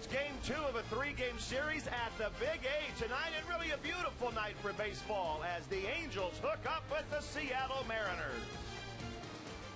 It's game 2 of a 3-game series at the Big A tonight, and really a beautiful night for baseball as the Angels hook up with the Seattle Mariners.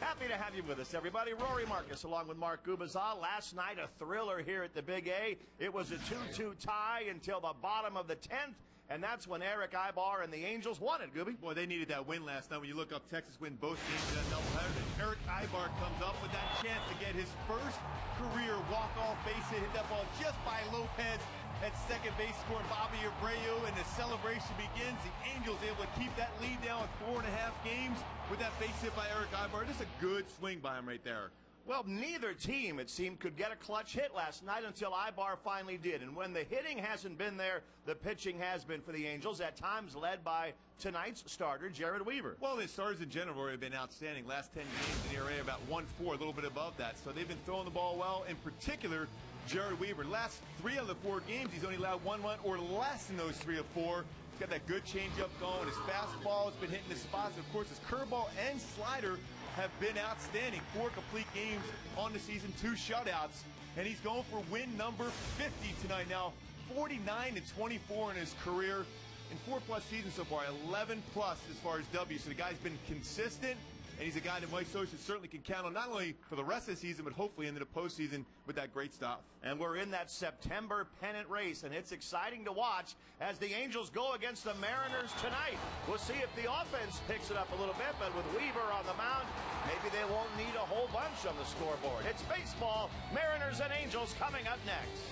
Happy to have you with us, everybody. Rory Marcus along with Mark Gubicza. Last night, a thriller here at the Big A. It was a 2-2 tie until the bottom of the 10th, and that's when Eric Aybar and the Angels won it, Gooby. Boy, they needed that win last night. When you look up, Texas win both games in that doubleheader. And Eric Aybar comes up with that chance to get his first career walk-off base hit. Hit that ball just by Lopez at second base, scoring Bobby Abreu, and the celebration begins. The Angels able to keep that lead down with 4.5 games with that base hit by Eric Aybar. Just a good swing by him right there. Well, neither team, it seemed, could get a clutch hit last night until Aybar finally did. And when the hitting hasn't been there, the pitching has been for the Angels, at times led by tonight's starter, Jered Weaver. Well, the starters in general have been outstanding. Last 10 games, an ERA about 1.4, a little bit above that. So they've been throwing the ball well. In particular, Jered Weaver. Last 3 out of the 4 games, he's only allowed 1 run or less in those 3 of 4. He's got that good changeup going. His fastball has been hitting the spots. Of course, his curveball and slider have been outstanding. 4 complete games on the season, 2 shutouts, and he's going for win number 50 tonight. Now, 49-24 in his career in 4+ seasons so far, 11+ as far as W. So the guy's been consistent, and he's a guy that Mike Scioscia certainly can count on, not only for the rest of the season, but hopefully into the postseason with that great stuff. And we're in that September pennant race, and it's exciting to watch as the Angels go against the Mariners tonight. We'll see if the offense picks it up a little bit, but with Weaver on the mound, maybe they won't need a whole bunch on the scoreboard. It's baseball, Mariners and Angels coming up next.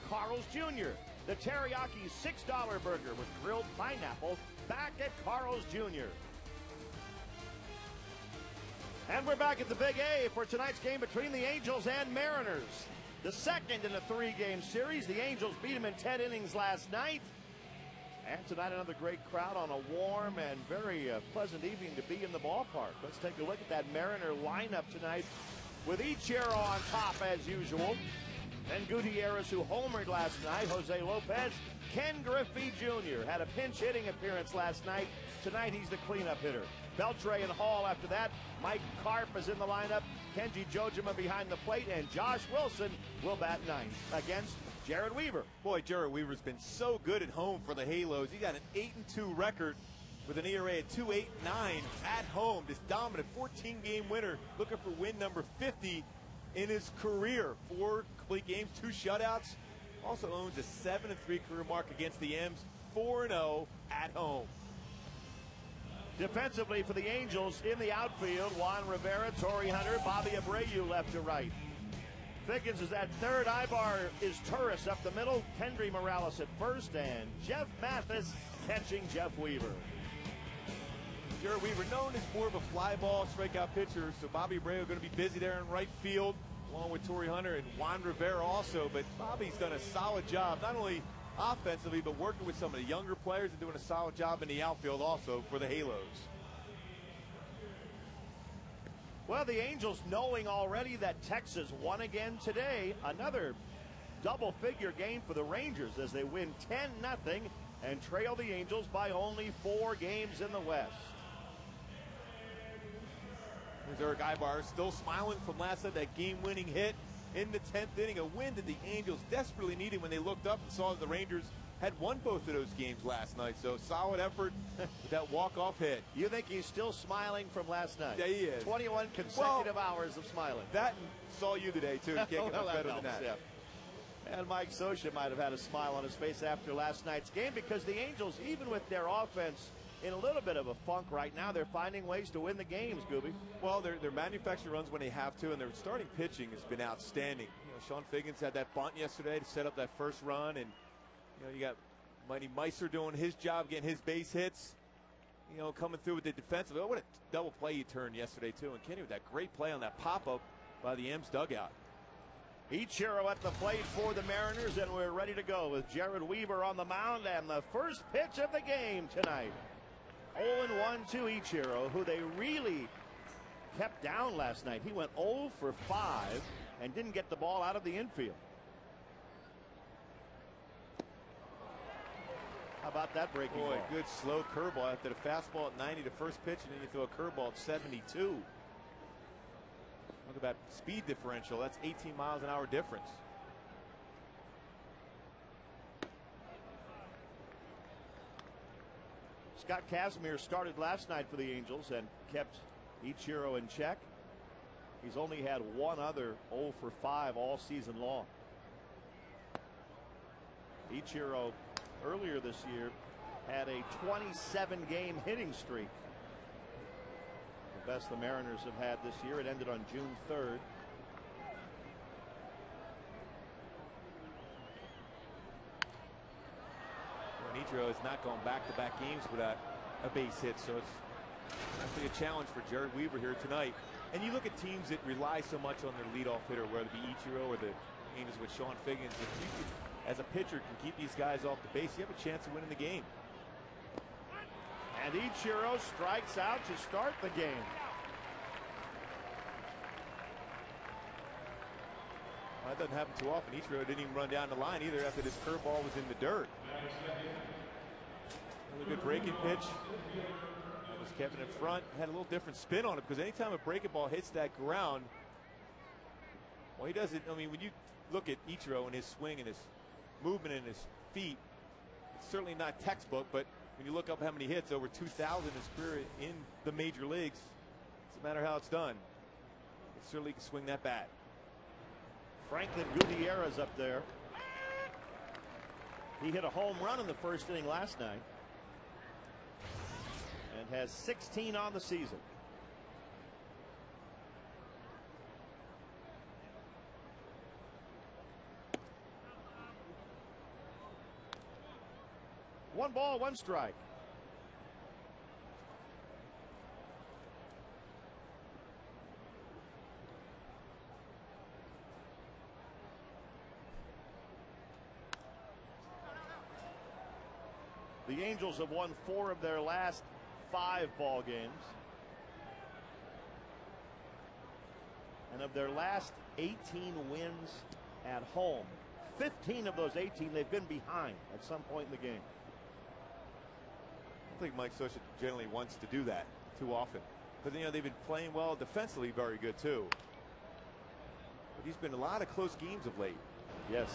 Carl's Jr. The teriyaki $6 burger with grilled pineapple back at Carl's Jr. And we're back at the Big A for tonight's game between the Angels and Mariners. The second in a three-game series. The Angels beat them in 10 innings last night. And tonight another great crowd on a warm and very pleasant evening to be in the ballpark. Let's take a look at that Mariner lineup tonight with Ichiro on top as usual. Then Gutierrez, who homered last night. Jose Lopez. Ken Griffey Jr. had a pinch hitting appearance last night. Tonight he's the cleanup hitter. Beltre and Hall after that. Mike Karp is in the lineup. Kenji Jojima behind the plate. And Josh Wilson will bat ninth against Jared Weaver. Boy, Jared Weaver's been so good at home for the Halos. He got an 8-2 record with an ERA at 2.89 at home. This dominant 14-game winner looking for win number 50 in his career. 4 complete games, 2 shutouts. Also owns a 7-3 career mark against the M's. 4-0 at home. Defensively for the Angels in the outfield, Juan Rivera, Torrey Hunter, Bobby Abreu left to right. Figgins is at third. Ibar is Turris up the middle. Kendry Morales at first, and Jeff Mathis catching Jeff Weaver. Jared Weaver, known as more of a fly ball strikeout pitcher, so Bobby Abreu going to be busy there in right field, along with Torrey Hunter and Juan Rivera also. But Bobby's done a solid job, not only offensively, but working with some of the younger players and doing a solid job in the outfield also for the Halos. Well, the Angels, knowing already that Texas won again today, another double-figure game for the Rangers as they win 10-0 and trail the Angels by only 4 games in the West. Here's Eric Ibar still smiling from last night, that game-winning hit in the 10th inning, a win that the Angels desperately needed when they looked up and saw that the Rangers had won both of those games last night. So solid effort with that walk-off hit. You think he's still smiling from last night? Yeah, he is. 21 consecutive hours of smiling. That and saw you today, too. You can't get much better than that. Yeah. And Mike Scioscia might have had a smile on his face after last night's game, because the Angels, even with their offense in a little bit of a funk right now, they're finding ways to win the games, Gooby. Well, their manufacturing runs when they have to, and their starting pitching has been outstanding. You know, Sean Figgins had that bunt yesterday to set up that first run, and you got Mighty Meister doing his job, getting his base hits. Coming through with the defensive. Oh, what a double play he turned yesterday too, and Kenny with that great play on that pop-up by the M's dugout. Ichiro at the plate for the Mariners, and we're ready to go with Jared Weaver on the mound, and the first pitch of the game tonight. 0-1 to Ichiro, who they really kept down last night. He went 0 for 5 and didn't get the ball out of the infield. How about that breaking ball? Good slow curveball after the fastball at 90 the first pitch, and then you throw a curveball at 72. Look at that speed differential. That's 18 miles an hour difference. Scott Kazmir started last night for the Angels and kept Ichiro in check. He's only had one other 0 for 5 all season long. Ichiro earlier this year had a 27-game hitting streak. The best the Mariners have had this year. It ended on June 3rd. Ichiro has not gone back-to-back games without a base hit, so it's actually a challenge for Jared Weaver here tonight. And you look at teams that rely so much on their leadoff hitter, whether it be Ichiro or the Angels with Sean Figgins. If you can, as a pitcher, can keep these guys off the base, you have a chance of winning the game. And Ichiro strikes out to start the game. Well, that doesn't happen too often. Ichiro didn't even run down the line either after this curveball was in the dirt. Really good breaking pitch. That was Kevin in front. Had a little different spin on it, because anytime a breaking ball hits that ground, well, he does it. I mean, when you look at Ichiro and his swing and his movement and his feet, it's certainly not textbook, but when you look up how many hits, over 2,000 in his career in the major leagues, it doesn't matter how it's done. It certainly can swing that bat. Franklin Gutierrez up there. He hit a home run in the first inning last night and has 16 on the season. 1 ball, 1 strike. The Angels have won 4 of their last 5 ball games. And of their last 18 wins at home, 15 of those 18 they've been behind at some point in the game. I think Mike Scioscia generally wants to do that too often. Because, they've been playing well defensively, very good too. But he's been in a lot of close games of late. Yes.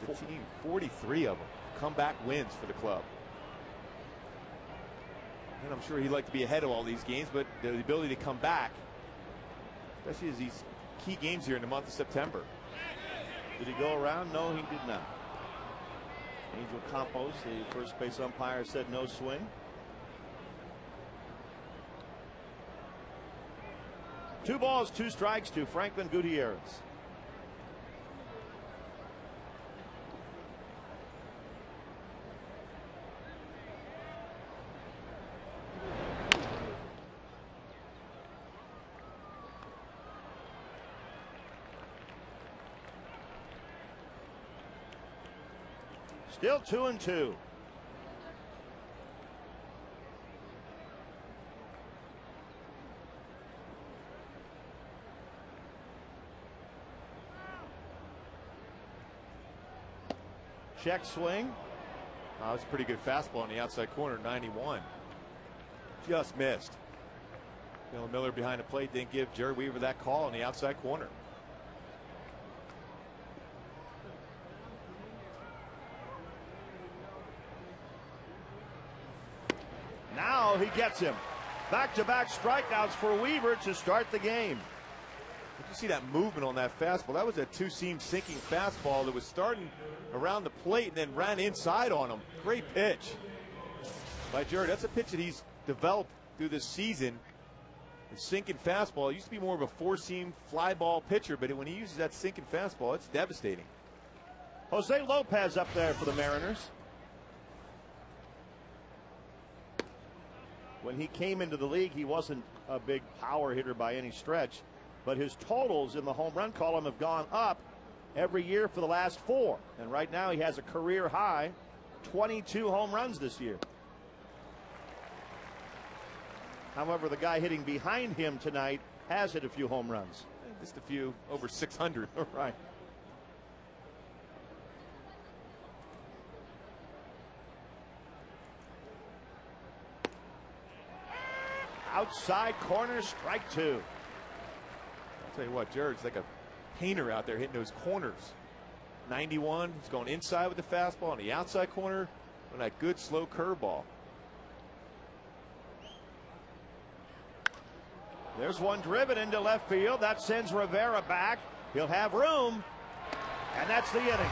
The team, 43 of them, comeback wins for the club. And I'm sure he'd like to be ahead of all these games, but the ability to come back, especially as these key games here in the month of September. Did he go around? No, he did not. Angel Campos, the first base umpire, said no swing. Two balls, 2 strikes to Franklin Gutierrez. Still 2-2. Check swing. That was a pretty good fastball on the outside corner, 91. Just missed. Bill Miller behind the plate didn't give Jerry Weaver that call on the outside corner. Now he gets him. Back-to-back strikeouts for Weaver to start the game. Did you see that movement on that fastball? That was a 2-seam sinking fastball that was starting around the plate and then ran inside on him. Great pitch by Jerry. That's a pitch that he's developed through this season. The sinking fastball. He used to be more of a 4-seam fly ball pitcher, but when he uses that sinking fastball, it's devastating. Jose Lopez up there for the Mariners. When he came into the league, he wasn't a big power hitter by any stretch, but his totals in the home run column have gone up every year for the last 4. And right now he has a career high 22 home runs this year. However, the guy hitting behind him tonight has hit a few home runs. Just a few, over 600. Right. Outside corner, strike 2. I'll tell you what, Jared's like a painter out there hitting those corners. 91, he's going inside with the fastball on the outside corner with that good slow curveball. There's one driven into left field. That sends Rivera back. He'll have room. And that's the inning.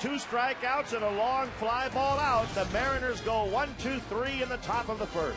2 strikeouts and a long fly ball out. The Mariners go 1-2-3 in the top of the first.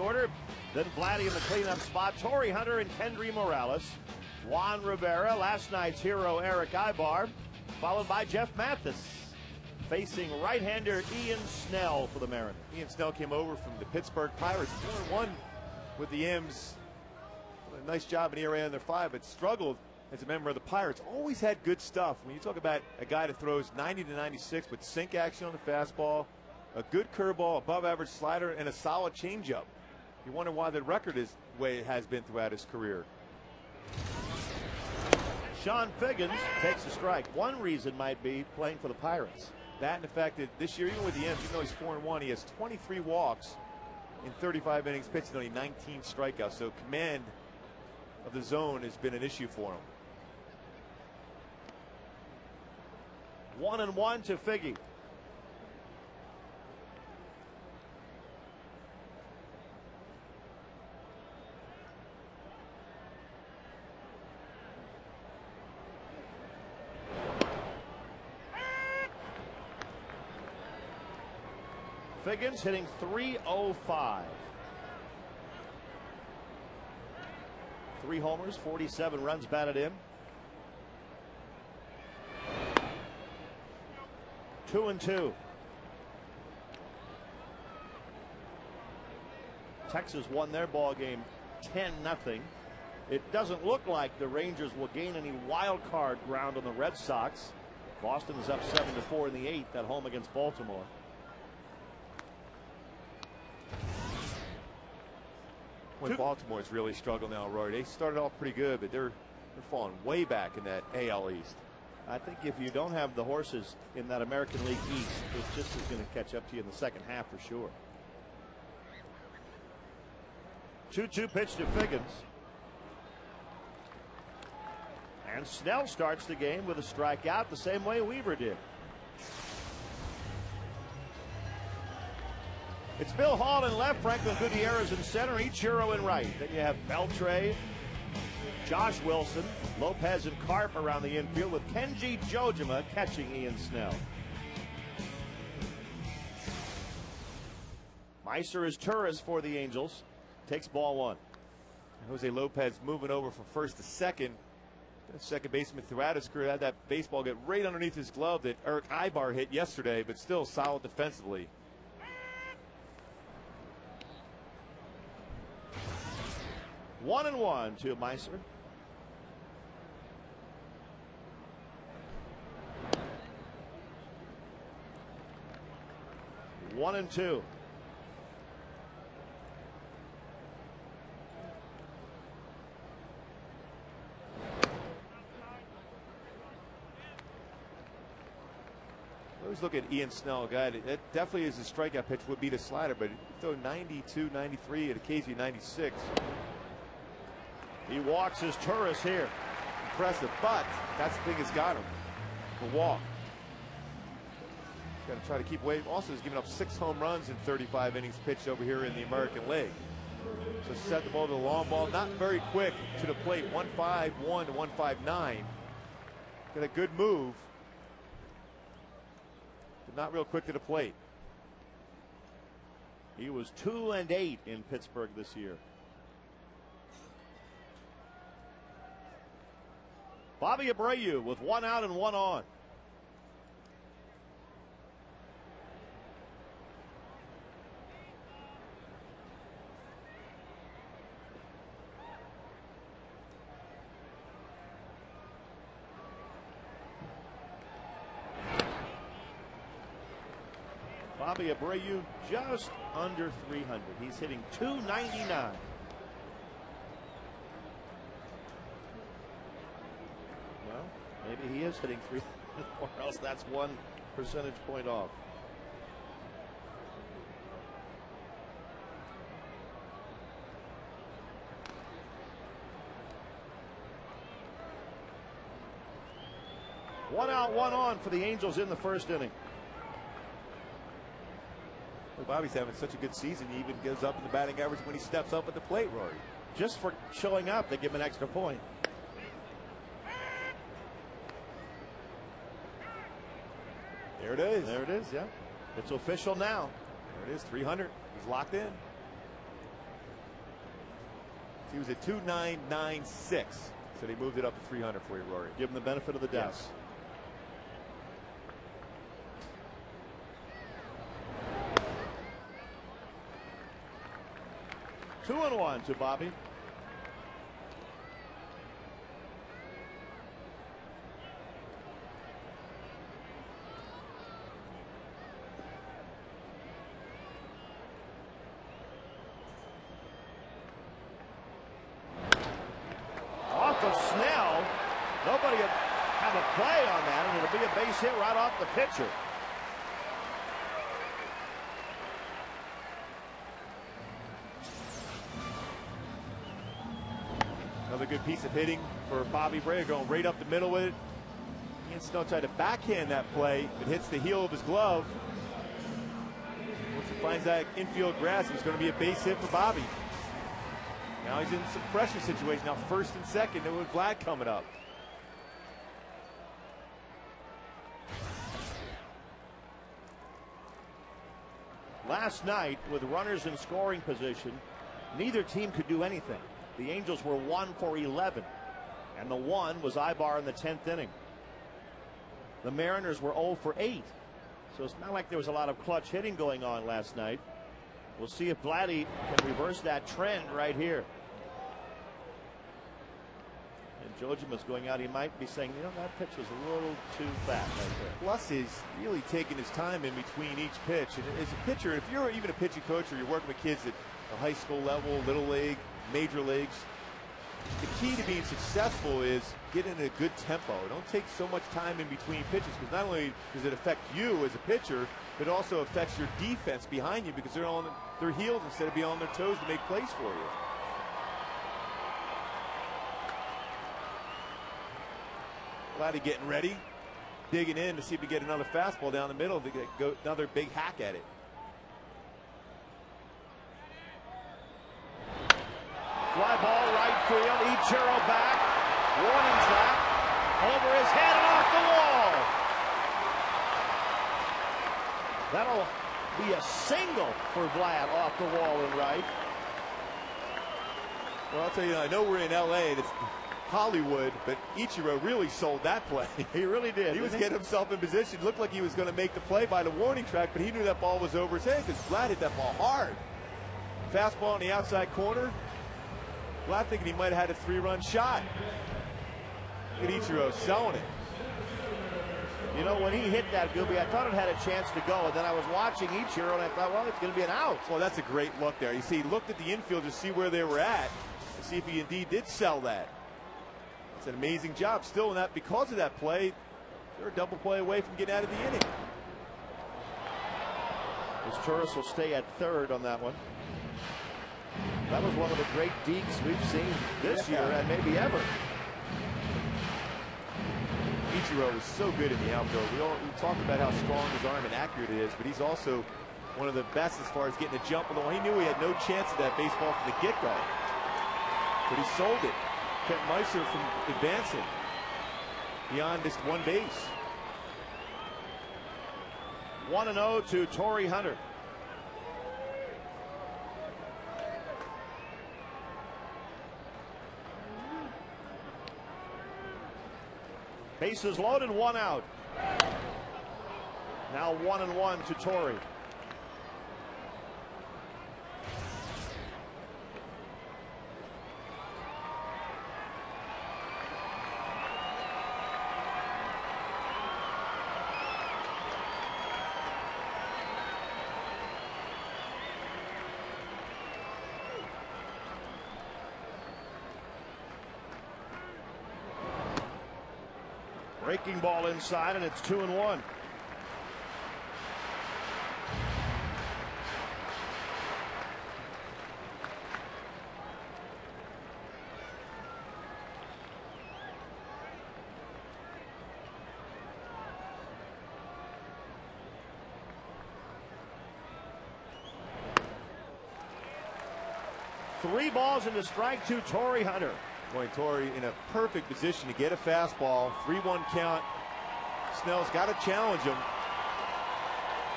order. Then Vladdy in the cleanup spot. Torrey Hunter and Kendry Morales. Juan Rivera, last night's hero Eric Ibar, followed by Jeff Mathis. Facing right-hander Ian Snell for the Mariners. Ian Snell came over from the Pittsburgh Pirates, 4-1 with the M's. A nice job in ERA on their 5, but struggled as a member of the Pirates. Always had good stuff. When you talk about a guy that throws 90 to 96 with sink action on the fastball, a good curveball, above average slider, and a solid changeup. You wonder why the record is the way it has been throughout his career. Sean Figgins takes a strike. One reason might be playing for the Pirates. That and the fact that this year, even with the M's, even though he's 4-1, he has 23 walks in 35 innings pitched and only 19 strikeouts. So command of the zone has been an issue for him. 1-1 to Figgy. Figgins hitting .305. 3 homers, 47 runs batted in. 2-2. Texas won their ball game 10-0. It doesn't look like the Rangers will gain any wild card ground on the Red Sox. Boston is up 7-4 in the 8th at home against Baltimore. When Baltimore's really struggled now, Roy. They started off pretty good, but they're falling way back in that AL East. I think if you don't have the horses in that American League East, it just is going to catch up to you in the second half for sure. 2-2 pitch to Figgins. And Snell starts the game with a strikeout the same way Weaver did. It's Bill Hall in left, Franklin Gutierrez in center, Ichiro in right. Then you have Beltre, Josh Wilson, Lopez and Karp around the infield with Kenji Jojima catching Ian Snell. Meiser is Turris for the Angels. Takes ball 1. Jose Lopez moving over from first to second. Second baseman throughout his career had that baseball get right underneath his glove that Eric Ibar hit yesterday, but still solid defensively. 1-1 to Meiser. One and two. Always look at Ian Snell, a guy that definitely is a strikeout pitch, would be the slider, but throw 92, 93, and occasionally 96. He walks his Turris here. Impressive, but that's the thing that's got him. The walk. Got to try to keep away. Also, he's given up 6 home runs in 35 innings pitched over here in the American League. So set the ball to the long ball, not very quick to the plate. 151 to 159. Got a good move, but not real quick to the plate. He was 2-8 in Pittsburgh this year. Bobby Abreu with 1 out and 1 on. Bobby Abreu just under 300. He's hitting .299. Well, maybe he is hitting 300, or else that's 1 percentage point off. One out, 1 on for the Angels in the first inning. Well, Bobby's having such a good season, he even gives up in the batting average when he steps up at the plate, Rory. Just for showing up, they give him an extra point. There it is. There it is, yeah. It's official now. There it is, 300. He's locked in. He was at 2,996. So they moved it up to 300 for you, Rory. Give him the benefit of the doubt. Yes. Two and one to Bobby. Off of Snell. Nobody would have a play on that, and it'll be a base hit right off the pitcher. Another good piece of hitting for Bobby Bray, going right up the middle with it. Ian Snow tried to backhand that play. It hits the heel of his glove. Once he finds that infield grass, it's going to be a base hit for Bobby. Now he's in some pressure situation. Now first and second, and with Vlad coming up. Last night, with runners in scoring position, neither team could do anything. The Angels were 1 for 11, and the one was Ibar in the 10th inning. The Mariners were 0 for 8, so it's not like there was a lot of clutch hitting going on last night. We'll see if Vladdy can reverse that trend right here. And Jojima's going out. He might be saying, you know, that pitch was a little too fast right there. Plus, he's really taking his time in between each pitch. And as a pitcher, if you're even a pitching coach or you're working with kids at the high school level, little league, major leagues, the key to being successful is getting in a good tempo. Don't take so much time in between pitches, because not only does it affect you as a pitcher, but it also affects your defense behind you, because they're on their heels instead of being on their toes to make plays for you. Vladdy getting ready, digging in to see if we get another fastball down the middle to go another big hack at it. Fly ball right field. Ichiro back. Warning track. Over his head and off the wall. That'll be a single for Vlad off the wall and right. Well, I'll tell you, I know we're in L.A. and it's Hollywood, but Ichiro really sold that play. He really did. He was getting himself in position. Looked like he was going to make the play by the warning track, but he knew that ball was over his head because Vlad hit that ball hard. Fastball on the outside corner. Vlad thinking he might have had a 3-run shot. Look at Ichiro selling it. You know, when he hit that, Gooby, I thought it had a chance to go, and then I was watching Ichiro, and I thought, well, it's going to be an out. Well, that's a great look there. You see, he looked at the infield to see where they were at, to see if he indeed did sell that. It's an amazing job. Still in that, because of that play, they're a double play away from getting out of the inning. Turris will stay at third on that one. That was one of the great dekes we've seen this year and maybe ever. Ichiro is so good in the outfield. We talked about how strong his arm and accurate it is, but he's also one of the best as far as getting a jump on the wall. He knew he had no chance of that baseball from the get-go, but he sold it. Kept Meister from advancing beyond just one base. 1-0 to Torrey Hunter. Bases loaded, 1 out. Now 1-1 to Torrey. Breaking ball inside, and it's 2-1. Three balls into strike to Torrey Hunter. Boy, Torrey in a perfect position to get a fastball. 3-1 count. Snell's got to challenge him.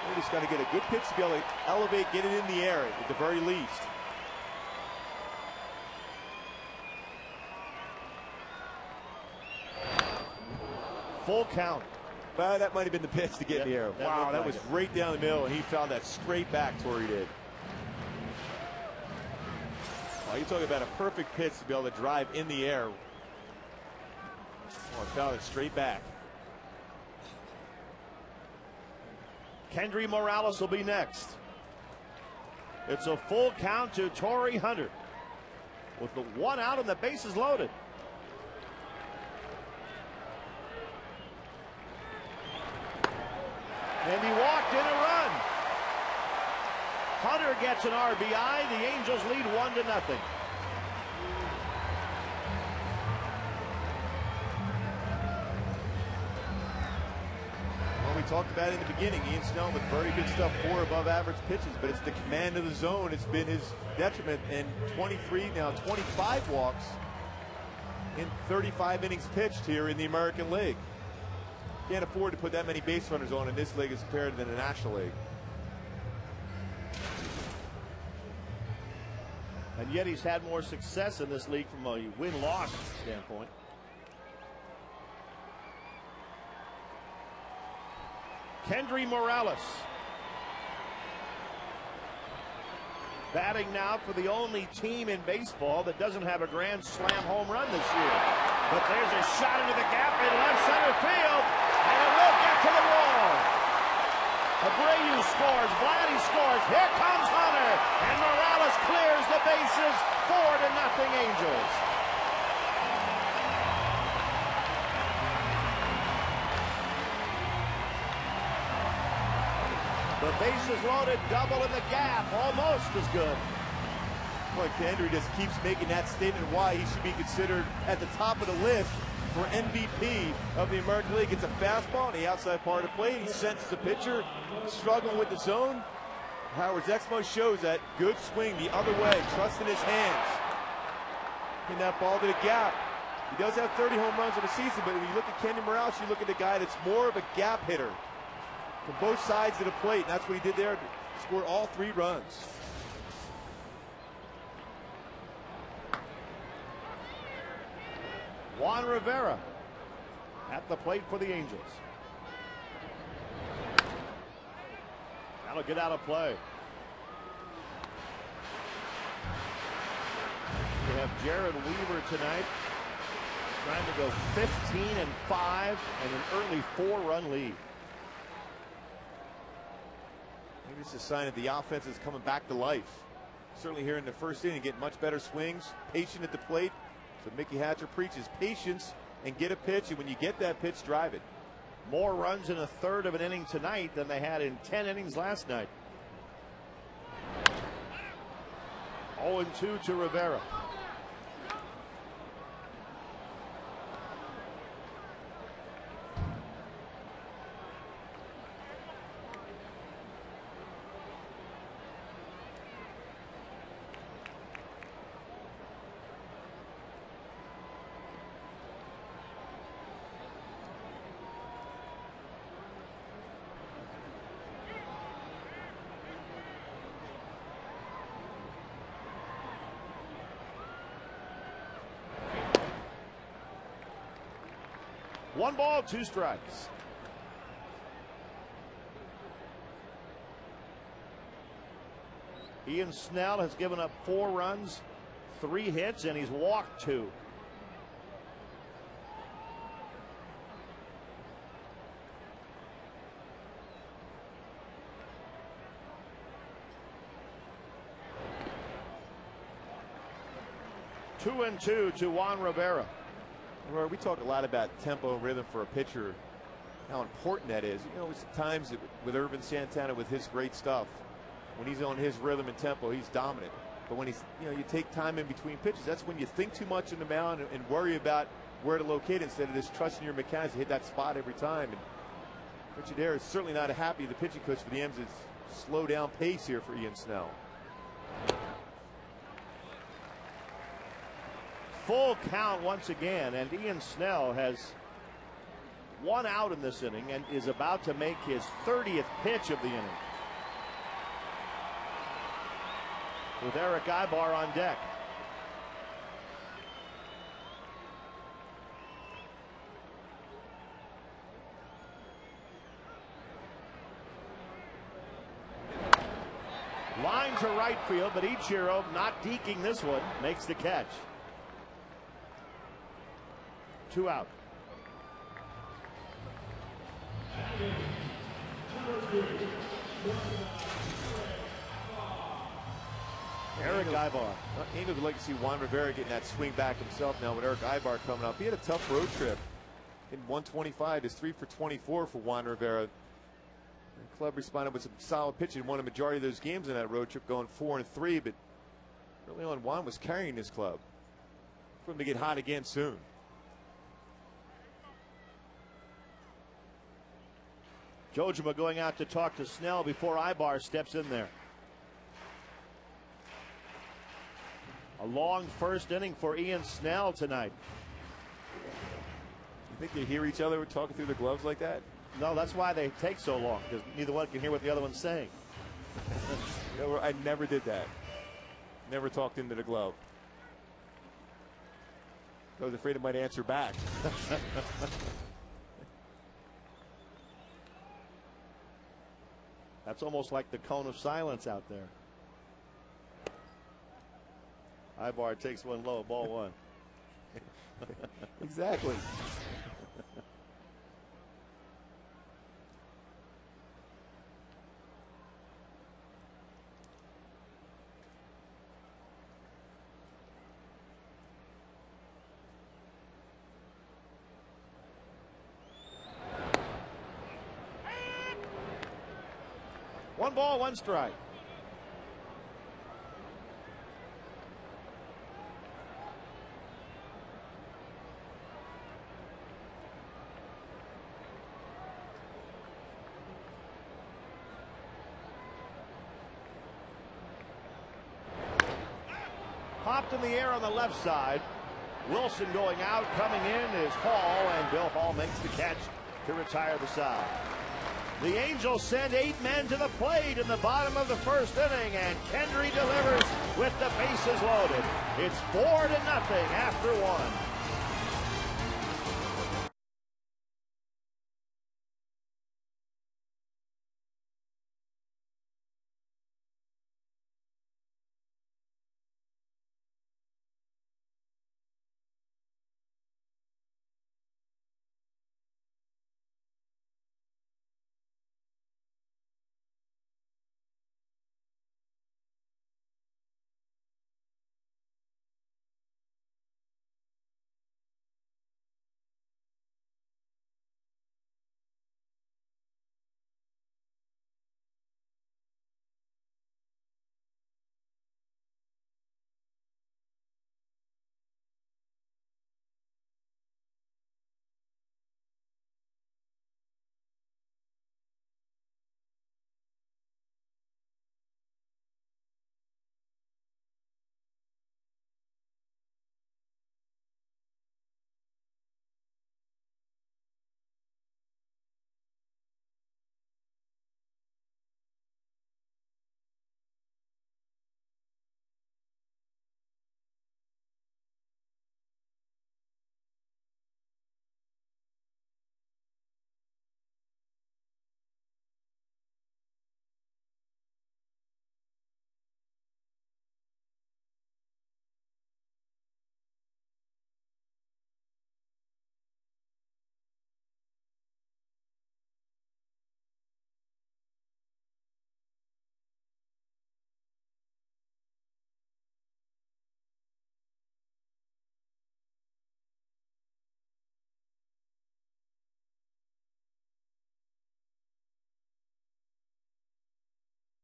They just got to get a good pitch to be able to elevate, get it in the air at the very least. Full count. Well, that might have been the pitch to get in the air. Wow, that was right down the middle, and he found that straight back. Torrey did. Oh, you're talking about a perfect pitch to be able to drive in the air. Oh, found it straight back. Kendry Morales will be next. It's a full count to Torii Hunter with the one out and the bases loaded. And he walked in a run. Hunter gets an RBI. The Angels lead 1-0. Well, we talked about it in the beginning. Ian Snell with very good stuff, 4 above average pitches, but it's the command of the zone. It's been his detriment, and 25 walks in 35 innings pitched here in the American League. Can't afford to put that many base runners on in this league as compared to the National League. And yet he's had more success in this league from a win-loss standpoint. Kendry Morales batting now for the only team in baseball that doesn't have a grand slam home run this year. But there's a shot into the gap in left center field, and it will get to the wall. Abreu scores, Vladdy scores, here comes Hunter, and Morales clears the bases, 4-0 Angels. The bases loaded, double in the gap, almost as good. Boy, Kendry just keeps making that statement why he should be considered at the top of the list for MVP of the American League. It's a fastball on the outside part of the plate. He senses the pitcher struggling with the zone. Howard's Exmo shows that good swing the other way, trusting his hands. Getting that ball to the gap. He does have 30 home runs in the season, but when you look at Kendry Morales, you look at the guy that's more of a gap hitter from both sides of the plate, and that's what he did there. Scored all 3 runs. Juan Rivera at the plate for the Angels. That'll get out of play. We have Jared Weaver tonight trying to go 15-5 and an early 4-run lead. Maybe it's a sign that the offense is coming back to life. Certainly here in the first inning, getting much better swings, patient at the plate. So Mickey Hatcher preaches patience and get a pitch, and when you get that pitch, drive it. More runs in a third of an inning tonight than they had in 10 innings last night. 0-2 to Rivera. One ball, 2 strikes. Ian Snell has given up 4 runs, 3 hits, and he's walked 2. Two and 2 to Juan Rivera. We talk a lot about tempo and rhythm for a pitcher, how important that is. You know, times with Irvin Santana with his great stuff, when he's on his rhythm and tempo, he's dominant. But when he's, you take time in between pitches, that's when you think too much in the mound and worry about where to locate it instead of just trusting your mechanics to hit that spot every time. And Richard Adair is certainly not happy. The pitching coach for the M's is slow down pace here for Ian Snell. Full count once again, and Ian Snell has 1 out in this inning and is about to make his 30th pitch of the inning. With Eric Ibar on deck. Line to right field, but Ichiro not deking this one. Makes the catch. 2 out. Eric Aybar. Angels would like to see Juan Rivera getting that swing back himself now with Eric Aybar coming up. He had a tough road trip in 125. It's 3 for 24 for Juan Rivera. The club responded with some solid pitching, won a majority of those games in that road trip, going 4-3. But early on, Juan was carrying this club. For him to get hot again soon. Jojima going out to talk to Snell before Aybar steps in there. A long first inning for Ian Snell tonight. You think they hear each other talking through their gloves like that? No, that's why they take so long, because neither one can hear what the other one's saying. I never did that. Never talked into the glove. I was afraid it might answer back. That's almost like the cone of silence out there. Aybar takes one low, ball 1. Exactly. One ball, one strike. Popped in the air on the left side. Wilson going out, coming in is Hall, and Bill Hall makes the catch to retire the side. The Angels send 8 men to the plate in the bottom of the first inning, and Kendry delivers with the bases loaded. It's 4-0 after 1.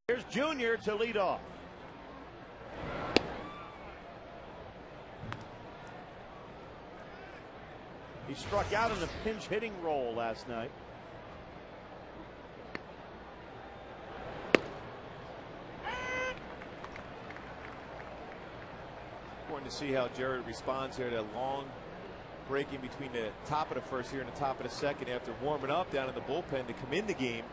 Here's Junior to lead off. He struck out in a pinch hitting role last night. Important to see how Jared responds here to a long break in between the top of the first here and the top of the second after warming up down in the bullpen to come in the game.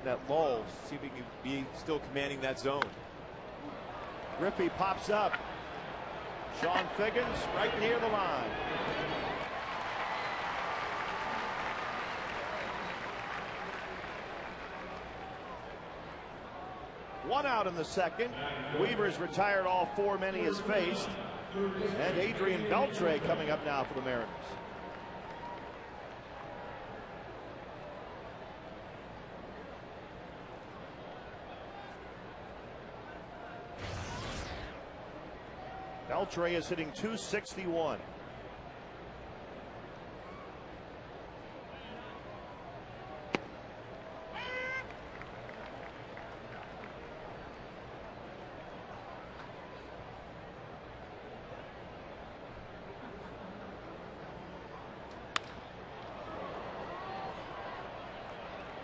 That lull, see if he can be still commanding that zone. Griffey pops up. Sean Figgins right near the line. One out in the second. Weaver's retired all 4 men he has faced. And Adrian Beltre coming up now for the Mariners. Beltre is hitting .261.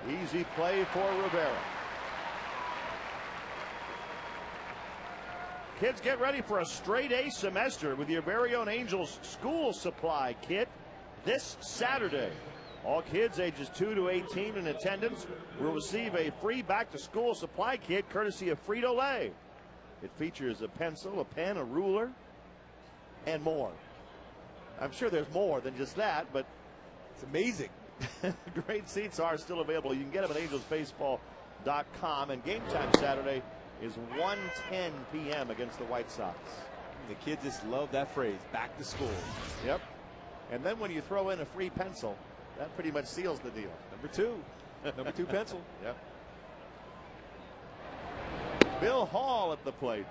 Easy play for Rivera. Kids, get ready for a straight-A semester with your very own Angels School Supply Kit this Saturday. All kids ages 2 to 18 in attendance will receive a free back-to-school supply kit courtesy of Frito-Lay. It features a pencil, a pen, a ruler, and more. I'm sure there's more than just that, but it's amazing. Great seats are still available. You can get them at angelsbaseball.com. And game time Saturday is 1:10 p.m. against the White Sox. The kids just love that phrase, back to school. Yep. And then when you throw in a free pencil, that pretty much seals the deal. Number two pencil. Yep. Bill Hall at the plate.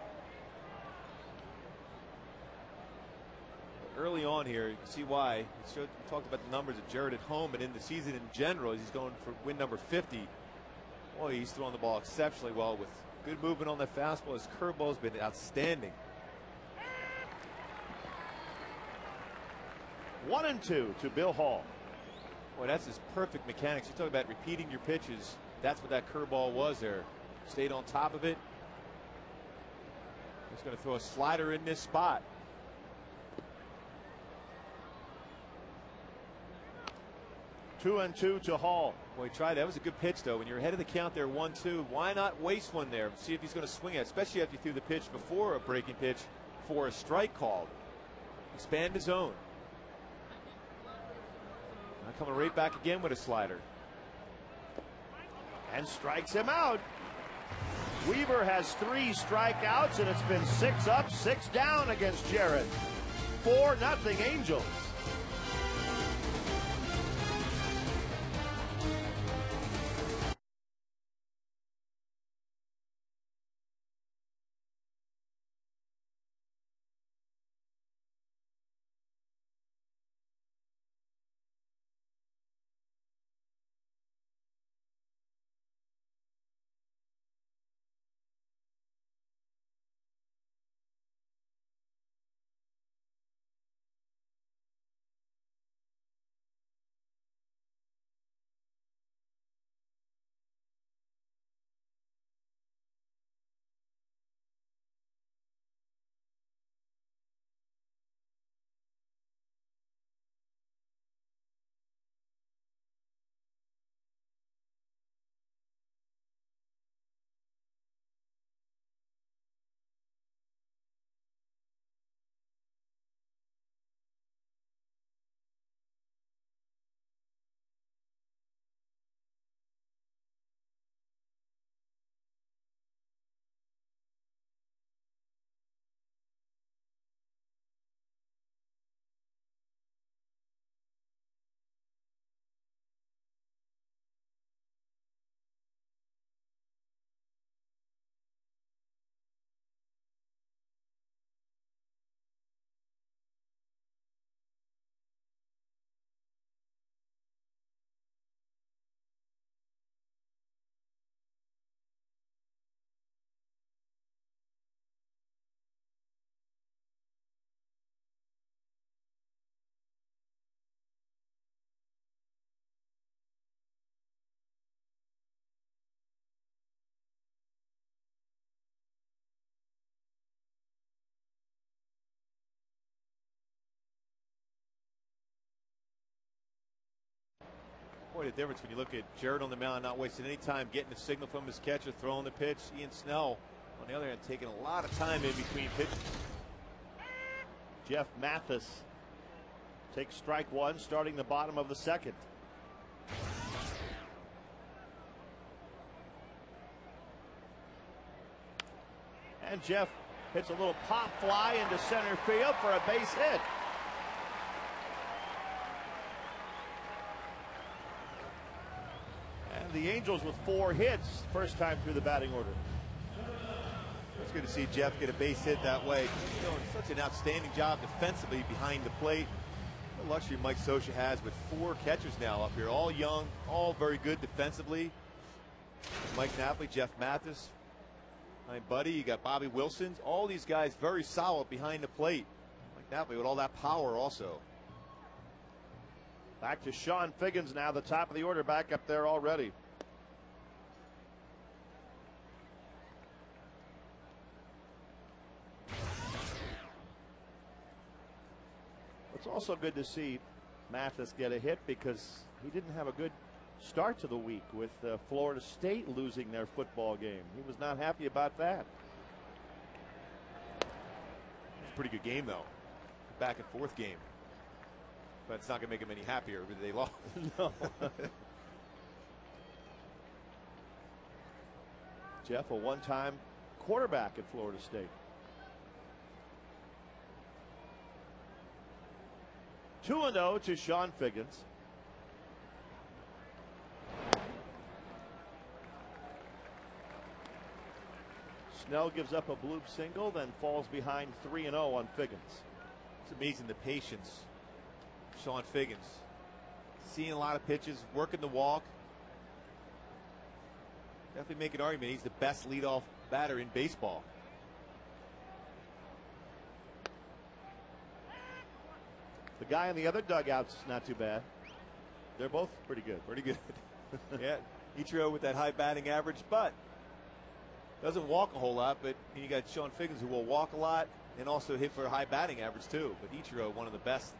Early on here, you can see why. We talked about the numbers of Jarrett at home, and in the season in general, he's going for win number 50. Boy, he's throwing the ball exceptionally well with good movement on the fastball. His curveball has been outstanding. 1-2 to Bill Hall. Boy, that's his perfect mechanics. You talk about repeating your pitches. That's what that curveball was there. Stayed on top of it. He's going to throw a slider in this spot. 2-2 to Hall. Boy, try that was a good pitch though. When you're ahead of the count there, 1-2, why not waste one there? See if he's going to swing it, especially after you threw the pitch before a breaking pitch for a strike called. Expand his zone. Now coming right back again with a slider. And strikes him out. Weaver has 3 strikeouts, and it's been 6 up, 6 down against Jarrett. 4-0 Angels. Boy, the difference when you look at Jarrett on the mound, not wasting any time getting a signal from his catcher, throwing the pitch. Ian Snell, on the other hand, taking a lot of time in between pitches. Jeff Mathis takes strike 1, starting the bottom of the second. And Jeff hits a little pop fly into center field for a base hit. And the Angels with 4 hits, first time through the batting order. It's good to see Jeff get a base hit that way. He's doing such an outstanding job defensively behind the plate. The luxury Mike Scioscia has with 4 catchers now up here, all young, all very good defensively. Mike Napoli, Jeff Mathis, my buddy, you got Bobby Wilson. All these guys very solid behind the plate. Mike Napoli with all that power also. Back to Sean Figgins now, the top of the order, back up there already. It's also good to see Mathis get a hit because he didn't have a good start to the week with Florida State losing their football game. He was not happy about that. It's a pretty good game, though. Back and forth game. But it's not going to make him any happier because they lost. No. Jeff, a one-time quarterback at Florida State. 2-0 to Sean Figgins. Snell gives up a bloop single, then falls behind 3-0 on Figgins. It's amazing the patience. Sean Figgins. Seeing a lot of pitches, working the walk. Definitely make an argument he's the best leadoff batter in baseball. The guy in the other dugout's not too bad. They're both pretty good. Pretty good. Yeah, Ichiro with that high batting average, but doesn't walk a whole lot. But you got Sean Figgins who will walk a lot and also hit for a high batting average too. But Ichiro, one of the best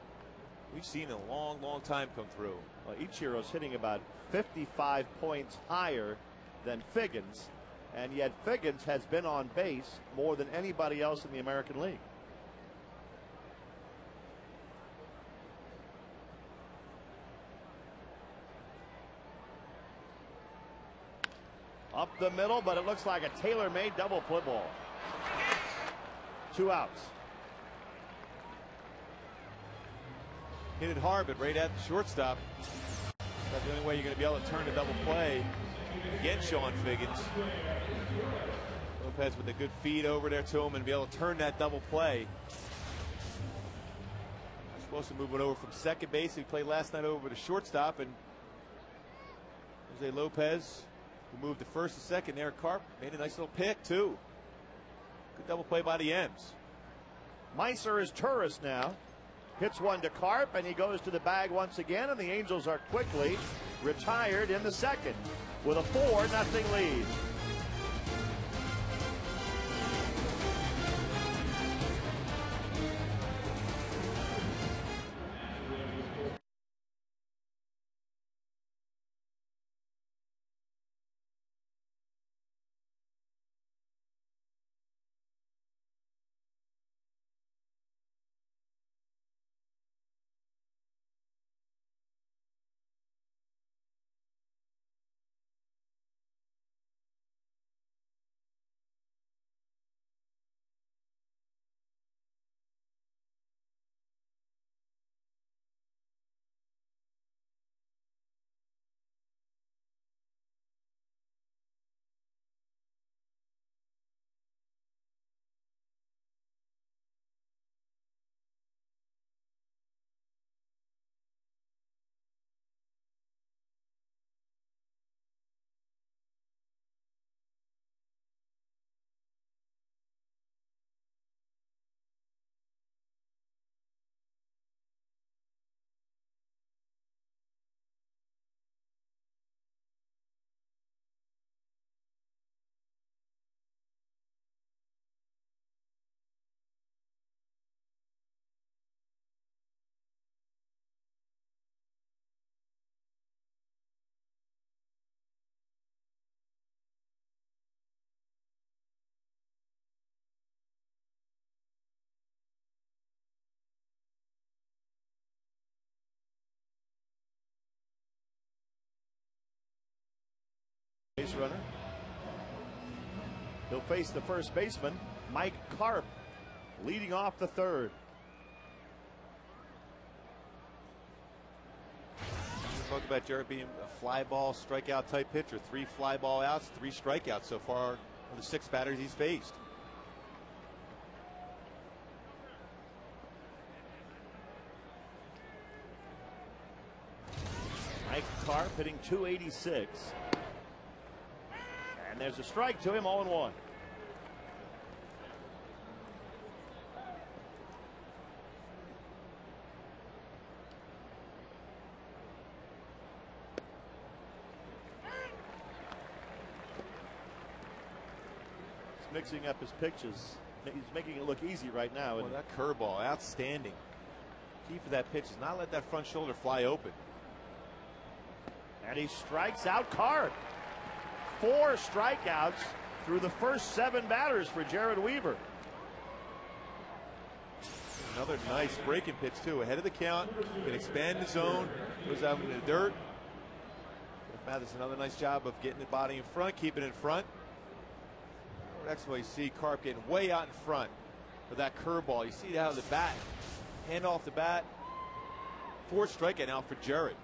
we've seen in a long, long time come through. Well, Ichiro's hitting about 55 points higher than Figgins, and yet Figgins has been on base more than anybody else in the American League. Up the middle, but it looks like a tailor-made double play ball. 2 outs. Hit it hard, but right at the shortstop. That's the only way you're going to be able to turn a double play against Sean Figgins. Lopez with a good feed over there to him and be able to turn that double play. Supposed to move it over from second base. He played last night over to shortstop, and Jose Lopez, who moved to first and second there. Carp made a nice little pick too. Good double play by the M's. Meiser is tourist now. Hits one to Carp, and he goes to the bag once again, and the Angels are quickly retired in the second with a 4-0 lead. Base runner. He'll face the first baseman, Mike Karp leading off the third. We talked about Jarrett being a fly ball strikeout type pitcher. 3 fly ball outs, 3 strikeouts so far of the 6 batters he's faced. Mike Karp hitting .286. And there's a strike to him, 0-1. He's mixing up his pitches. He's making it look easy right now. Well, that curveball, outstanding. Key for that pitch is not let that front shoulder fly open. And he strikes out Karp. 4 strikeouts through the first 7 batters for Jered Weaver. Another nice breaking pitch, too. Ahead of the count. Can expand the zone. Goes out into the dirt. Mathis, another nice job of getting the body in front, keeping it in front. Next one, you see Karp getting way out in front with that curveball. You see how the bat, hand off the bat. 4th strikeout now for Jered.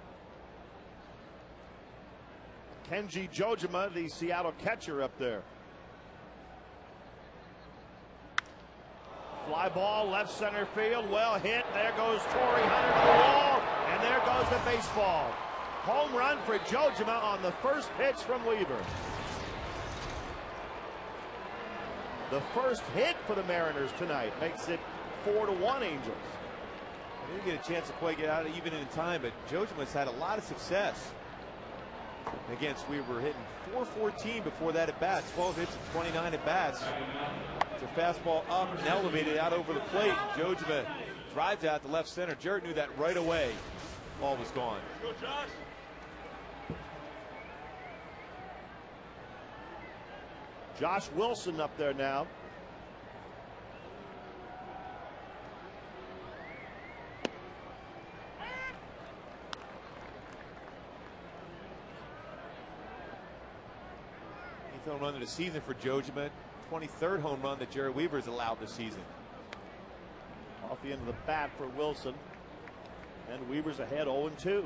Kenji Jojima, the Seattle catcher, up there. Fly ball, left center field, well hit. There goes Torrey Hunter to the wall, and there goes the baseball. Home run for Jojima on the first pitch from Weaver. The first hit for the Mariners tonight makes it 4-1 Angels. They didn't get a chance to quite get out even in time, but Jojima's had a lot of success against Weaver, hitting .414 before that at bat. 12 hits and 29 at bats. It's a fastball up and elevated out over the plate. Jojima drives out to left center. Jered knew that right away. Ball was gone. Go, Josh. Josh Wilson up there now. Home run of the season for Jojima. 23rd home run that Jered Weaver has allowed this season. Off the end of the bat for Wilson. And Weaver's ahead 0-2.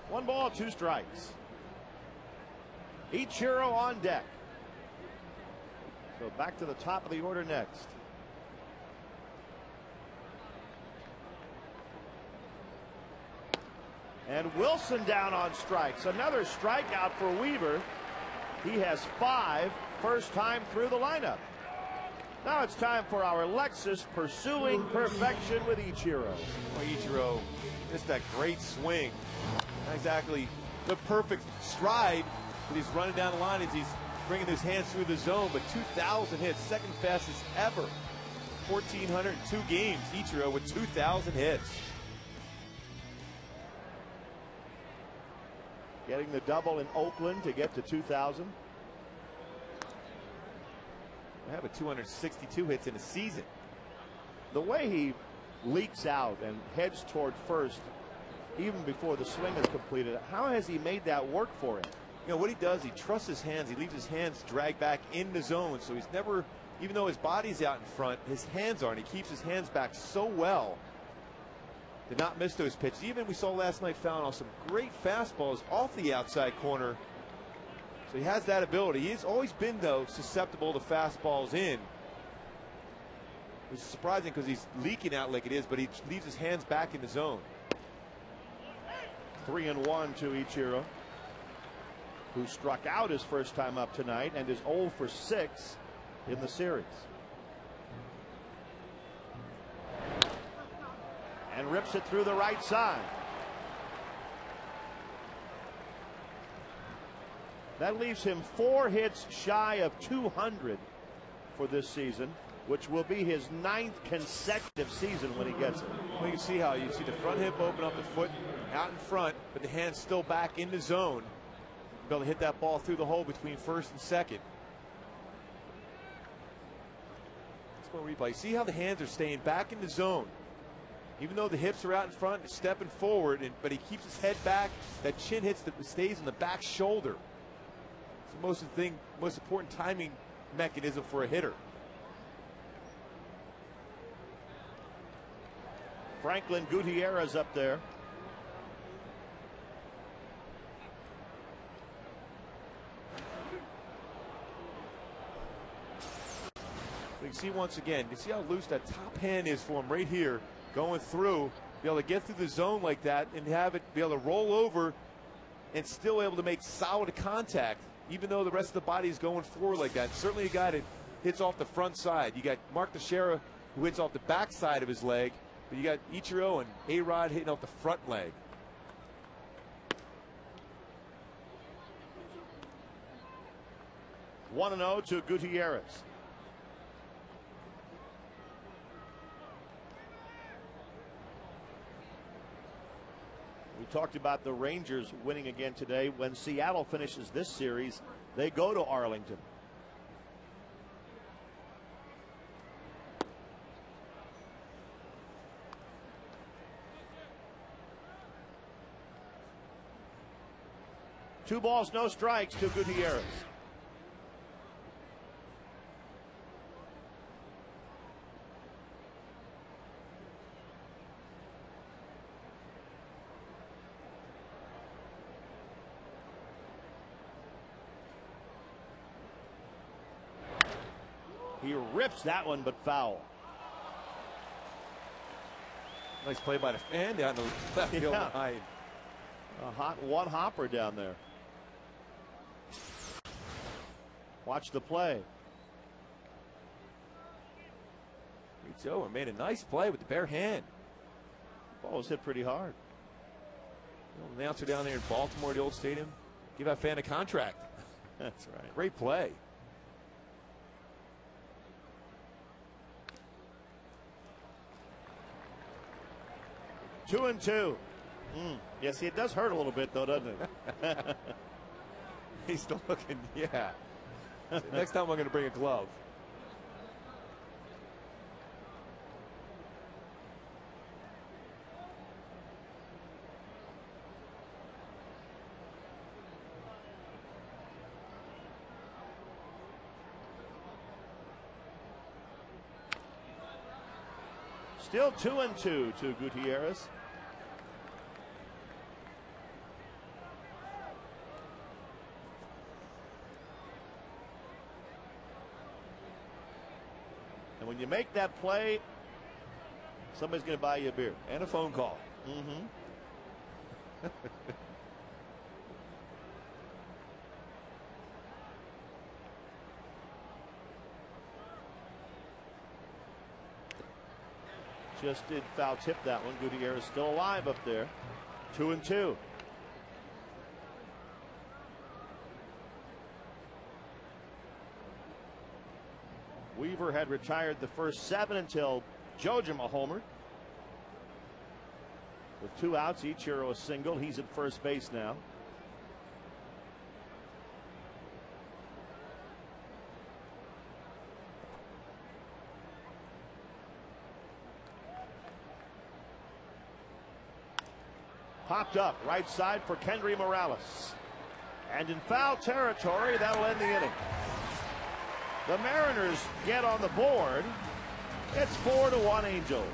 One ball, 2 strikes. Ichiro on deck. So back to the top of the order next. And Wilson down on strikes. Another strikeout for Weaver. He has 5, first time through the lineup. Now it's time for our Lexus Pursuing Perfection with Ichiro. Well, Ichiro, just that great swing. Not exactly the perfect stride, but he's running down the line as he's bringing his hands through the zone. But 2,000 hits, second fastest ever. 1,402 games. Ichiro with 2,000 hits. Getting the double in Oakland to get to 2,000. I have a 262 hits in a season. The way he leaks out and heads toward first, even before the swing is completed, how has he made that work for him? You know what he does, he trusts his hands. He leaves his hands drag back in the zone, so he's never, even though his body's out in front, his hands aren't. He keeps his hands back so well. Did not miss those pitches. Even we saw last night fouling off some great fastballs off the outside corner. So he has that ability. He's always been, though, susceptible to fastballs in. Which is surprising because he's leaking out like it is, but he leaves his hands back in the zone. 3-1 to Ichiro, who struck out his first time up tonight and is 0 for 6 in the series. And rips it through the right side. That leaves him 4 hits shy of 200 for this season, which will be his 9th consecutive season when he gets it. Well, you see how you see the front hip open up, the foot out in front, but the hand's still back in the zone. Be able to hit that ball through the hole between first and second. point replay. See how the hands are staying back in the zone. Even though the hips are out in front, he's stepping forward, but he keeps his head back. That chin stays on the back shoulder. It's the most important timing mechanism for a hitter. Franklin Gutierrez up there. You can see once again, you see how loose that top hand is for him right here, going through, be able to get through the zone like that and have it be able to roll over and still able to make solid contact, even though the rest of the body is going forward like that. Certainly a guy that hits off the front side. You got Mark Teixeira, who hits off the back side of his leg, but you got Ichiro and A-Rod hitting off the front leg. One 1-0 to Gutierrez. We talked about the Rangers winning again today. When Seattle finishes this series, they go to Arlington. Two balls, no strikes to Gutierrez. He rips that one, but foul. Nice play by the fan down the left field line. A hot one hopper down there. Watch the play. Rizzo made a nice play with the bare hand. The ball was hit pretty hard. The announcer down there in Baltimore, the old stadium, give that fan a contract. That's right. Great play. Two and two. Yes, it does hurt a little bit, though, doesn't it? He's still looking, yeah. Next time I'm going to bring a glove. Still 2-2 to Gutierrez. And when you make that play, somebody's going to buy you a beer and a phone call. Just did foul tip that one. Gutierrez still alive up there. 2-2. Weaver had retired the first 7 until Jojima homered. With 2 outs, Ichiro a single. He's at first base now. Popped up right side for Kendry Morales. And in foul territory, that'll end the inning. The Mariners get on the board. It's 4-1 Angels.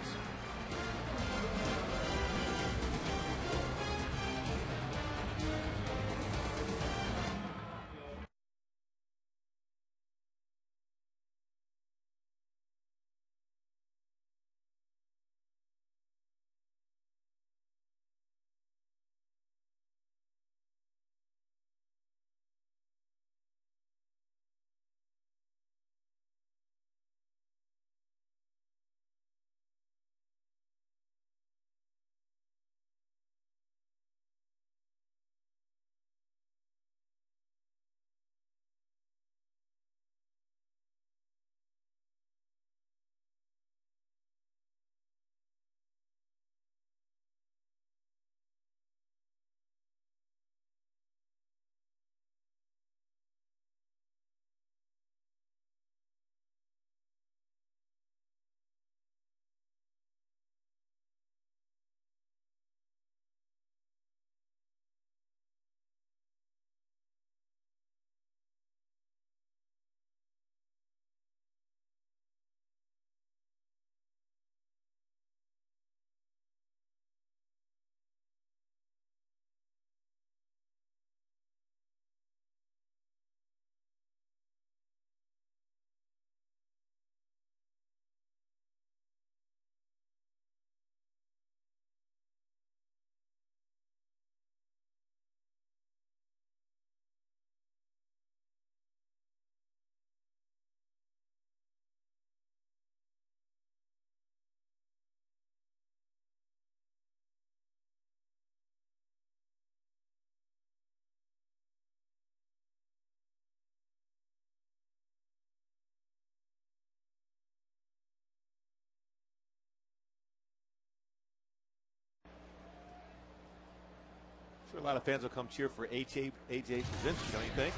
Sure, a lot of fans will come cheer for AJ Pierzynski, don't you think?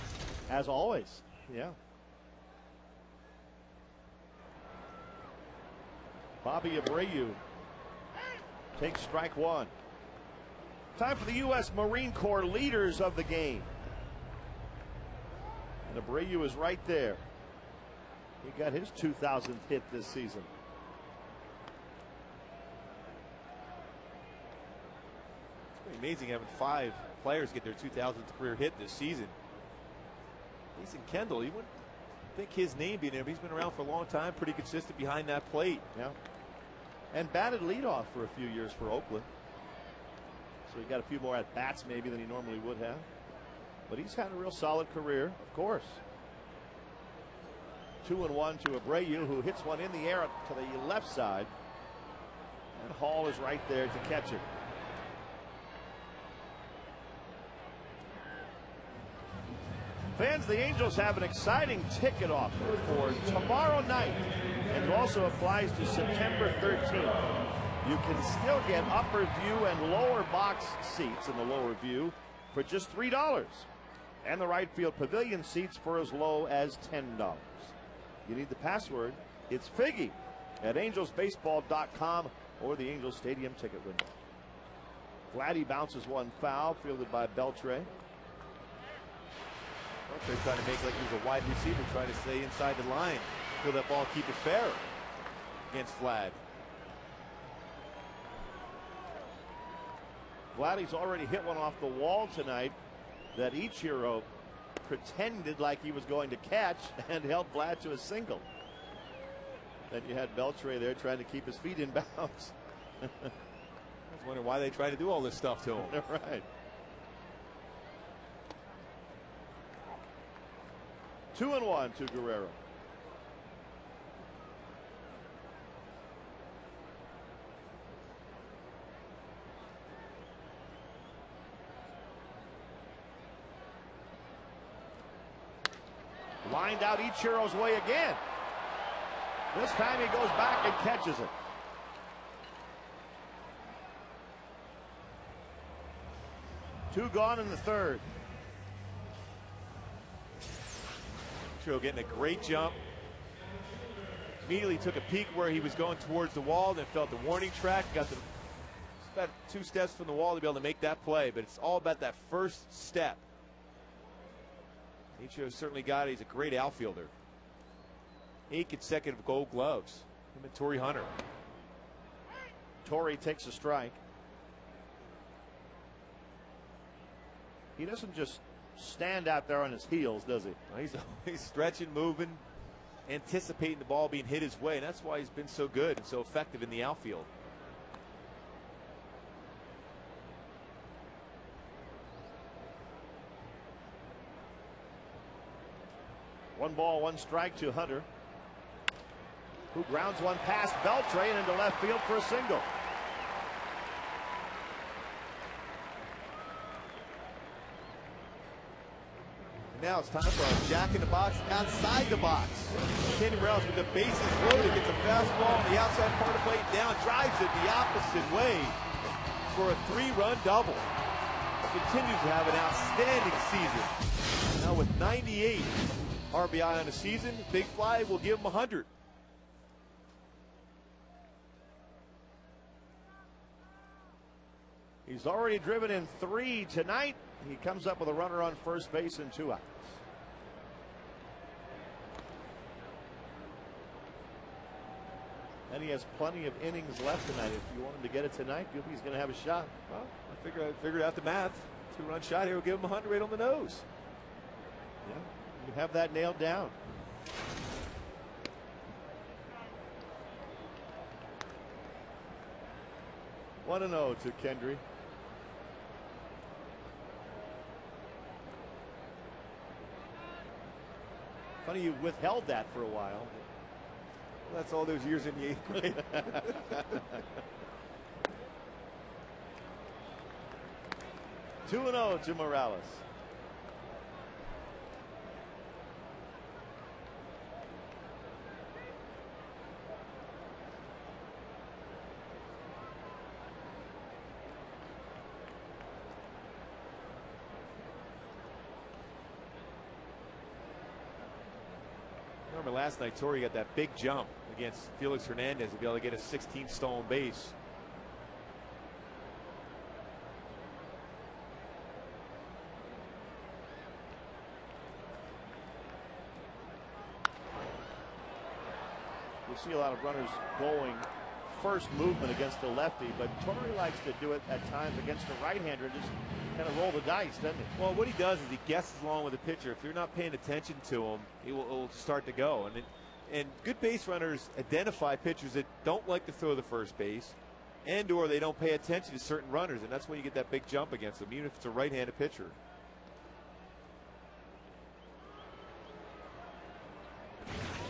As always, yeah. Bobby Abreu takes strike one. Time for the U.S. Marine Corps leaders of the game. And Abreu is right there. He got his 2,000th hit this season. It's pretty amazing having 5 players get their 2,000th career hit this season. Jason Kendall, you wouldn't think his name being there, but he's been around for a long time, pretty consistent behind that plate. Yeah. And batted leadoff for a few years for Oakland. So he got a few more at bats maybe than he normally would have. But he's had a real solid career, of course. 2-1 to Abreu, who hits one in the air to the left side. And Hall is right there to catch it. Fans, the Angels have an exciting ticket offer for tomorrow night. And it also applies to September 13th. You can still get upper view and lower box seats in the lower view for just $3. And the right field pavilion seats for as low as $10. You need the password. It's Figgy at angelsbaseball.com or the Angels Stadium ticket window. Vladdy bounces one foul, fielded by Beltre. Beltre trying to make like he was a wide receiver, trying to stay inside the line. Feel that ball, keep it fair against Vlad. Vladdy's already hit one off the wall tonight that Ichiro pretended like he was going to catch and held Vlad to a single. Then you had Beltre there trying to keep his feet in bounds. I was wondering why they try to do all this stuff to him. Right. 2-1 to Guerrero. Lined out Ichiro's way again. This time he goes back and catches it. Two gone in the third. Ichiro getting a great jump. Immediately took a peek where he was going towards the wall, then felt the warning track. Got about 2 steps from the wall to be able to make that play, but it's all about that first step. Ichiro certainly got it. He's a great outfielder. 8 consecutive Gold Gloves. Him and Torrey Hunter. Torrey takes a strike. He doesn't just stand out there on his heels, does he? He's always stretching, moving, anticipating the ball being hit his way, and that's why he's been so good and so effective in the outfield. One ball, one strike to Hunter, who grounds one past Beltre and into left field for a single. Now it's time for a jack in the box outside the box. Kenny Morales with the bases loaded gets a fastball on the outside part of the plate down, drives it the opposite way for a 3-run double. Continues to have an outstanding season. Now with 98 RBI on the season, Big Fly will give him 100. He's already driven in 3 tonight. He comes up with a runner on first base and 2 outs. And he has plenty of innings left tonight. If you want him to get it tonight, he's going to have a shot. Well, I figured out the math. 2-run shot here will give him 100 right on the nose. Yeah, you have that nailed down. One and 0 to Kendry. Funny you withheld that for a while. Well, that's all those years in the 8th grade. 2-0 to Morales. remember last night, Torrey got that big jump against Felix Hernandez to be able to get a 16th stolen base. We see a lot of runners going first movement against the lefty, but Torrey likes to do it at times against the right-hander, just kind of roll the dice, doesn't he? Well, what he does is he guesses along with the pitcher. If you're not paying attention to him, he will start to go. And good base runners identify pitchers that don't like to throw the first base, and/or they don't pay attention to certain runners, and that's when you get that big jump against them, even if it's a right-handed pitcher.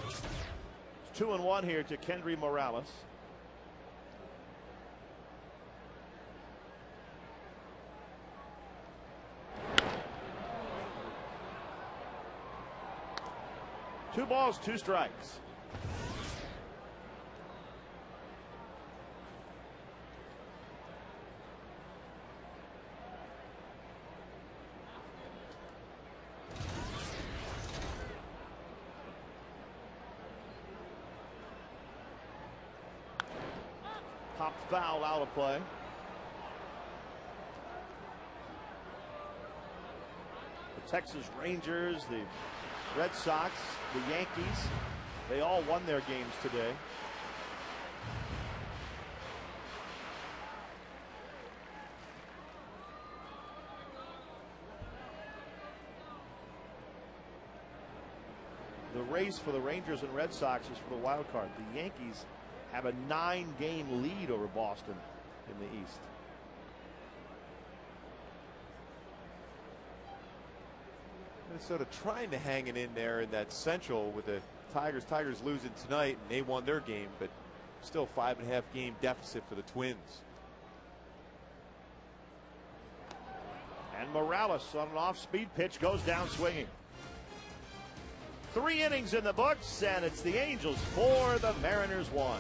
It's 2-1 here to Kendry Morales. Two balls, two strikes. Popped foul, out of play. The Texas Rangers, the Red Sox, the Yankees, they all won their games today. The race for the Rangers and Red Sox is for the wild card. The Yankees have a 9-game lead over Boston in the East. Minnesota trying to hang it in there in that Central with the Tigers. Tigers losing tonight, and they won their game, but still 5.5 game deficit for the Twins. And Morales on an off-speed pitch goes down swinging. 3 innings in the books, and it's the Angels 4, the Mariners 1.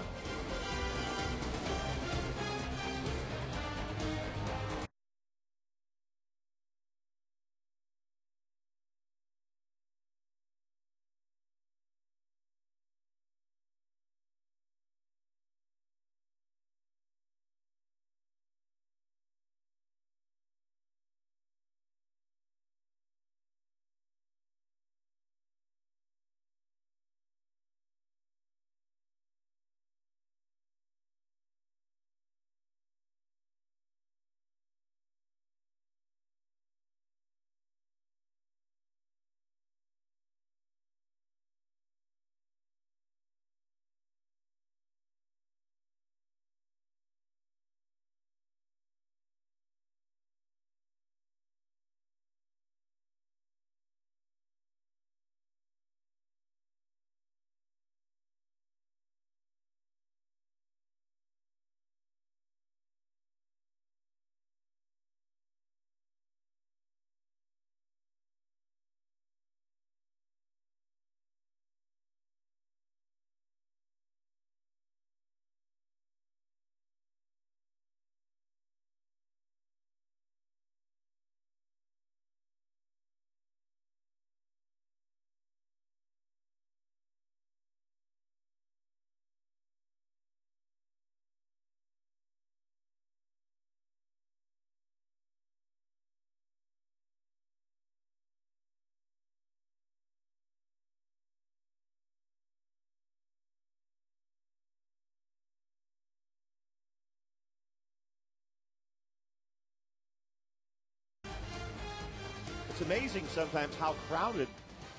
It's amazing sometimes how crowded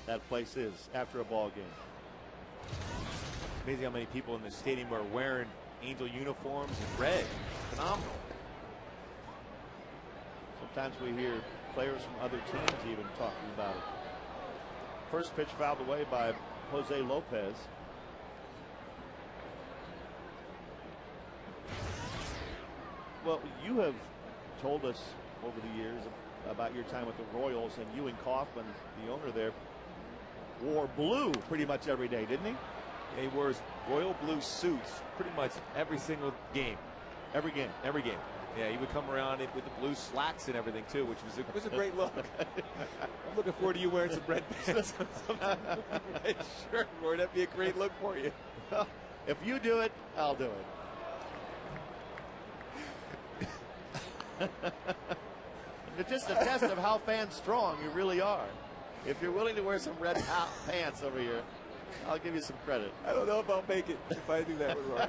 that place is after a ball game. It's amazing how many people in the stadium are wearing Angel uniforms in red. Phenomenal. Sometimes we hear players from other teams even talking about it. First pitch fouled away by Jose Lopez. Well, you have told us over the years about your time with the Royals, and you and Kaufman, the owner there, wore blue pretty much every day, didn't he? He wears royal blue suits pretty much every single game. Every game. Every game. Yeah, he would come around with the blue slacks and everything too, which was a great look. I'm looking forward to you wearing some red pants, some red shirt, Roy. That'd be a great look for you. If you do it, I'll do it. It's just a test of how fan strong you really are. If you're willing to wear some red pants over here, I'll give you some credit. I don't know if I'll make it if I do that with Roy.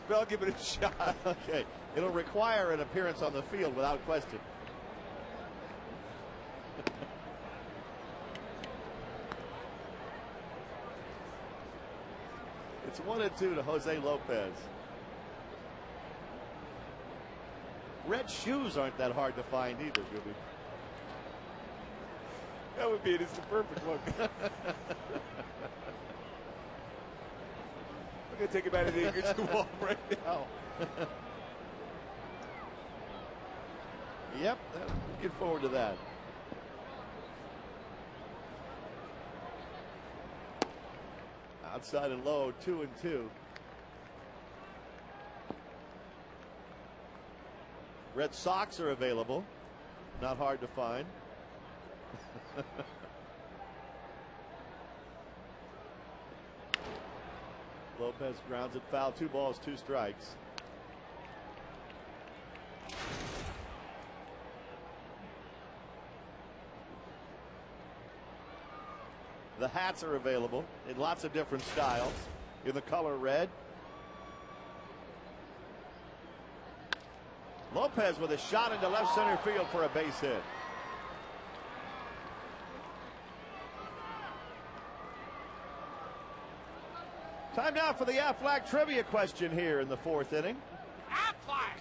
But I'll give it a shot. Okay. It'll require an appearance on the field without question. It's 1-2 to Jose Lopez. Red shoes aren't that hard to find either, Gooby. That would be it. It's the perfect look. I'm going to take him out of the English wall right now. Yep, looking forward to that. Outside and low, 2-2. Red Sox are available. Not hard to find. Lopez grounds it foul. 2 balls, 2 strikes. The hats are available in lots of different styles. In the color red. Lopez with a shot into left center field for a base hit. Time now for the Aflac trivia question here in the 4th inning. Aflac!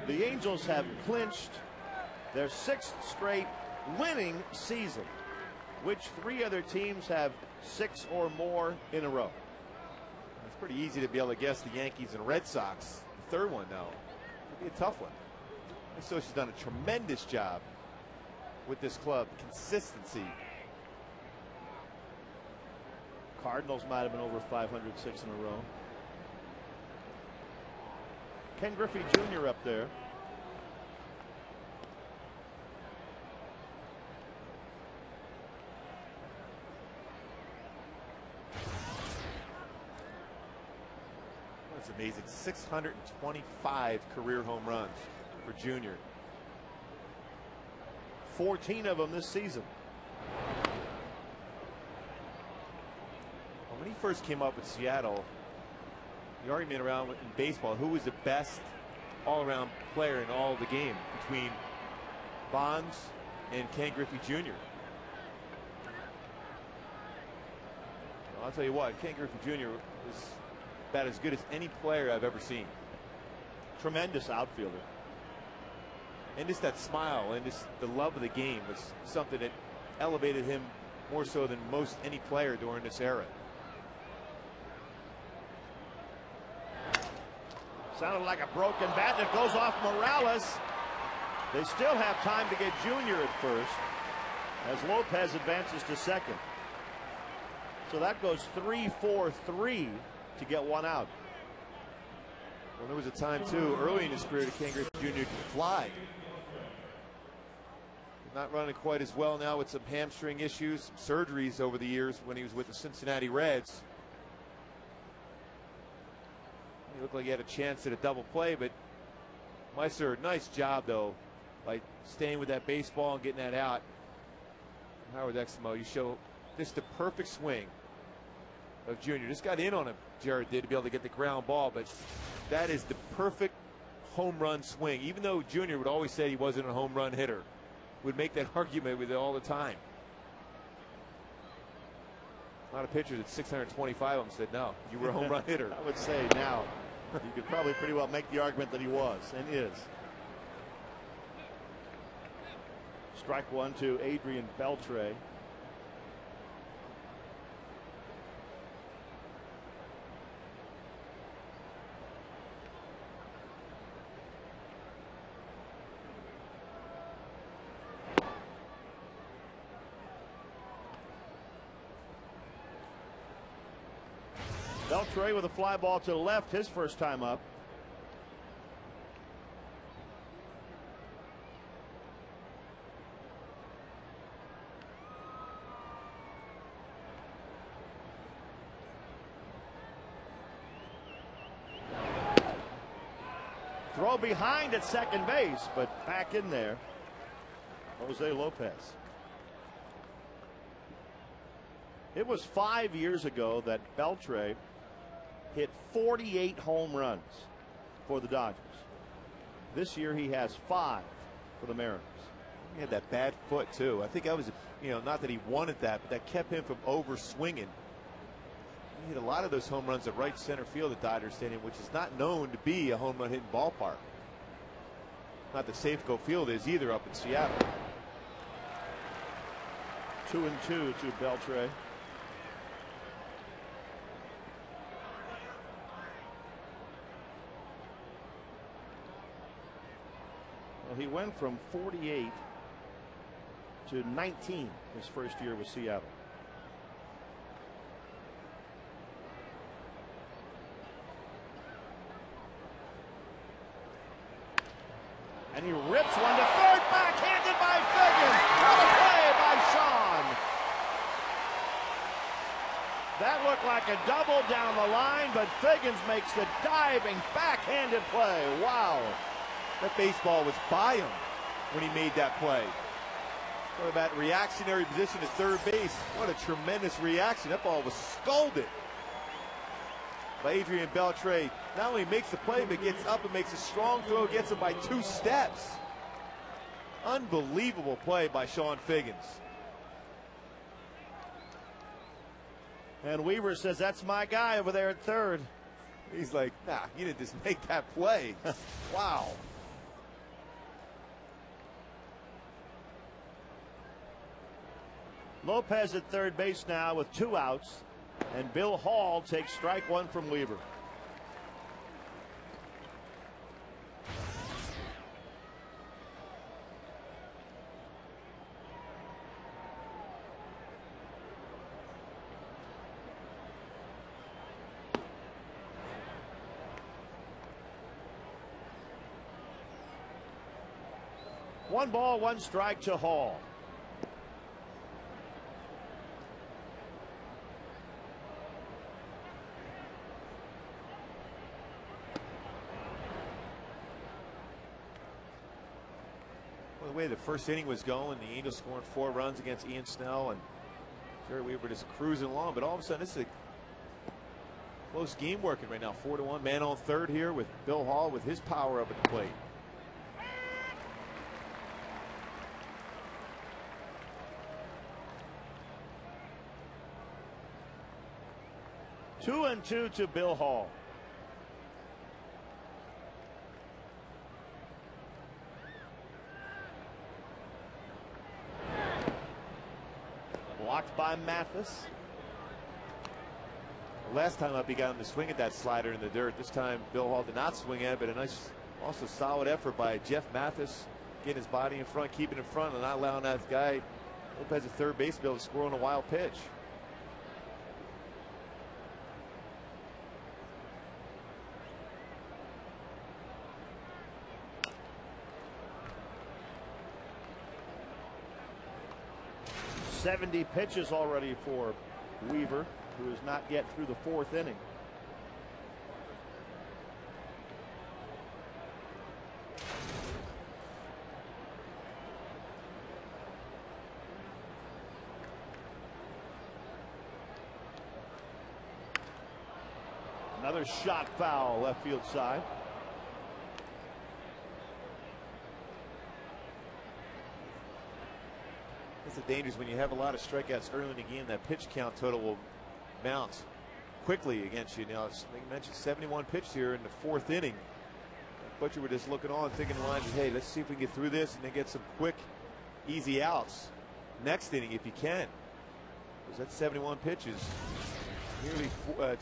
The Angels have clinched their 6th straight winning season. Which 3 other teams have 6 or more in a row? It's pretty easy to be able to guess the Yankees and Red Sox. The 3rd one, though, would be a tough one. So she's done a tremendous job with this club. Consistency. Cardinals might have been over 506 in a row. Ken Griffey Jr. up there. It's amazing. 625 career home runs for Junior. 14 of them this season. When he first came up with Seattle, the argument around in baseball, who was the best all-around player in all of the game between Bonds and Ken Griffey Jr. Well, I'll tell you what, Ken Griffey Jr. is about as good as any player I've ever seen. Tremendous outfielder. And just that smile and just the love of the game was something that elevated him more so than most any player during this era. Sounded like a broken bat that goes off Morales. They still have time to get Junior at first as Lopez advances to second. So that goes 3-4-3 to get one out. Well, there was a time too early in his career that Ken Griffey Jr. could fly. Not running quite as well now with some hamstring issues, some surgeries over the years when he was with the Cincinnati Reds. He looked like he had a chance at a double play, but Meister, nice job though by staying with that baseball and getting that out. Howard Exmo, you show just the perfect swing of Junior. Just got in on him, Jared did, to be able to get the ground ball, but that is the perfect home run swing. Even though Junior would always say he wasn't a home run hitter, would make that argument with it all the time. A lot of pitchers at 625 of them said, no, you were a home run hitter. I would say now you could probably pretty well make the argument that he was and is. Strike one to Adrian Beltre. Beltre with a fly ball to the left, his first time up. Throw behind at second base, but back in there, Jose Lopez. It was 5 years ago that Beltre hit 48 home runs for the Dodgers. This year he has 5 for the Mariners. He had that bad foot too. I think that was, not that he wanted that, but that kept him from over swinging. He hit a lot of those home runs at right center field at Dodger Stadium, which is not known to be a home run hitting ballpark. Not that Safeco Field is either up in Seattle. 2-2 to Beltre. Well, he went from 48 to 19 his first year with Seattle. And he rips one to third, backhanded by Figgins. What a play by Sean. That looked like a double down the line, but Figgins makes the diving backhanded play. Wow. That baseball was by him when he made that play. What about reactionary position at third base? What a tremendous reaction. That ball was scolded by Adrian Beltre. Not only makes the play, but gets up and makes a strong throw, gets him by 2 steps. Unbelievable play by Sean Figgins. And Weaver says, that's my guy over there at third. He's like, nah, you didn't just make that play. Wow. Lopez at third base now with 2 outs. And Bill Hall takes strike 1 from Weaver. One ball, 1 strike to Hall. The way the first inning was going, the Angels scoring 4 runs against Ian Snell, and Jerry Weaver just cruising along. But all of a sudden, this is a close game working right now. 4-1, man on third here with Bill Hall with his power up at the plate. Two and 2 to Bill Hall. Blocked by Mathis. Last time up, he got him to swing at that slider in the dirt. This time, Bill Hall did not swing at it, but a nice, also solid effort by Jeff Mathis, getting his body in front, keeping in front, and not allowing that guy Lopez at third base to be able to score on a wild pitch. .70 pitches already for Weaver, who is not yet through the 4th inning. Another shot foul left field side. It's the dangers when you have a lot of strikeouts early in the game. That pitch count total will mount quickly against you. Now, they mentioned 71 pitches here in the 4th inning. But you were just looking on, thinking the lines, hey, let's see if we can get through this and then get some quick, easy outs next inning if you can. Because that's 71 pitches, nearly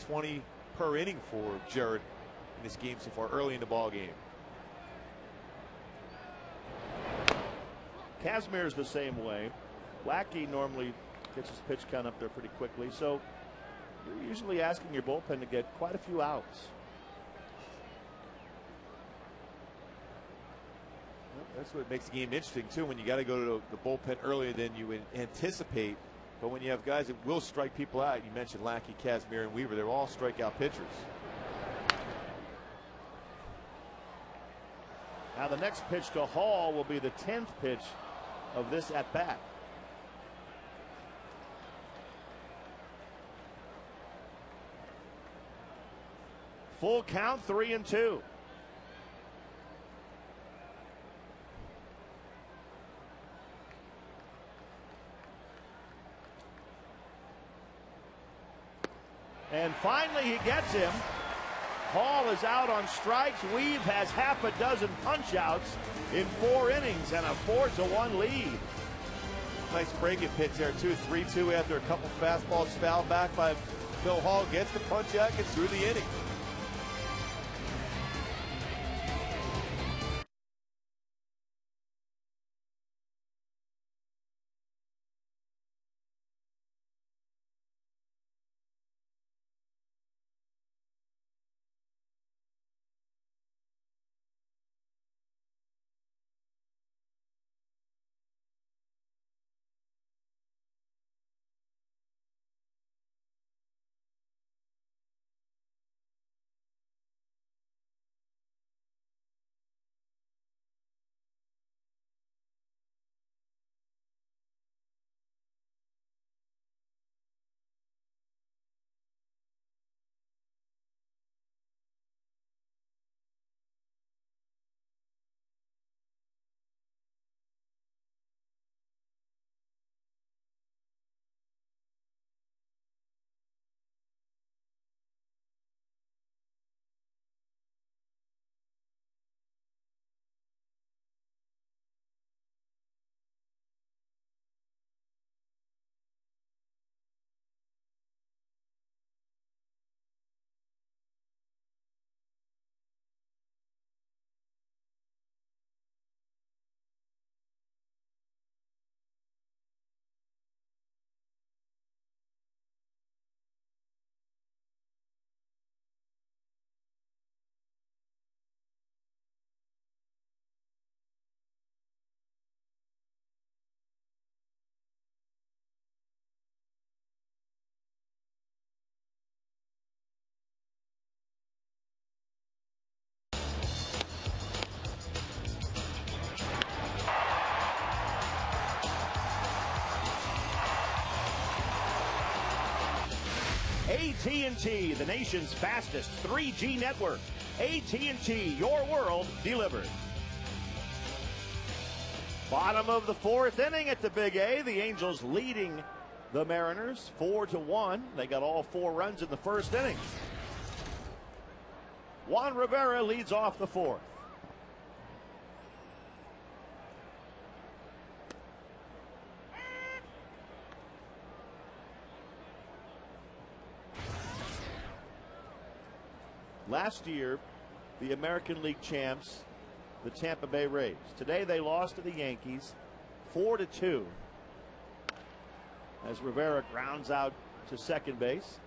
20 per inning for Jared in this game so far early in the ball game. Kazmir's the same way. Lackey normally gets his pitch count up there pretty quickly. So you're usually asking your bullpen to get quite a few outs. That's what makes the game interesting, too, when you got to go to the bullpen earlier than you would anticipate. But when you have guys that will strike people out, you mentioned Lackey, Kazmir, and Weaver, they're all strikeout pitchers. Now the next pitch to Hall will be the 10th pitch of this at-bat. Full count, 3-2. And finally he gets him. Hall is out on strikes. Weave has half a dozen punch-outs in 4 innings and a 4-1 lead. Nice breaking pitch there, too. 3-2 after a couple fastballs fouled back by Bill Hall. Gets the punch-out, gets through the inning. AT&T, the nation's fastest 3G network. AT&T, your world delivered. Bottom of the 4th inning at the Big A. The Angels leading the Mariners 4-1. They got all 4 runs in the first inning. Juan Rivera leads off the 4th. Last year, the American League champs, the Tampa Bay Rays. Today they lost to the Yankees 4-2 as Rivera grounds out to second base.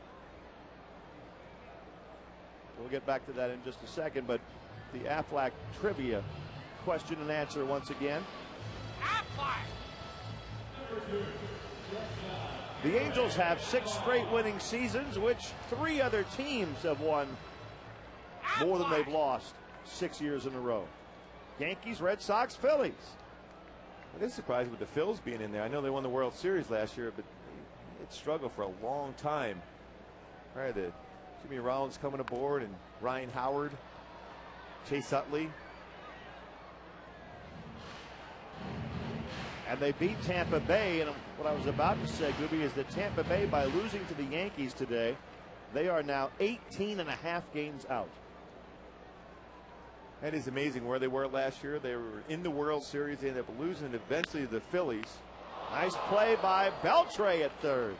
We'll get back to that in just a second, but the Aflac trivia question and answer once again. Aflac! The Angels have 6 straight winning seasons, which 3 other teams have won more than they've lost 6 years in a row. Yankees, Red Sox, Phillies. It is surprising with the Phils being in there. I know they won the World Series last year, but it struggled for a long time. Right, the Jimmy Rollins coming aboard and Ryan Howard, Chase Utley. And they beat Tampa Bay. And what I was about to say, Gooby, is that Tampa Bay, by losing to the Yankees today, they are now 18.5 games out. That is amazing where they were last year. They were in the World Series. They ended up losing eventually to the Phillies. Nice play by Beltre at third.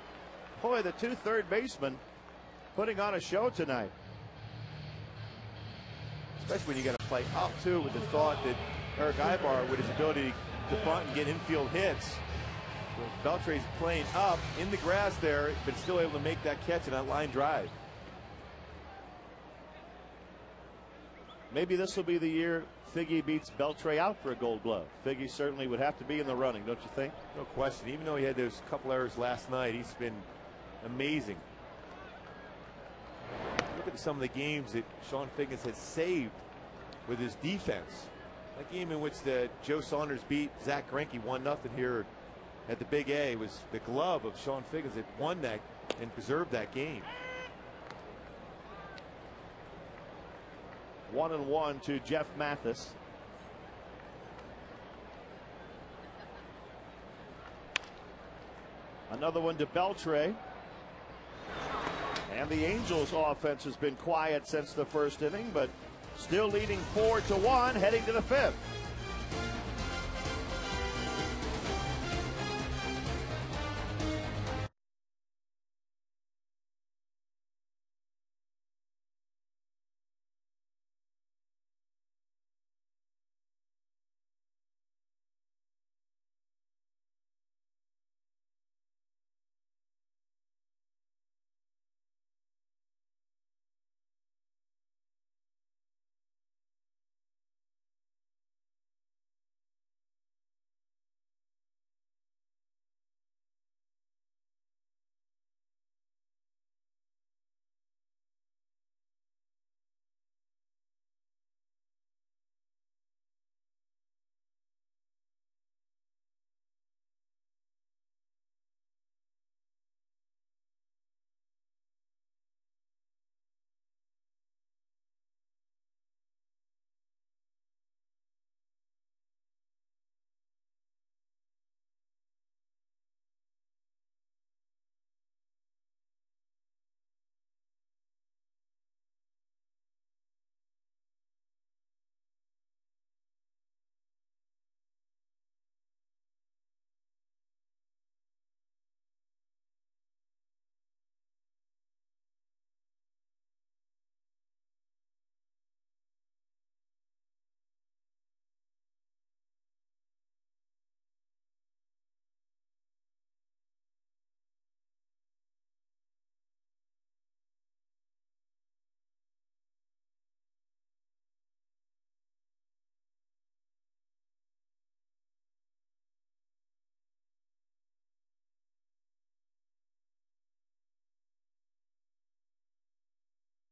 Boy, the 2 third basemen putting on a show tonight. Especially when you got to play up, too, with the thought that Eric Ibar, with his ability to bunt and get infield hits, Beltre's playing up in the grass there, but still able to make that catch and that line drive. Maybe this will be the year Figgy beats Beltre out for a Gold Glove. Figgy certainly would have to be in the running, don't you think? No question. Even though he had those couple errors last night, he's been amazing. Look at some of the games that Sean Figgins has saved with his defense. That game in which Joe Saunders beat Zach Greinke 1-0 here at the Big A was the glove of Sean Figgins that won that and preserved that game. 1-1 to Jeff Mathis. Another one to Beltre. And the Angels offense has been quiet since the first inning, but still leading 4-1 heading to the fifth.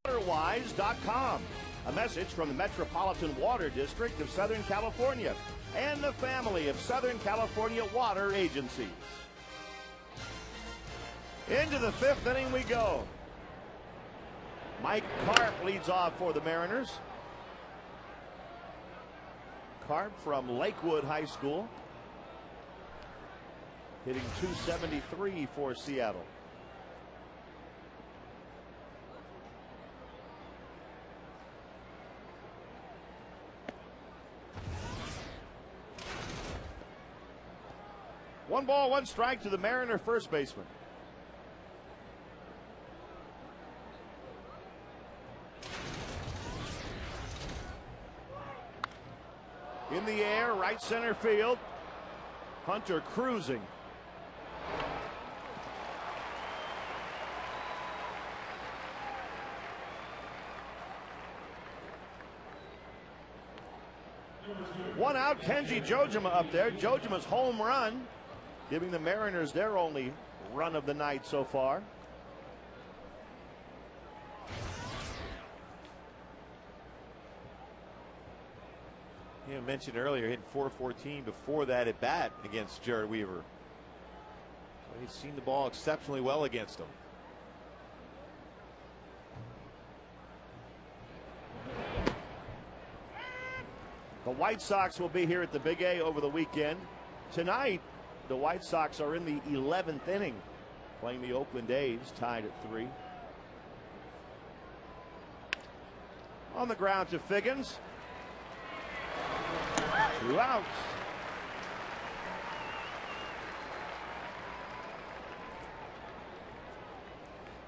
Waterwise.com. A message from the Metropolitan Water District of Southern California and the family of Southern California water agencies. Into the fifth inning we go. Mike Karp leads off for the Mariners. Karp from Lakewood High School, hitting .273 for Seattle. One ball, one strike to the Mariner first baseman. In the air, right center field. Hunter cruising. One out, Kenji Jojima up there. Jojima's home run, giving the Mariners their only run of the night so far. You mentioned earlier hitting .414 before that at bat against Jared Weaver. He's seen the ball exceptionally well against him. The White Sox will be here at the Big A over the weekend. Tonight, the White Sox are in the 11th inning, playing the Oakland A's, tied at 3. On the ground to Figgins. 2 outs.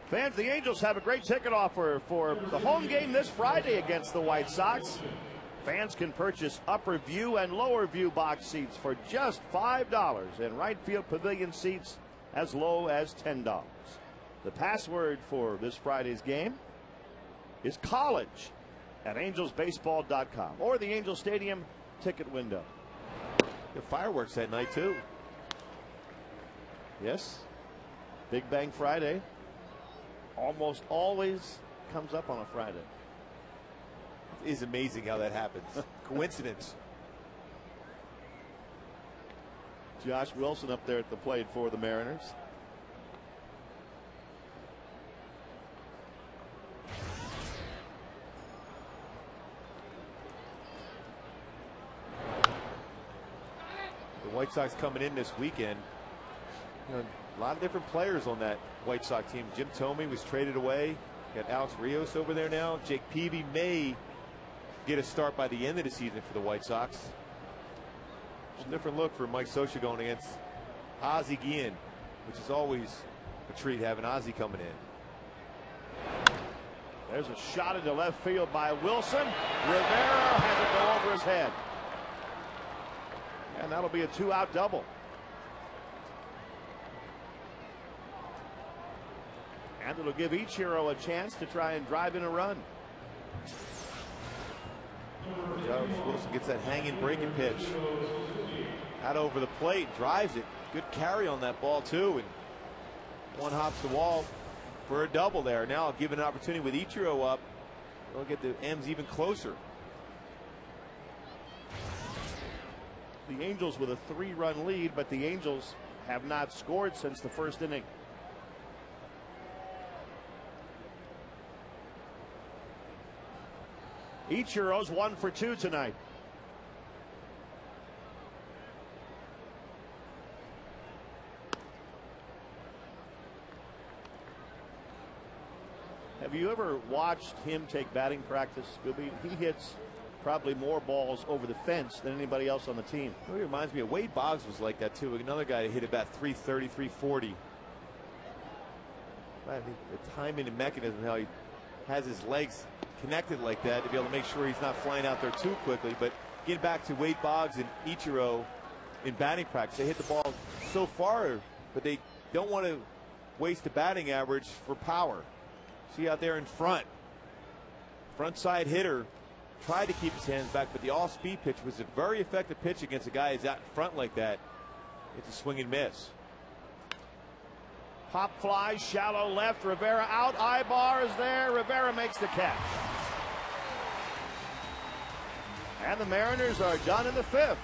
Fans, the Angels have a great ticket offer for the home game this Friday against the White Sox. Fans can purchase upper view and lower view box seats for just $5 and right field pavilion seats as low as $10. The password for this Friday's game is college at angelsbaseball.com or the Angel Stadium ticket window. The fireworks that night too. Yes, Big Bang Friday almost always comes up on a Friday. It is amazing how that happens. Coincidence. Josh Wilson up there at the plate for the Mariners. The White Sox coming in this weekend. You know, a lot of different players on that White Sox team. Jim Thome was traded away. Got Alex Rios over there now. Jake Peavy may get a start by the end of the season for the White Sox. Just a different look for Mike Scioscia going against Ozzie Guillen, which is always a treat having Ozzie coming in. There's a shot into left field by Wilson. Rivera has it go over his head. And that'll be a 2-out double. And it'll give Ichiro a chance to try and drive in a run. Josh Wilson gets that hanging breaking pitch out over the plate, drives it. Good carry on that ball too, and one hops the wall for a double there. Now given an opportunity with Ichiro up, they'll get the M's even closer. The Angels with a 3-run lead, but the Angels have not scored since the first inning. Ichiro's 1 for 2 tonight. Have you ever watched him take batting practice, Scooby? He hits probably more balls over the fence than anybody else on the team. It reminds me of Wade Boggs was like that too. Another guy that hit about 330, 340. I think the timing and mechanism, how he has his legs connected like that to be able to make sure he's not flying out there too quickly. But getting back to Wade Boggs and Ichiro in batting practice, they hit the ball so far, but they don't want to waste the batting average for power. See out there in front side hitter tried to keep his hands back, but the all-speed pitch was a very effective pitch against a guy who's out in front like that. It's a swing and miss. Pop fly, shallow left, Rivera out, Ibar is there, Rivera makes the catch. And the Mariners are done in the 5th.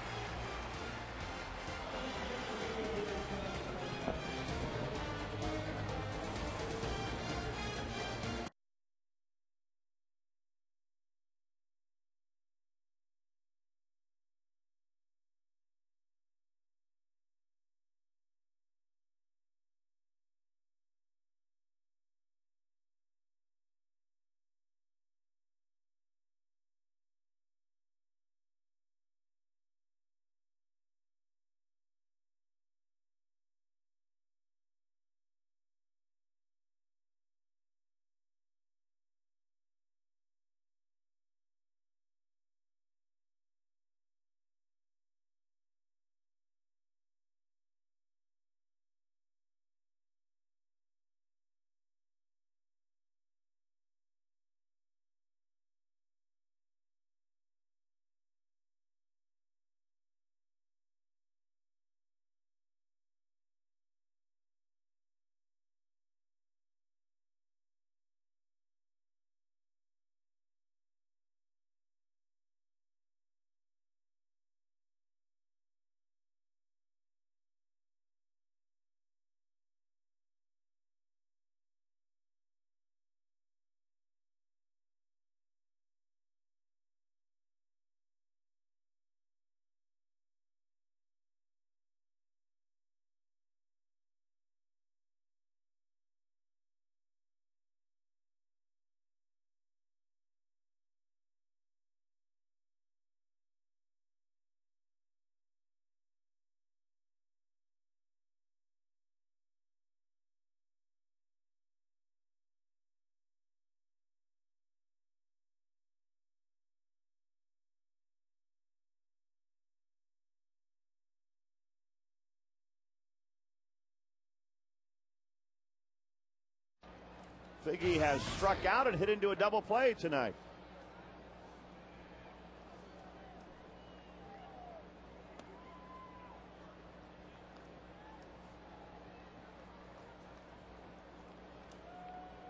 Figge has struck out and hit into a double play tonight.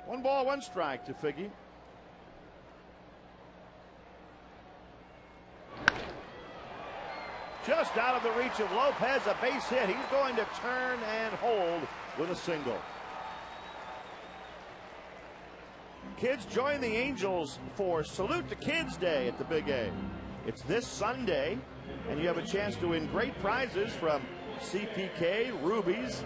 One ball, one strike to Figge. Just out of the reach of Lopez, a base hit. He's going to turn and hold with a single. Kids join the Angels for Salute the Kids Day at the Big A. It's this Sunday, and you have a chance to win great prizes from CPK, Ruby's,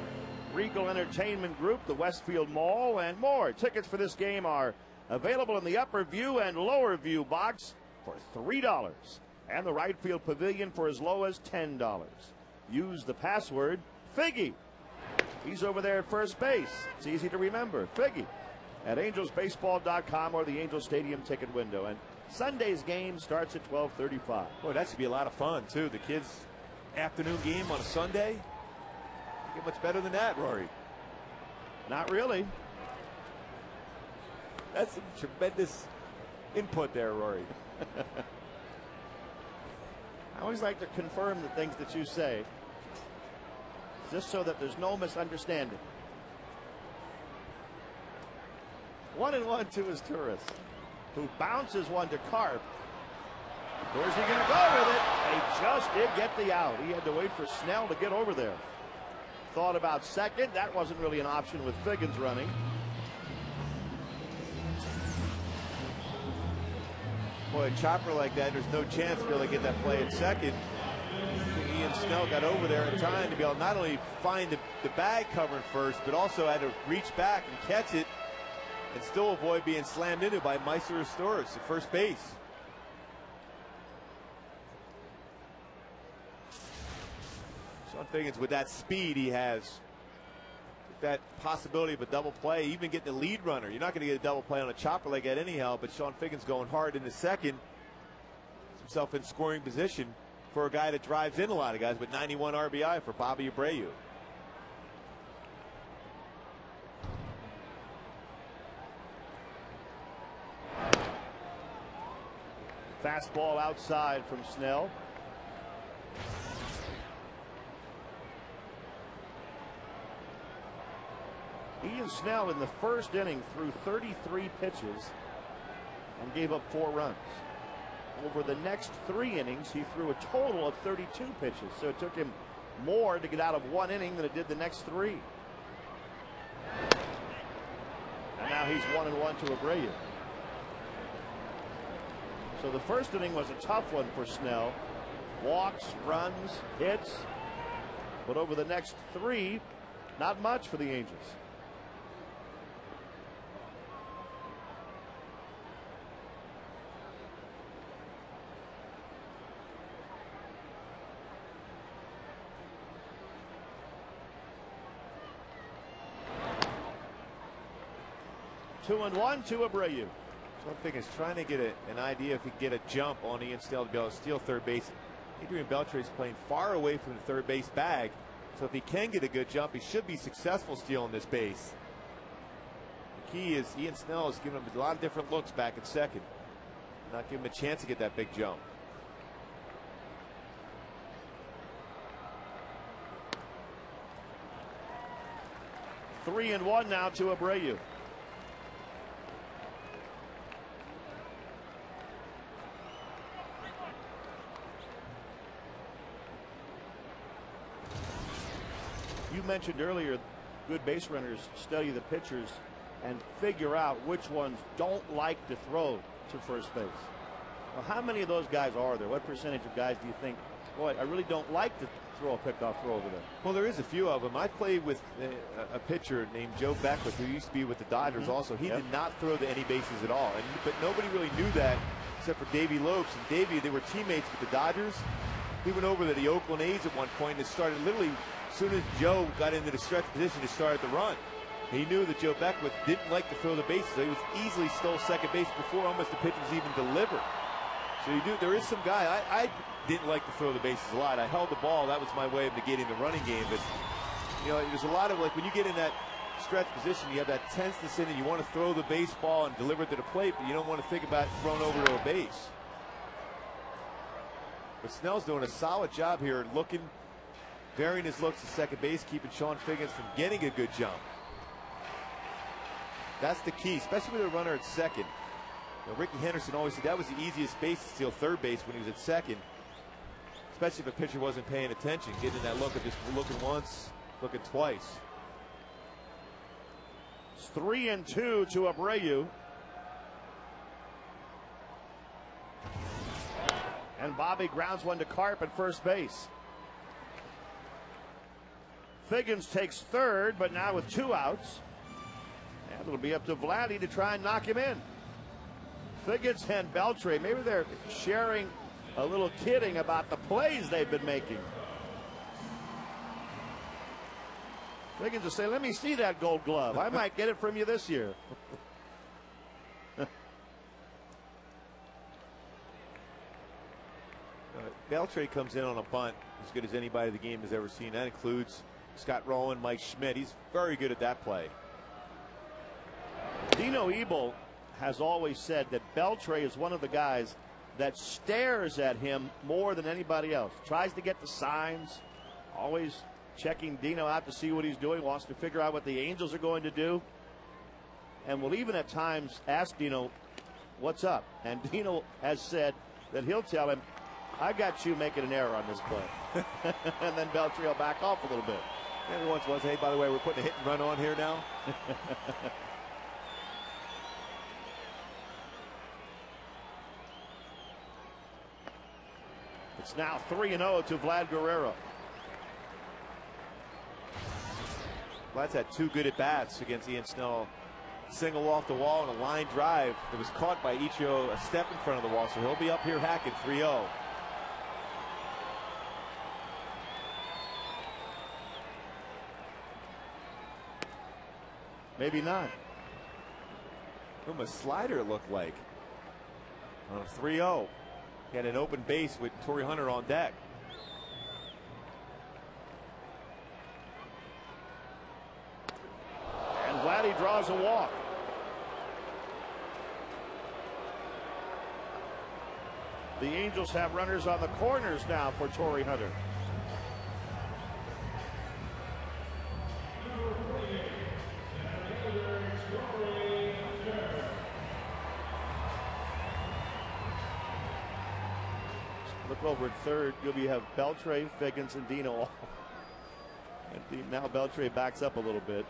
Regal Entertainment Group, the Westfield Mall, and more. Tickets for this game are available in the upper view and lower view box for $3, and the right field pavilion for as low as $10. Use the password Figge. He's over there at first base. It's easy to remember. Figge at angelsbaseball.com or the Angels Stadium ticket window. And Sunday's game starts at 12:35. Boy, that should be a lot of fun, too. The kids' afternoon game on a Sunday. Get much better than that, Rory. Not really. That's some tremendous input there, Rory. I always like to confirm the things that you say, just so that there's no misunderstanding. 1-1 to his Turris, who bounces one to Carp. Where's he going to go with it? He just did get the out. He had to wait for Snell to get over there. Thought about second. That wasn't really an option with Figgins running. Boy, a chopper like that, there's no chance to be able to get that play at second. Ian Snell got over there in time to be able to not only find the bag covering first, but also had to reach back and catch it and still avoid being slammed into by Meister Restoris at first base. Sean Figgins, with that speed he has, that possibility of a double play, even getting the lead runner. You're not going to get a double play on a chopper like that anyhow, but Sean Figgins going hard in the second, himself in scoring position for a guy that drives in a lot of guys with 91 RBI for Bobby Abreu. Fastball outside from Snell. Ian Snell in the first inning threw 33 pitches and gave up 4 runs. Over the next 3 innings, he threw a total of 32 pitches. So it took him more to get out of 1 inning than it did the next 3. And now he's 1-1 to Abreu. So the first inning was a tough one for Snell. Walks, runs, hits. But over the next 3, not much for the Angels. Two and one to Abreu. So I'm thinking, trying to get an idea if he can get a jump on Ian Snell to be able to steal third base. Adrian Beltre is playing far away from the third base bag, so if he can get a good jump, he should be successful stealing this base. The key is Ian Snell is giving him a lot of different looks back at second, not giving him a chance to get that big jump. Three and one now to Abreu. You mentioned earlier, good base runners study the pitchers and figure out which ones don't like to throw to first base. Well, how many of those guys are there? What percentage of guys do you think, boy, I really don't like to throw a pickoff throw over there? Well, there is a few of them. I played with a pitcher named Joe Beckwith, who used to be with the Dodgers also. He did not throw to any bases at all. But nobody really knew that except for Davey Lopes. And Davey, they were teammates with the Dodgers. He went over to the Oakland A's at one point and started literally, as soon as Joe got into the stretch position, he started to run. He knew that Joe Beckwith didn't like to throw the bases, so he was easily stole second base before almost the pitch was even delivered. So there is some guy. I didn't like to throw the bases a lot. I held the ball. That was my way of negating the running game. But, you know, there's a lot of, like, when you get in that stretch position, you have that tenseness in it. You want to throw the baseball and deliver it to the plate, but you don't want to think about throwing over to a base. But Snell's doing a solid job here, varying his looks to second base, keeping Sean Figgins from getting a good jump. That's the key, especially with a runner at second. You know, Ricky Henderson always said that was the easiest base to steal third base when he was at second, especially if a pitcher wasn't paying attention, getting that look of just looking once, looking twice. It's 3-2 to Abreu. And Bobby grounds one to Carp at first base. Figgins takes third, but now with 2 outs. And it'll be up to Vladdy to try and knock him in. Figgins and Beltre, maybe they're sharing a little kidding about the plays they've been making. Figgins will say, let me see that Gold Glove. I might get it from you this year. Beltre comes in on a bunt as good as anybody the game has ever seen. That includes Scott Rowan, Mike Schmidt. He's very good at that play. Dino Ebel has always said that Beltre is one of the guys that stares at him more than anybody else. Tries to get the signs, always checking Dino out to see what he's doing, wants to figure out what the Angels are going to do, and will even at times ask Dino, what's up? And Dino has said that he'll tell him, I got you making an error on this play. And then Beltre will back off a little bit. Every once in a while, hey, by the way, we're putting a hit and run on here now. It's now 3-0 to Vlad Guerrero. Vlad's had 2 good at-bats against Ian Snell. Single off the wall and a line drive that was caught by Ichiro a step in front of the wall, so he'll be up here hacking 3-0. Maybe not. Whom a slider it looked like. On a 3-0. He had an open base with Torrey Hunter on deck. And Vladdy draws a walk. The Angels have runners on the corners now for Torrey Hunter. Look over at third. You'll have Beltre, Figgins, and Dino. And now Beltre backs up a little bit.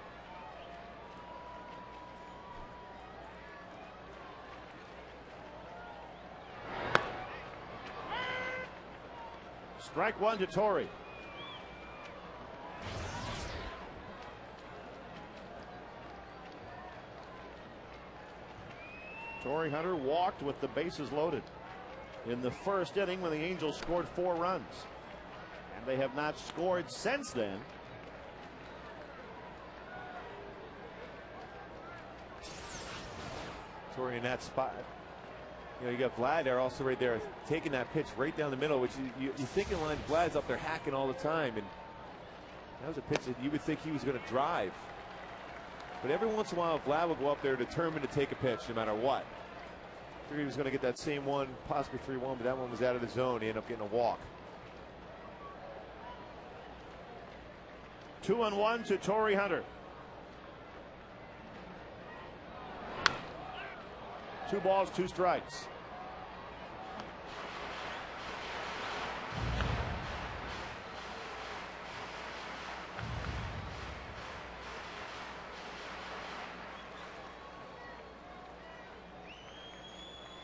Strike one to Torrey. Torrey Hunter walked with the bases loaded in the first inning when the Angels scored 4 runs. And they have not scored since then. Torrey in that spot. You know, you got Vlad there also right there taking that pitch right down the middle, which you think in line Vlad's up there hacking all the time. And that was a pitch that you would think he was going to drive. But every once in a while, Vlad will go up there determined to take a pitch no matter what. I figured he was going to get that same one, possibly 3-1, but that one was out of the zone. He ended up getting a walk. 2-1 to Torrey Hunter. 2 balls, 2 strikes.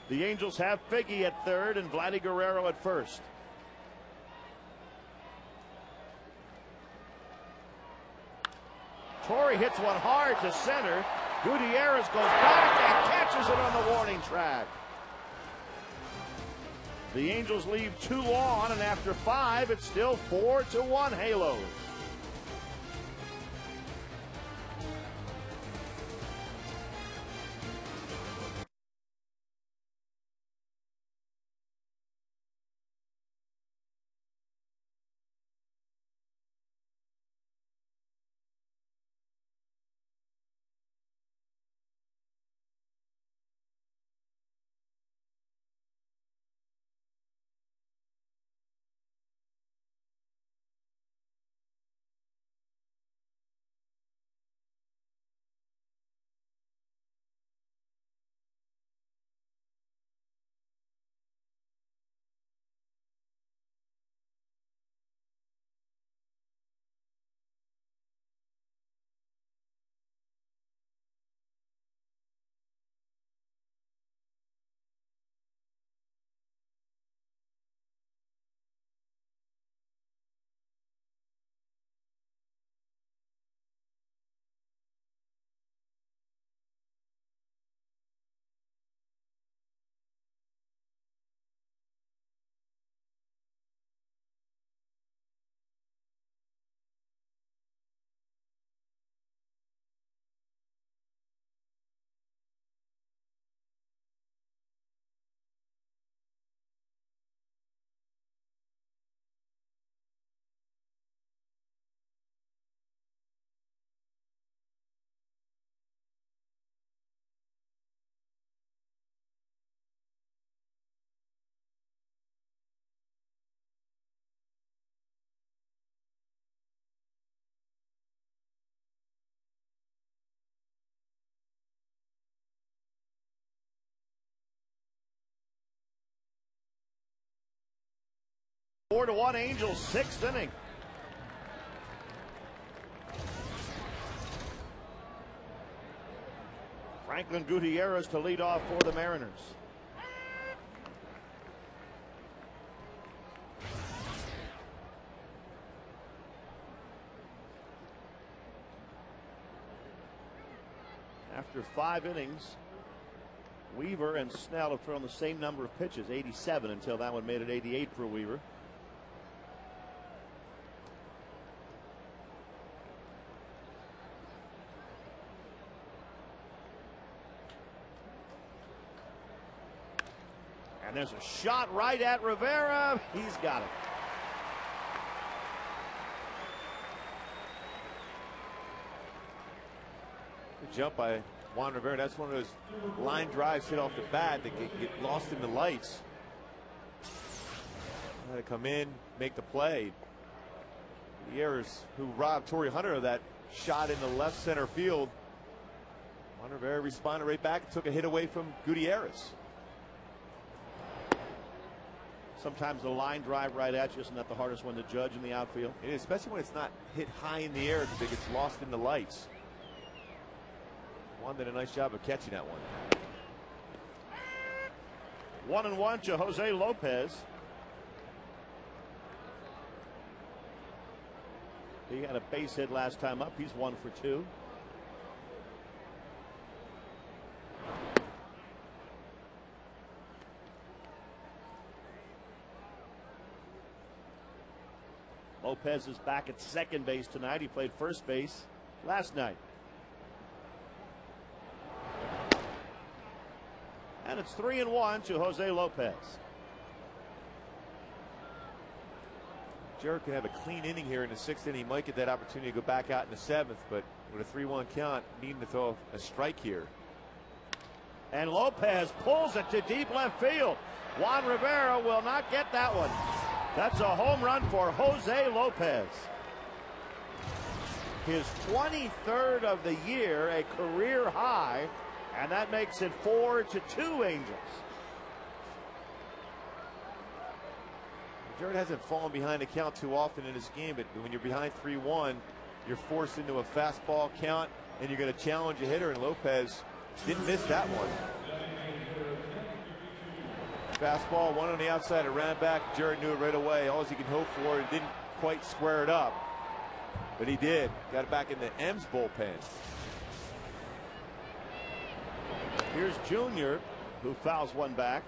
The Angels have Figgy at third and Vladdy Guerrero at first. Torrey hits one hard to center. Gutierrez goes back and catches it on the warning track. The Angels leave 2 on, and after 5, it's still 4-1 Halos. 4-1 Angels, sixth inning. Franklin Gutierrez to lead off for the Mariners. After 5 innings, Weaver and Snell have thrown the same number of pitches, 87, until that one made it 88 for Weaver. And there's a shot right at Rivera. He's got it. Good jump by Juan Rivera. That's one of those line drives hit off the bat that get lost in the lights. Had to come in, make the play. Gutierrez, who robbed Torrey Hunter of that shot in the left center field. Juan Rivera responded right back and took a hit away from Gutierrez. Sometimes the line drive right at you isn't that the hardest one to judge in the outfield? It is, especially when it's not hit high in the air because it gets lost in the lights. Juan did a nice job of catching that one. 1-1 to Jose Lopez. He had a base hit last time up. He's 1 for 2. Lopez is back at second base tonight. He played first base last night. And it's 3-1 to Jose Lopez. Jared can have a clean inning here in the 6th inning. He might get that opportunity to go back out in the 7th, but with a 3-1 count, needing to throw a strike here. And Lopez pulls it to deep left field. Juan Rivera will not get that one. That's a home run for Jose Lopez. His 23rd of the year, a career high, and that makes it 4-2 Angels. Jared hasn't fallen behind the count too often in this game, but when you're behind 3-1, you're forced into a fastball count, and you're going to challenge a hitter, and Lopez didn't miss that one. Fastball, one on the outside, a ran back. Jared knew it right away. All he could hope for, it didn't quite square it up, but he did. Got it back in the M's bullpen. Here's Junior, who fouls one back.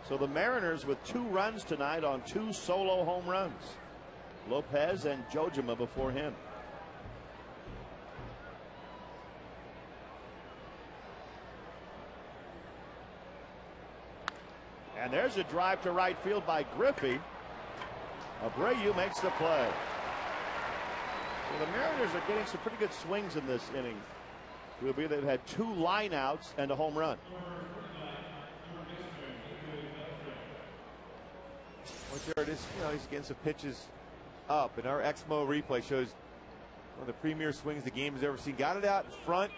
So the Mariners with 2 runs tonight on 2 solo home runs. Lopez and Jojima before him. And there's a drive to right field by Griffey. Abreu makes the play. So the Mariners are getting some pretty good swings in this inning. They've had 2 lineouts and a home run. Well, Jared is, he's getting some pitches up, and our Xmo replay shows one of the premier swings the game has ever seen. Got it out in front.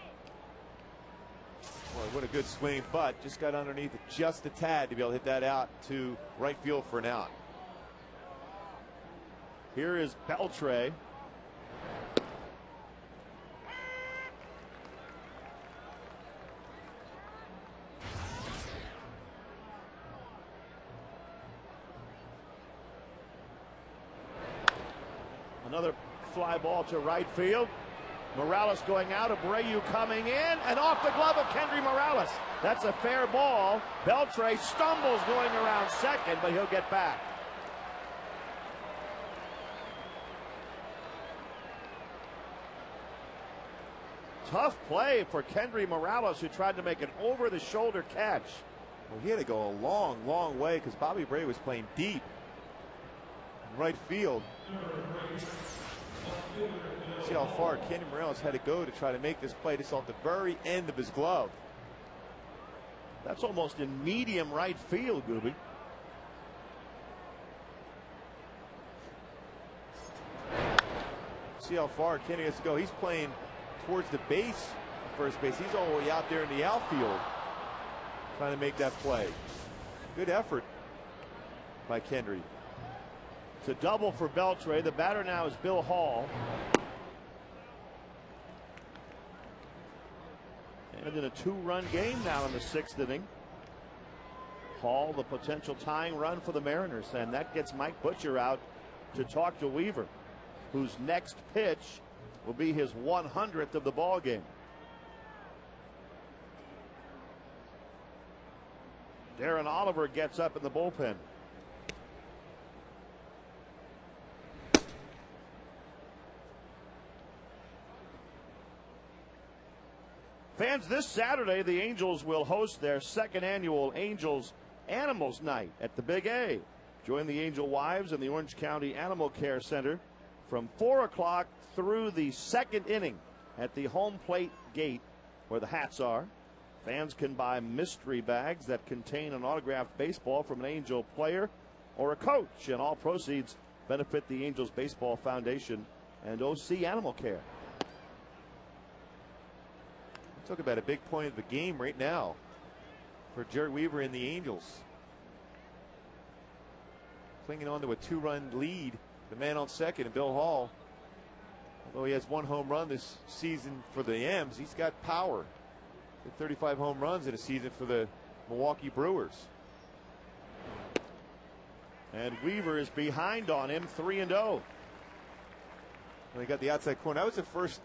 Boy, what a good swing, but just got underneath it just a tad to be able to hit that out to right field for an out. Here is Beltre. Another fly ball to right field. Morales going out, Abreu coming in, and off the glove of Kendry Morales. That's a fair ball. Beltre stumbles going around second, but he'll get back. Tough play for Kendry Morales, who tried to make an over-the-shoulder catch. Well, he had to go a long, long way because Bobby Abreu was playing deep in right field. See how far Kendry Morales had to go to try to make this play. This off the very end of his glove. That's almost in medium right field, Gooby. See how far Kendry has to go. He's playing towards the base, first base. He's all the way out there in the outfield trying to make that play. Good effort by Kendry. It's a double for Beltre. The batter now is Bill Hall. And in a 2-run game now in the 6th inning. Hall, the potential tying run for the Mariners, and that gets Mike Butcher out to talk to Weaver, whose next pitch will be his 100th of the ball game. Darren Oliver gets up in the bullpen. Fans, this Saturday the Angels will host their 2nd annual Angels Animals Night at the Big A. Join the Angel Wives in the Orange County Animal Care Center from 4 o'clock through the 2nd inning at the home plate gate where the hats are. Fans can buy mystery bags that contain an autographed baseball from an Angel player or a coach, and all proceeds benefit the Angels Baseball Foundation and OC Animal Care. Talk about a big point of the game right now for Jerry Weaver and the Angels. Clinging on to a 2-run lead, the man on second, and Bill Hall. Although he has 1 home run this season for the M's, he's got power. 35 home runs in a season for the Milwaukee Brewers. And Weaver is behind on him, 3-0. Well, he got the outside corner. That was the first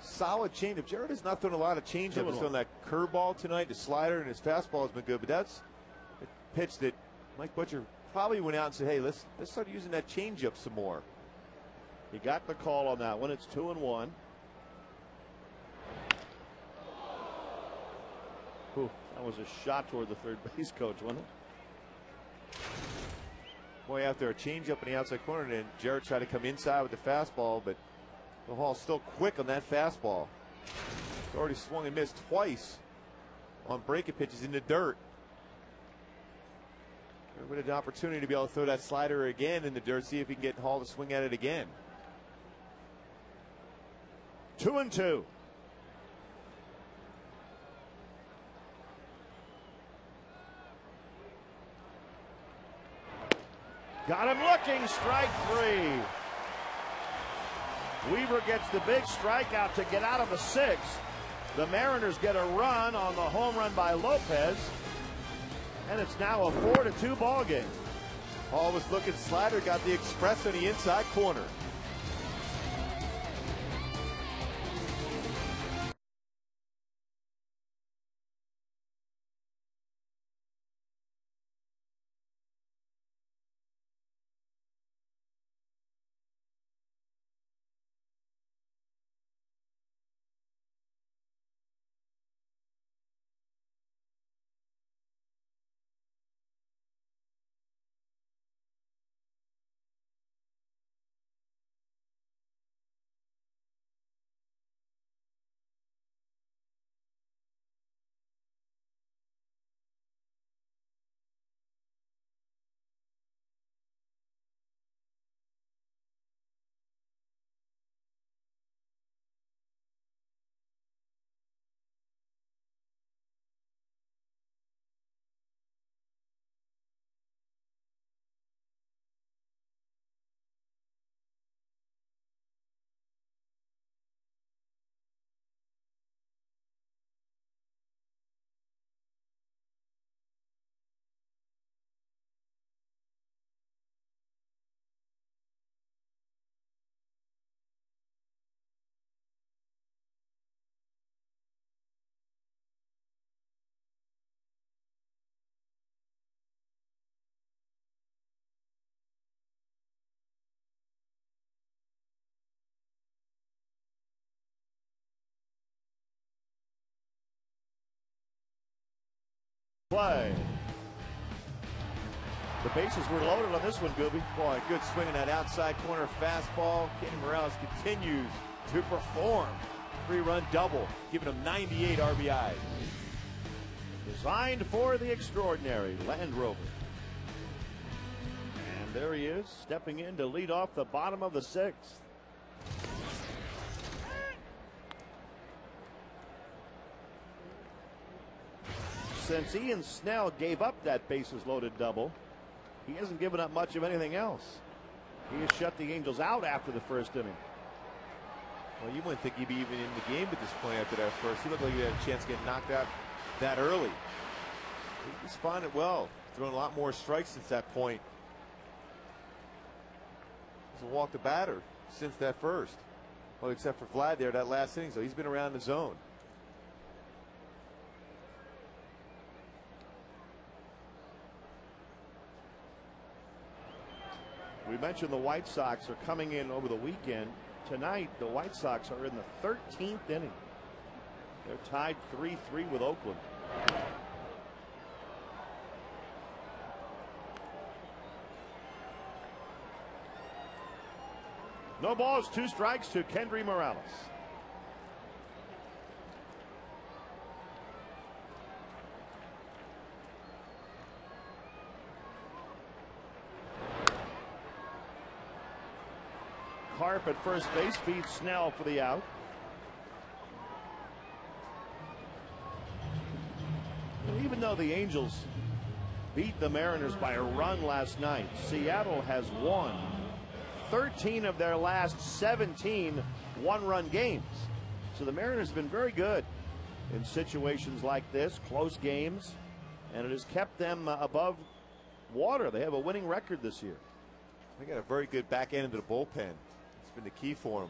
solid changeup. Jared has not thrown a lot of changeup. He's thrown that curveball tonight, the slider, and his fastball has been good. But that's a pitch that Mike Butcher probably went out and said, hey, let's start using that changeup some more. He got the call on that one. It's 2-1. Ooh, that was a shot toward the third base coach, wasn't it? Boy, after a changeup in the outside corner, and Jared tried to come inside with the fastball, but the Hall's still quick on that fastball. He's already swung and missed twice on breaking pitches in the dirt. With an opportunity to be able to throw that slider again in the dirt, see if he can get Hall to swing at it again. 2-2. Got him looking, strike 3. Weaver gets the big strikeout to get out of the 6th. The Mariners get a run on the home run by Lopez, and it's now a 4-2 ball game. Hall was looking, slider, got the express on the inside corner. Play. The bases were loaded on this one, Gooby. Boy, good swing in that outside corner fastball. Kenny Morales continues to perform. 3-run double, giving him 98 RBI. Designed for the extraordinary Land Rover. And there he is, stepping in to lead off the bottom of the 6th. Since Ian Snell gave up that bases loaded double, he hasn't given up much of anything else. He has shut the Angels out after the first inning. Well, you wouldn't think he'd be even in the game at this point after that first. He looked like he had a chance to get knocked out that early. He responded well, throwing a lot more strikes since that point. He's walked the batter since that first. Well, except for Vlad there, that last inning, so he's been around the zone. We mentioned the White Sox are coming in over the weekend. Tonight, the White Sox are in the 13th inning. They're tied 3-3 with Oakland. No balls, 2 strikes to Kendry Morales. Harp at first base feeds Snell for the out. Even though the Angels beat the Mariners by a run last night, Seattle has won 13 of their last 17 one-run games. So the Mariners have been very good in situations like this, close games, and it has kept them above water. They have a winning record this year. They got a very good back end of the bullpen. It's been the key for them.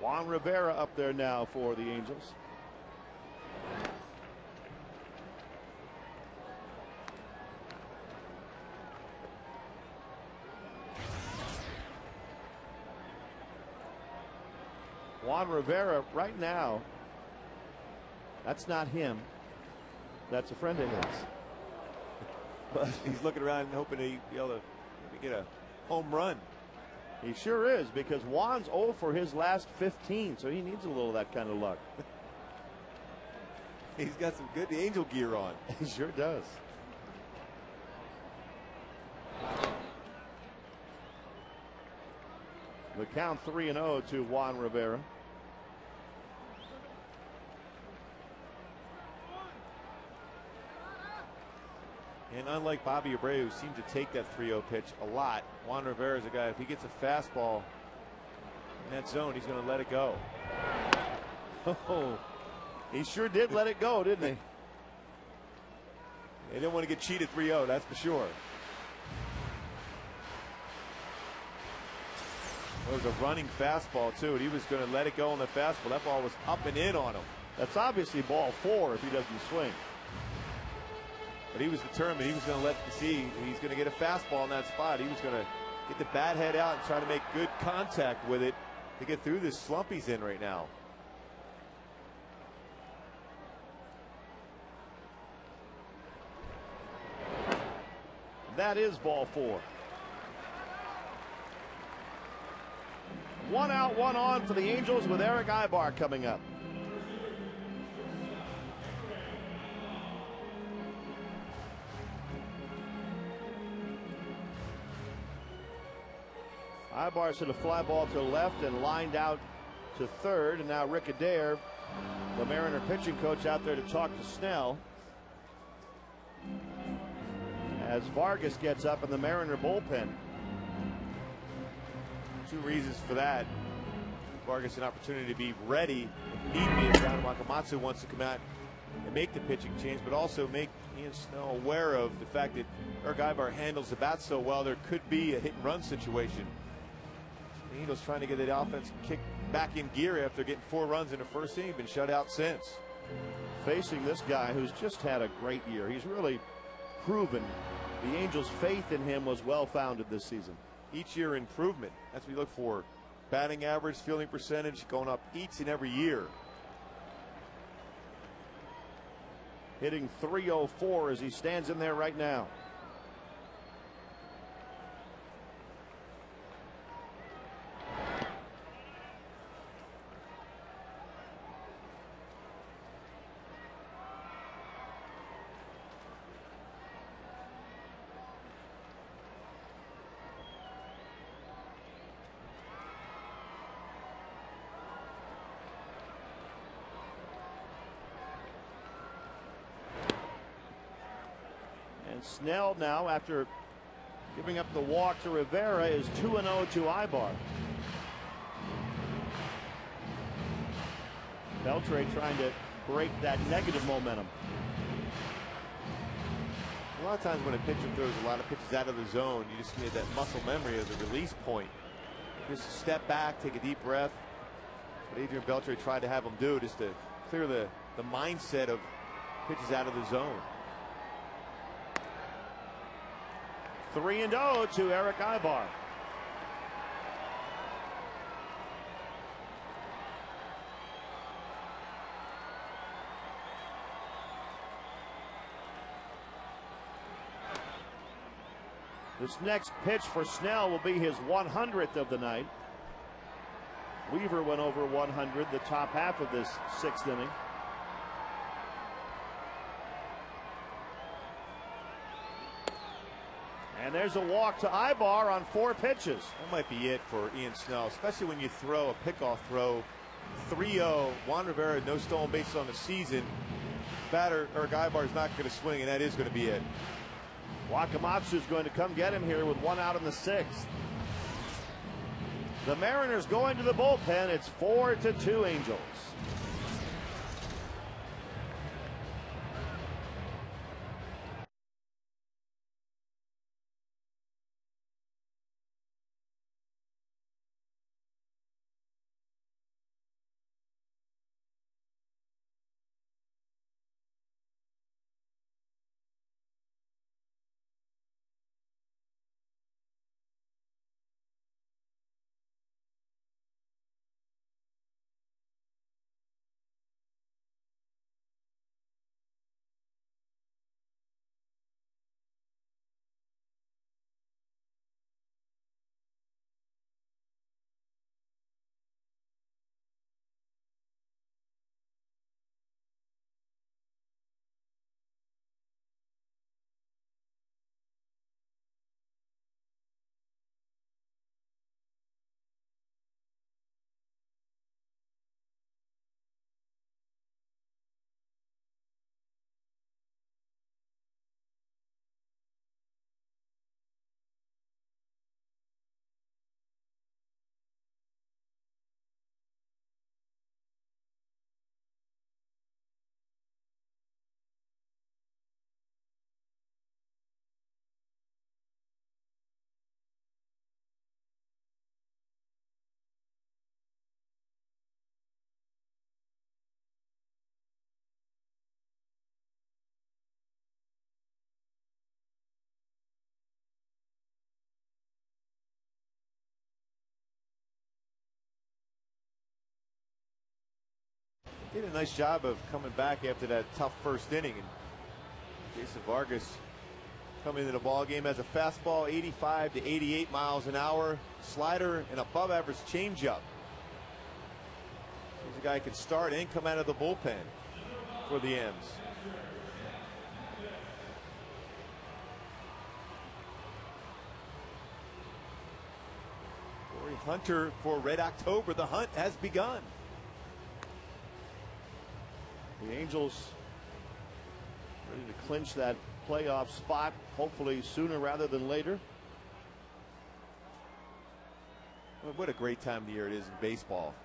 Juan Rivera up there now for the Angels. Juan Rivera right now, that's not him. That's a friend of his. But he's looking around and hoping to be able to maybe get a home run. He sure is, because Juan's 0 for his last 15, so he needs a little of that kind of luck. He's got some good Angel gear on. He sure does. The count 3-0 to Juan Rivera. And unlike Bobby Abreu, who seemed to take that 3-0 pitch a lot, Juan Rivera is a guy, if he gets a fastball in that zone, he's going to let it go. Oh, he sure did let it go, didn't he? They didn't want to get cheated 3-0, that's for sure. It was a running fastball, too, and he was going to let it go on the fastball. That ball was up and in on him. That's obviously ball 4 if he doesn't swing. But he was determined. He was going to let the see. He's going to get a fastball in that spot. He was going to get the bat head out and try to make good contact with it to get through this slump he's in right now. That is ball 4. 1 out, 1 on for the Angels with Erick Aybar coming up. Aybar hit a fly ball to the left and lined out to third, and now Rick Adair, the Mariner pitching coach, out there to talk to Snell as Vargas gets up in the Mariner bullpen. 2 reasons for that. Vargas an opportunity to be ready if need be if Don Wakamatsu wants to come out and make the pitching change, but also make Ian Snell aware of the fact that Erick Aybar handles the bat so well there could be a hit and run situation. The Angels trying to get the offense kicked back in gear after getting 4 runs in the first inning, been shut out since. Facing this guy who's just had a great year. He's really proven the Angels' faith in him was well founded this season. Each year improvement. That's what we look for. Batting average, fielding percentage going up each and every year. Hitting .304 as he stands in there right now. And Snell now, after giving up the walk to Rivera, is 2-0 to Ibar. Beltre trying to break that negative momentum. A lot of times when a pitcher throws a lot of pitches out of the zone, you just get that muscle memory of the release point. Just step back, take a deep breath. What Adrian Beltre tried to have him do, just to clear the mindset of pitches out of the zone. 3-0 to Erick Aybar. This next pitch for Snell will be his 100th of the night. Weaver went over 100 the top half of this 6th inning. And there's a walk to Aybar on 4 pitches. That might be it for Ian Snell, especially when you throw a pickoff throw. 3-0, Juan Rivera, no stolen bases on the season. Batter Erick Aybar is not going to swing, and that is going to be it. Wakamatsu is going to come get him here with 1 out in the 6th. The Mariners going to the bullpen. It's 4-2 Angels. Did a nice job of coming back after that tough first inning. And Jason Vargas coming into the ball game as a fastball 85 to 88 miles an hour, slider, and above average changeup. He's a guy who can start and come out of the bullpen for the M's. Corey Hunter for Red October. The hunt has begun. The Angels ready to clinch that playoff spot, hopefully sooner rather than later. Well, what a great time of the year it is in baseball.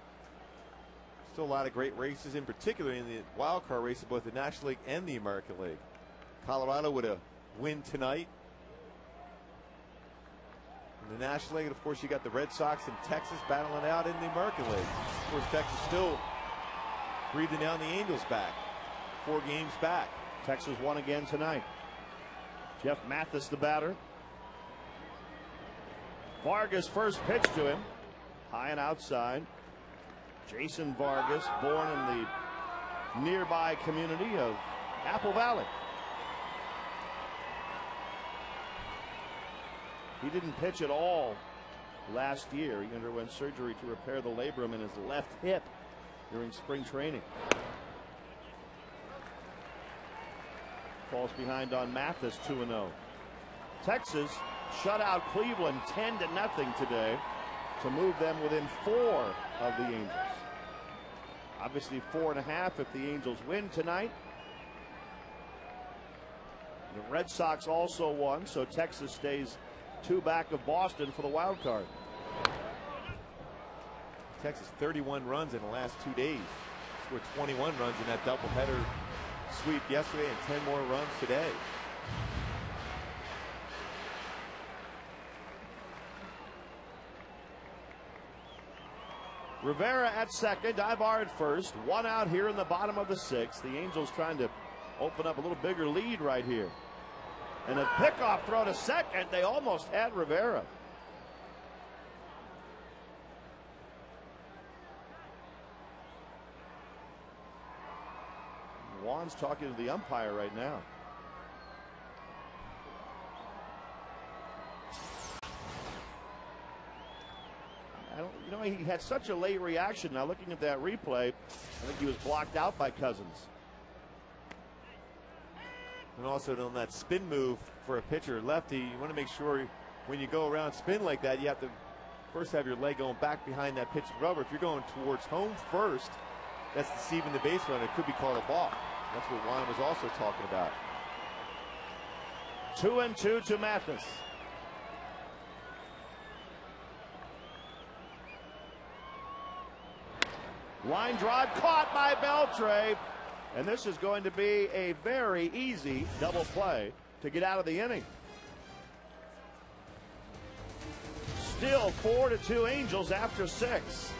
Still a lot of great races, in particular in the wild card race of both the National League and the American League. Colorado with a win tonight. In the National League, and of course, you got the Red Sox and Texas battling out in the American League. Of course, Texas still breathing down the Angels back. 4 games back. Texas won again tonight. Jeff Mathis, the batter. Vargas first pitch to him. High and outside. Jason Vargas, born in the nearby community of Apple Valley. He didn't pitch at all last year. He underwent surgery to repair the labrum in his left hip during spring training. Falls behind on Mathis, 2-0. Texas shut out Cleveland 10-0 today to move them within 4 of the Angels. Obviously 4.5 if the Angels win tonight. The Red Sox also won, so Texas stays 2 back of Boston for the wild card. Texas 31 runs in the last 2 days. Scored 21 runs in that doubleheader sweep yesterday and 10 more runs today. Rivera at second, Ibar at first. 1 out here in the bottom of the 6th. The Angels trying to open up a little bigger lead right here. And a pickoff throw to second. They almost had Rivera. Juan's talking to the umpire right now. He had such a late reaction. Now looking at that replay, I think he was blocked out by Cousins. And also on that spin move for a pitcher lefty, you want to make sure when you go around spin like that, you have to first have your leg going back behind that pitching rubber. If you're going towards home first, that's deceiving the base runner. It could be called a balk. That's what Juan was also talking about. 2-2 to Mathis. Line drive caught by Beltre. And this is going to be a very easy double play to get out of the inning. Still 4-2 Angels after 6.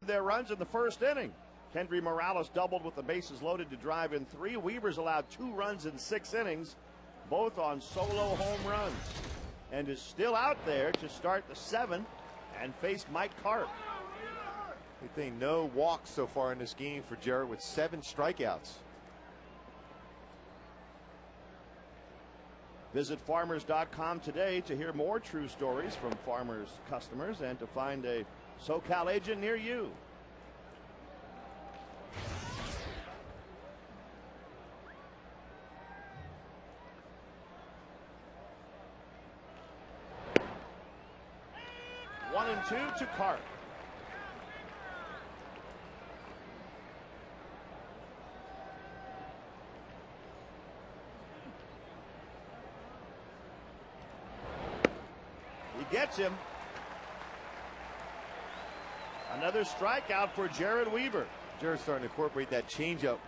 Their runs in the first inning. Kendry Morales doubled with the bases loaded to drive in 3. Weaver's allowed 2 runs in 6 innings, both on solo home runs, and is still out there to start the 7th and face Mike Carp. I think no walks so far in this game for Jarrett with 7 strikeouts. Visit farmers.com today to hear more true stories from Farmers customers and to find a SoCal agent near you. One and 2 to Carp. He gets him. Another strikeout for Jared Weaver. Jared's starting to incorporate that changeup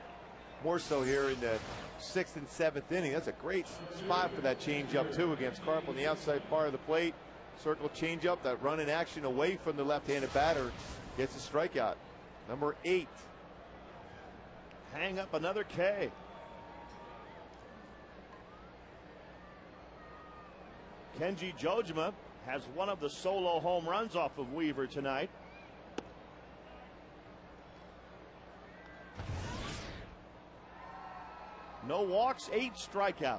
more so here in the 6th and 7th inning. That's a great spot for that changeup too against Carp on the outside part of the plate. Circle changeup, that run in action away from the left-handed batter, gets a strikeout. Number 8. Hang up another K. Kenji Jojima has one of the solo home runs off of Weaver tonight. No walks, 8 strikeouts.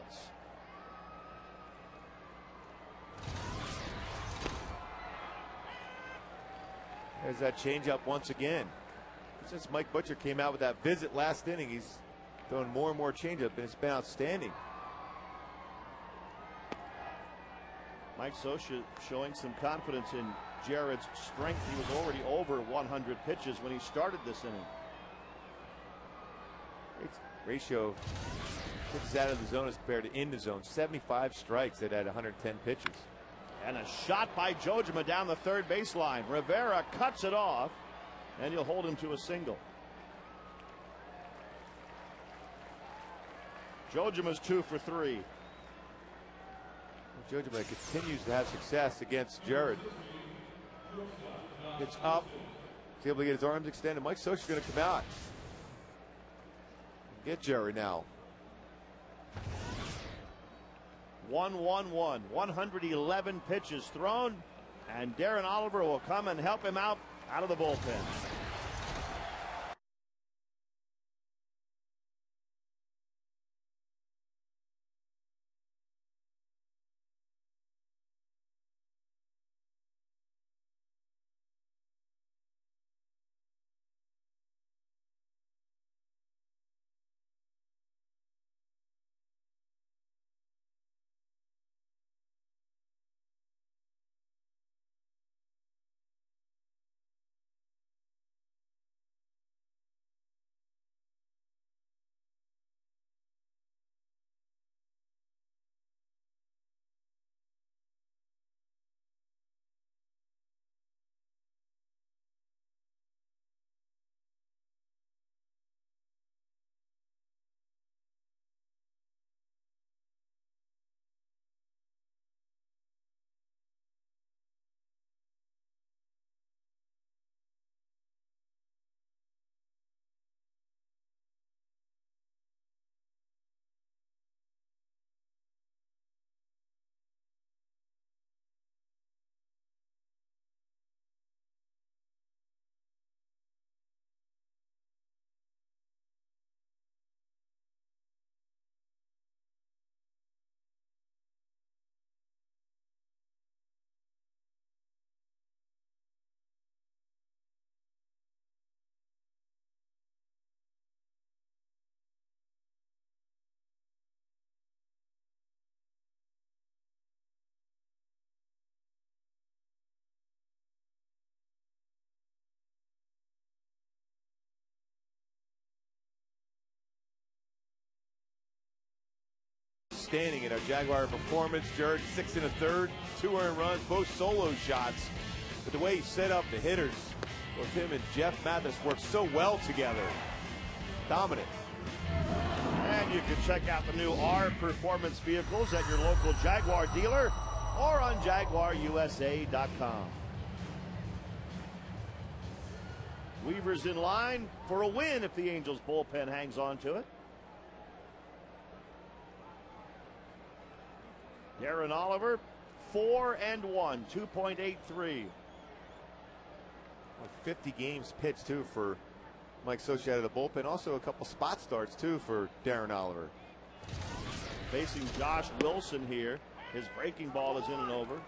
There's that changeup once again. Since Mike Butcher came out with that visit last inning, he's throwing more and more changeup, and it's been outstanding. Mike Scioscia showing some confidence in Jared's strength. He was already over 100 pitches when he started this inning. Ratio pitches out of the zone as compared to in the zone. 75 strikes at 110 pitches. And a shot by Jojima down the third baseline. Rivera cuts it off, and he'll hold him to a single. Jojima's 2 for 3. Jojima continues to have success against Jared. It's up. He's able to get his arms extended. Mike Scioscia's going to come out. Get Jared now. 1-1-1. 111 pitches thrown, and Darren Oliver will come and help him out of the bullpen. Standing in our Jaguar performance. Jared 6 1/3, 2 earned runs, both solo shots. But the way he set up the hitters, both him and Jeff Mathis worked so well together. Dominant. And you can check out the new R Performance vehicles at your local Jaguar dealer or on JaguarUSA.com. Weaver's in line for a win if the Angels bullpen hangs on to it. Darren Oliver, 4-1, 2.83. 50 games pitched, too, for Mike Scioscia out of the bullpen. Also a couple spot starts, too, for Darren Oliver. Facing Josh Wilson here. His breaking ball is in and over.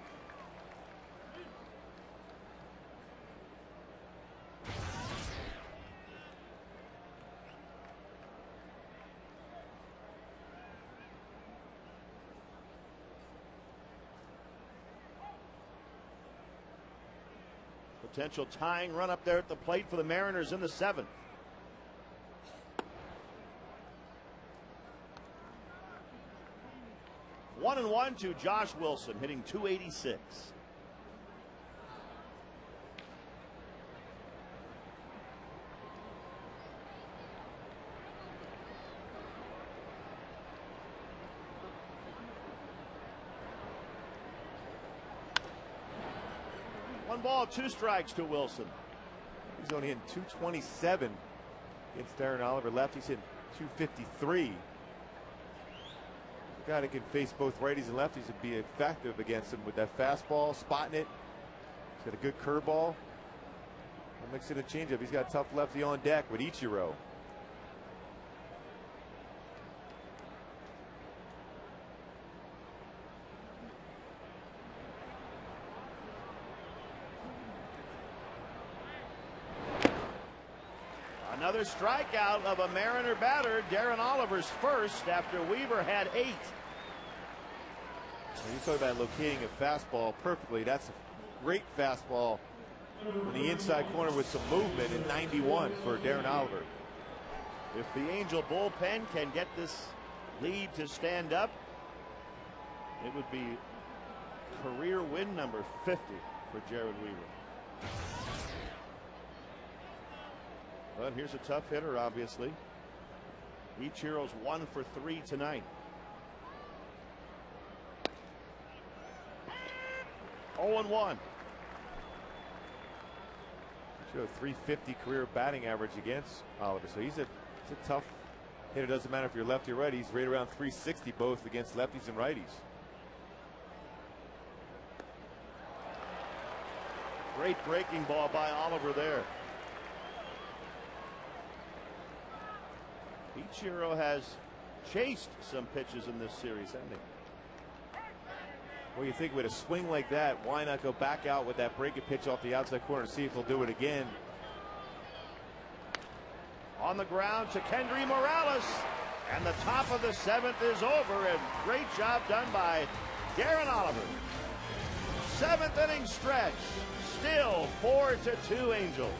Potential tying run up there at the plate for the Mariners in the 7th. One and one to Josh Wilson, hitting .286. One ball, 2 strikes to Wilson. He's only in 227 against Darren Oliver. Left, he's in 253. A guy that can face both righties and lefties and be effective against him with that fastball, spotting it. He's got a good curveball. We'll mix it a changeup. He's got a tough lefty on deck with Ichiro. Another strikeout of a Mariner batter. Darren Oliver's first after Weaver had 8. You talk about locating a fastball perfectly. That's a great fastball in the inside corner with some movement in 91 for Darren Oliver. If the Angel bullpen can get this lead to stand up, it would be career win number 50 for Jared Weaver. But here's a tough hitter, obviously. Ichiro's 1 for 3 tonight. 0-1. Showed 350 career batting average against Oliver, so he's a tough hitter. Doesn't matter if you're lefty or right. He's right around 360 both against lefties and righties. Great breaking ball by Oliver there. Ichiro has chased some pitches in this series, hasn't he? Well, you think with a swing like that, why not go back out with that breaking pitch off the outside corner and see if he'll do it again. On the ground to Kendry Morales, and the top of the 7th is over, and great job done by Darren Oliver. 7th inning stretch, still 4-2 Angels.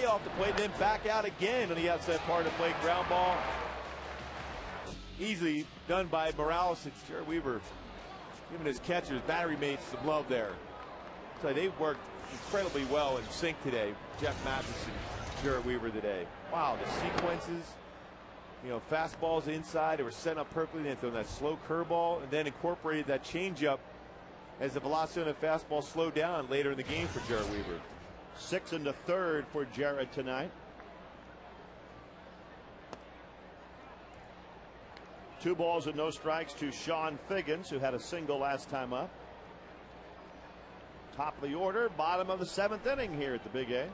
Off the plate, then back out again on the outside part of the plate. Ground ball. Easily done by Morales. And Jared Weaver giving his catchers, battery mates, some love there. So they worked incredibly well in sync today. Jeff Matheson, Jared Weaver today. Wow, the sequences. You know, fastballs inside. They were set up perfectly. Then throwing that slow curveball and then incorporated that changeup as the velocity on the fastball slowed down later in the game for Jared Weaver. 6 1/3 for Jared tonight. 2 balls and no strikes to Sean Figgins, who had a single last time up. Top of the order, bottom of the 7th inning here at the Big A.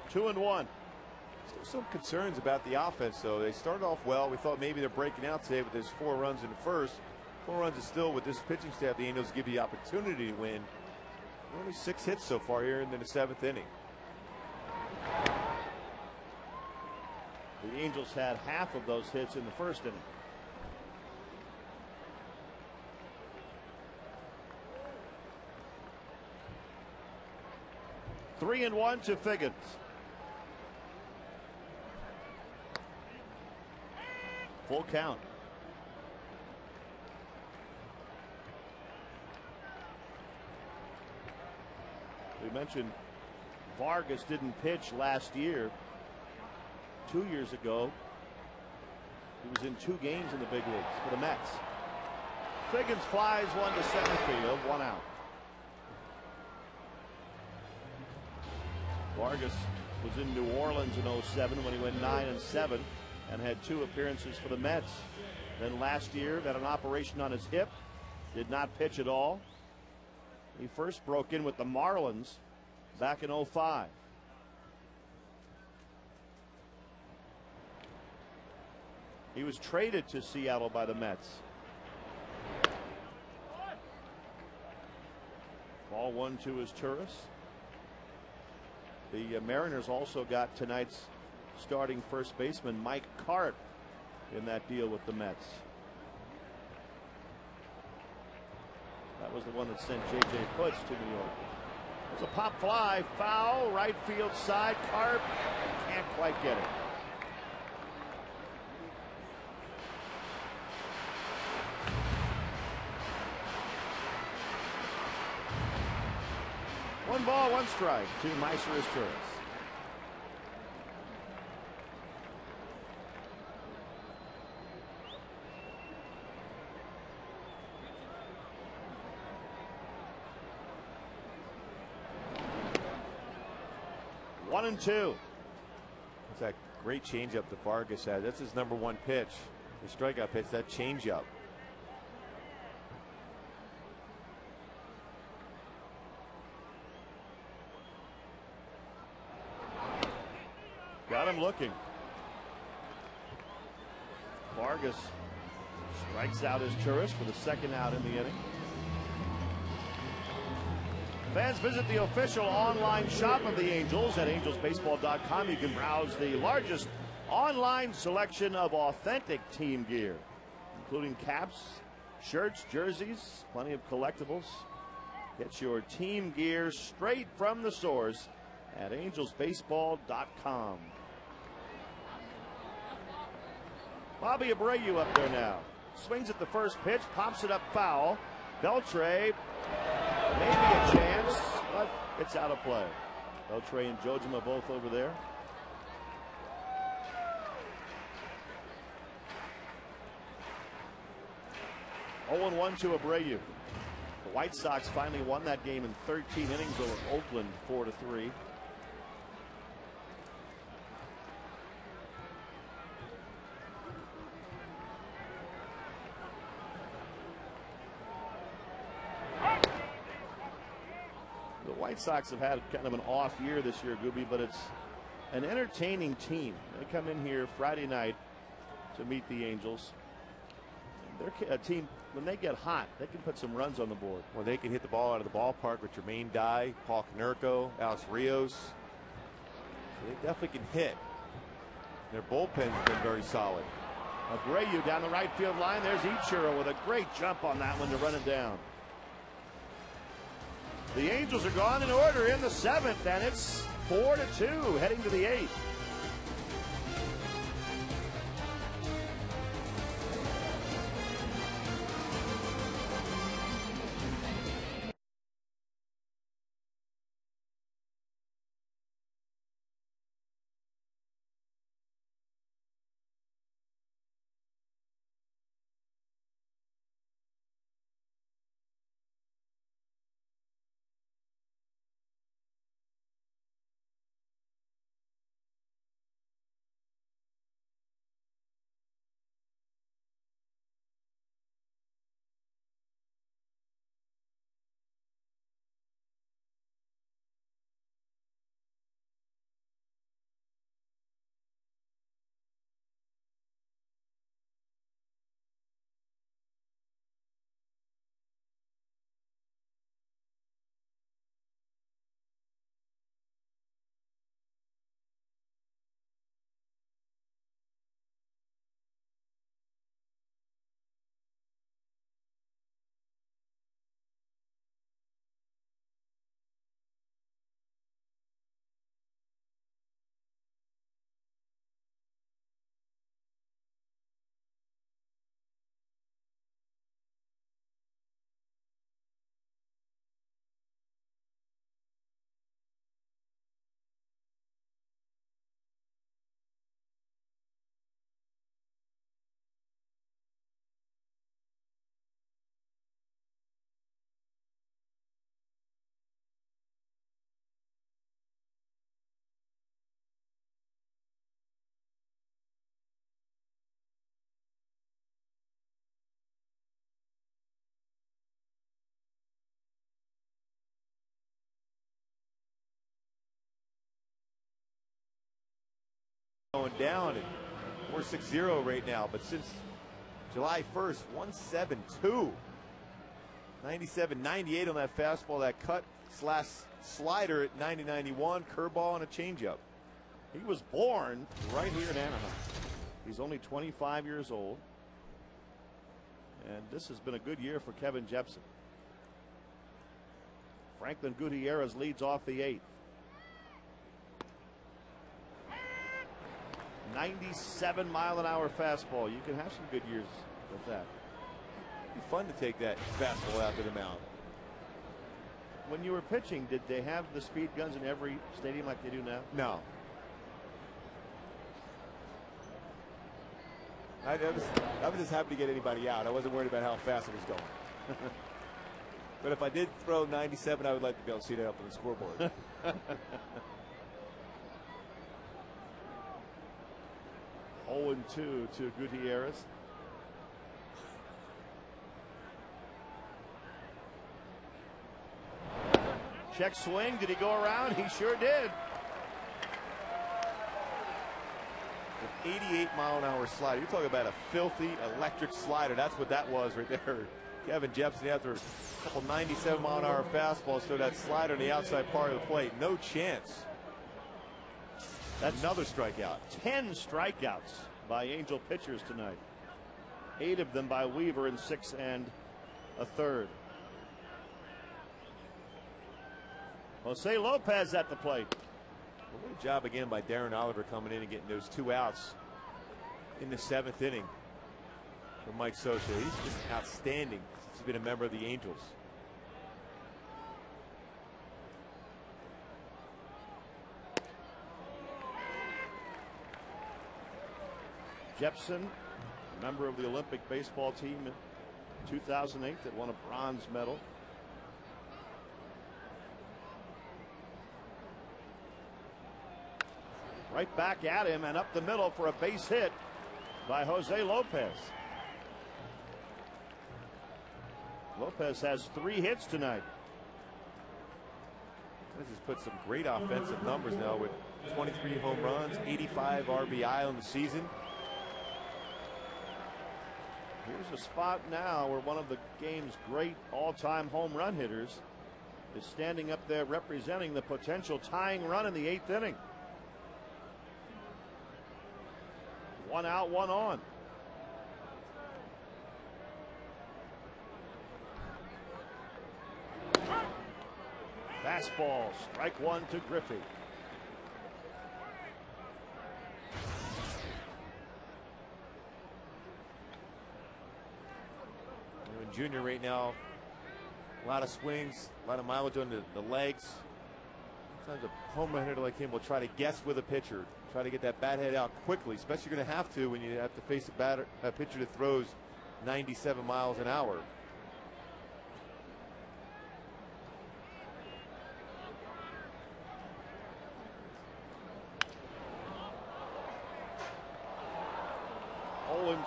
Two and one. Still some concerns about the offense, though. They started off well. We thought maybe they're breaking out today, but there's 4 runs in the first. 4 runs is still, with this pitching staff, the Angels give you the opportunity to win. Only 6 hits so far here in the 7th inning. The Angels had half of those hits in the first inning. Three and one to Figgins. Full count. We mentioned Vargas didn't pitch last year. 2 years ago, he was in 2 games in the big leagues for the Mets. Figgins flies one to center field, 1 out. Vargas was in New Orleans in 07 when he went 9-7 and had 2 appearances for the Mets. Then last year, had an operation on his hip, did not pitch at all. He first broke in with the Marlins back in 05. He was traded to Seattle by the Mets. Ball 1-2 is Turris. The Mariners also got tonight's starting first baseman Mike Cart in that deal with the Mets. That was the one that sent J.J. Putz to New York. There's a pop fly, foul, right field side. Cart can't quite get it. One ball, one strike to Maestas Turris. One and two. It's that great changeup that Vargas had. That's his number 1 pitch. The strikeout pitch, that changeup. Got him looking. Vargas strikes out his Turris for the 2nd out in the inning. Fans, visit the official online shop of the Angels at angelsbaseball.com. You can browse the largest online selection of authentic team gear, including caps, shirts, jerseys, plenty of collectibles. Get your team gear straight from the source at angelsbaseball.com. Bobby Abreu up there now. Swings at the first pitch, pops it up foul. Beltre, maybe a chance, but it's out of play. Beltre and Jojima both over there. Oh, 0-1 to Abreu. The White Sox finally won that game in 13 innings over Oakland, 4-3. The White Sox have had kind of an off year this year, Gooby, but it's an entertaining team. They come in here Friday night to meet the Angels. They're a team, when they get hot, they can put some runs on the board. Well, they can hit the ball out of the ballpark with Jermaine Dye, Paul Konerko, Alex Rios. So they definitely can hit. Their bullpen's been very solid. Abreu down the right field line. There's Ichiro with a great jump on that one to run it down. The Angels are gone in order in the 7th, and it's 4-2 heading to the 8th. going down, and we're 6-0 right now. But since July 1st, 172. 97-98 on that fastball, that cut slash slider at 90-91, curveball and a changeup. He was born right here in Anaheim. He's only 25 years old. And this has been a good year for Kevin Jepsen. Franklin Gutierrez leads off the 8th. 97-mile-an-hour fastball. You can have some good years with that. It'd be fun to take that fastball out to the mound. When you were pitching, did they have the speed guns in every stadium like they do now? No. I was just happy to get anybody out. I wasn't worried about how fast it was going. But if I did throw 97, I would like to be able to see that up on the scoreboard. 0-2 to Gutierrez. Check swing. Did he go around? He sure did. An 88-mile-an-hour slider. You're talking about a filthy electric slider. That's what that was right there. Kevin Jepsen, after a couple 97-mile-an-hour fastballs, throw that slider on the outside part of the plate. No chance. That's another strikeout. 10 strikeouts by Angel pitchers tonight. 8 of them by Weaver in 6 1/3. Jose Lopez at the plate. Well, what a job again by Darren Oliver coming in and getting those 2 outs in the 7th inning for Mike Scioscia. He's just outstanding since he's been a member of the Angels. Jepsen, member of the Olympic baseball team in 2008 that won a bronze medal. Right back at him and up the middle for a base hit by Jose Lopez. Lopez has 3 hits tonight. This has put some great offensive numbers now with 23 home runs, 85 RBI on the season. Here's a spot now where one of the game's great all-time home run hitters is standing up there representing the potential tying run in the 8th inning. 1 out, 1 on. Fastball, strike 1 to Griffey. Junior right now, a lot of swings, a lot of mileage on the legs. Sometimes a home run hitter like him will try to guess with a pitcher, try to get that bat head out quickly, especially you're going to have to when you have to face a pitcher that throws 97 miles an hour.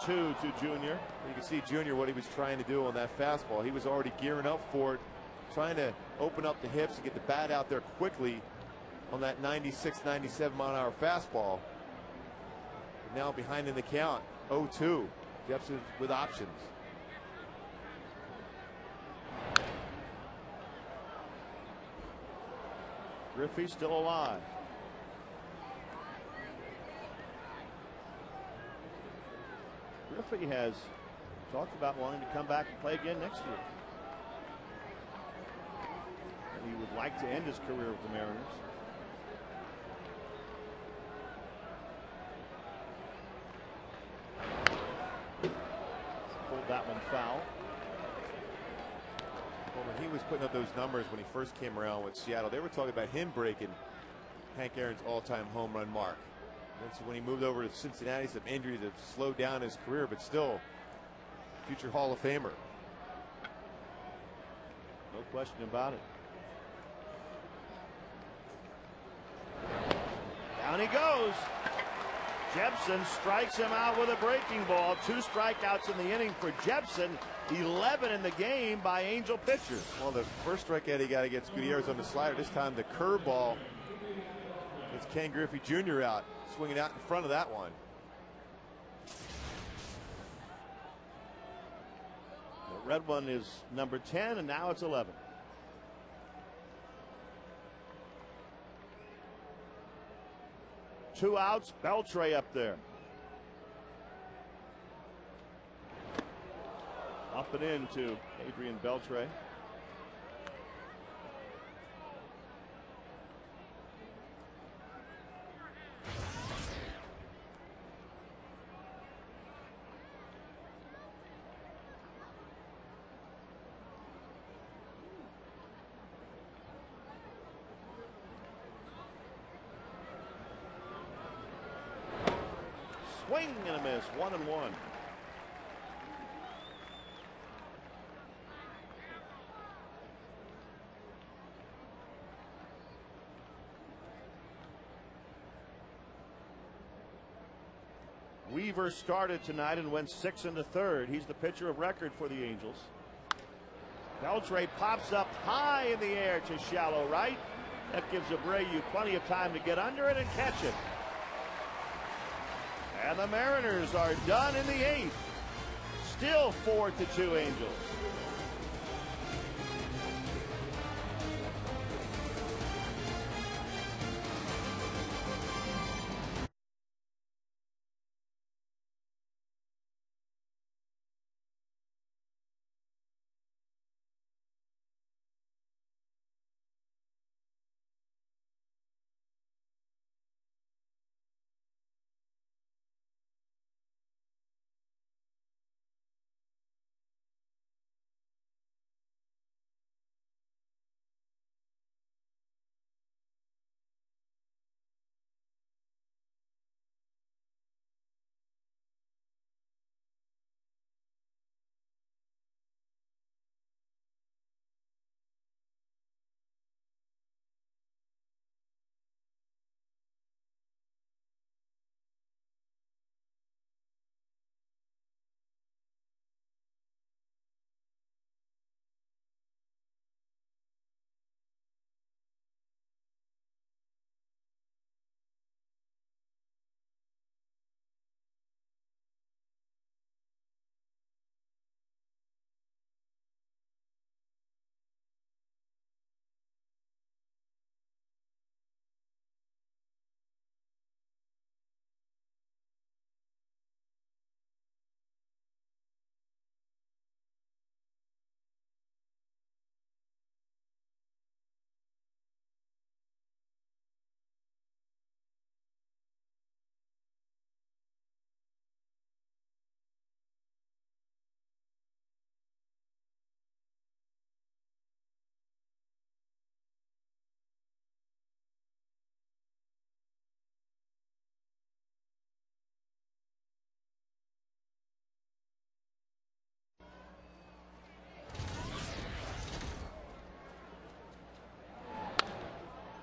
To Junior. You can see Junior what he was trying to do on that fastball. He was already gearing up for it, trying to open up the hips and get the bat out there quickly on that 96, 97 mile an hour fastball. And now behind in the count, 0-2. Jepsen with options. Griffey still alive. Griffey has talked about wanting to come back and play again next year. And he would like to end his career with the Mariners. Pulled that one foul. Well, when he was putting up those numbers when he first came around with Seattle, they were talking about him breaking Hank Aaron's all-time home run mark. And so when he moved over to Cincinnati, some injuries have slowed down his career, but still, future Hall of Famer. No question about it. Down he goes. Jepsen strikes him out with a breaking ball. 2 strikeouts in the inning for Jepsen. 11 in the game by Angel pitchers. Well, the first strikeout he got against Gutierrez on the slider. This time the curveball It's Ken Griffey Jr. out, swinging out in front of that one. The red one is number 10, and now it's 11. Two outs, Beltre up there. Up and in to Adrian Beltre. Swing and a miss, 1-1. Weaver started tonight and went 6 1/3. He's the pitcher of record for the Angels. Beltre pops up high in the air to shallow right. That gives Abreu plenty of time to get under it and catch it. And the Mariners are done in the 8th. Still 4-2 Angels.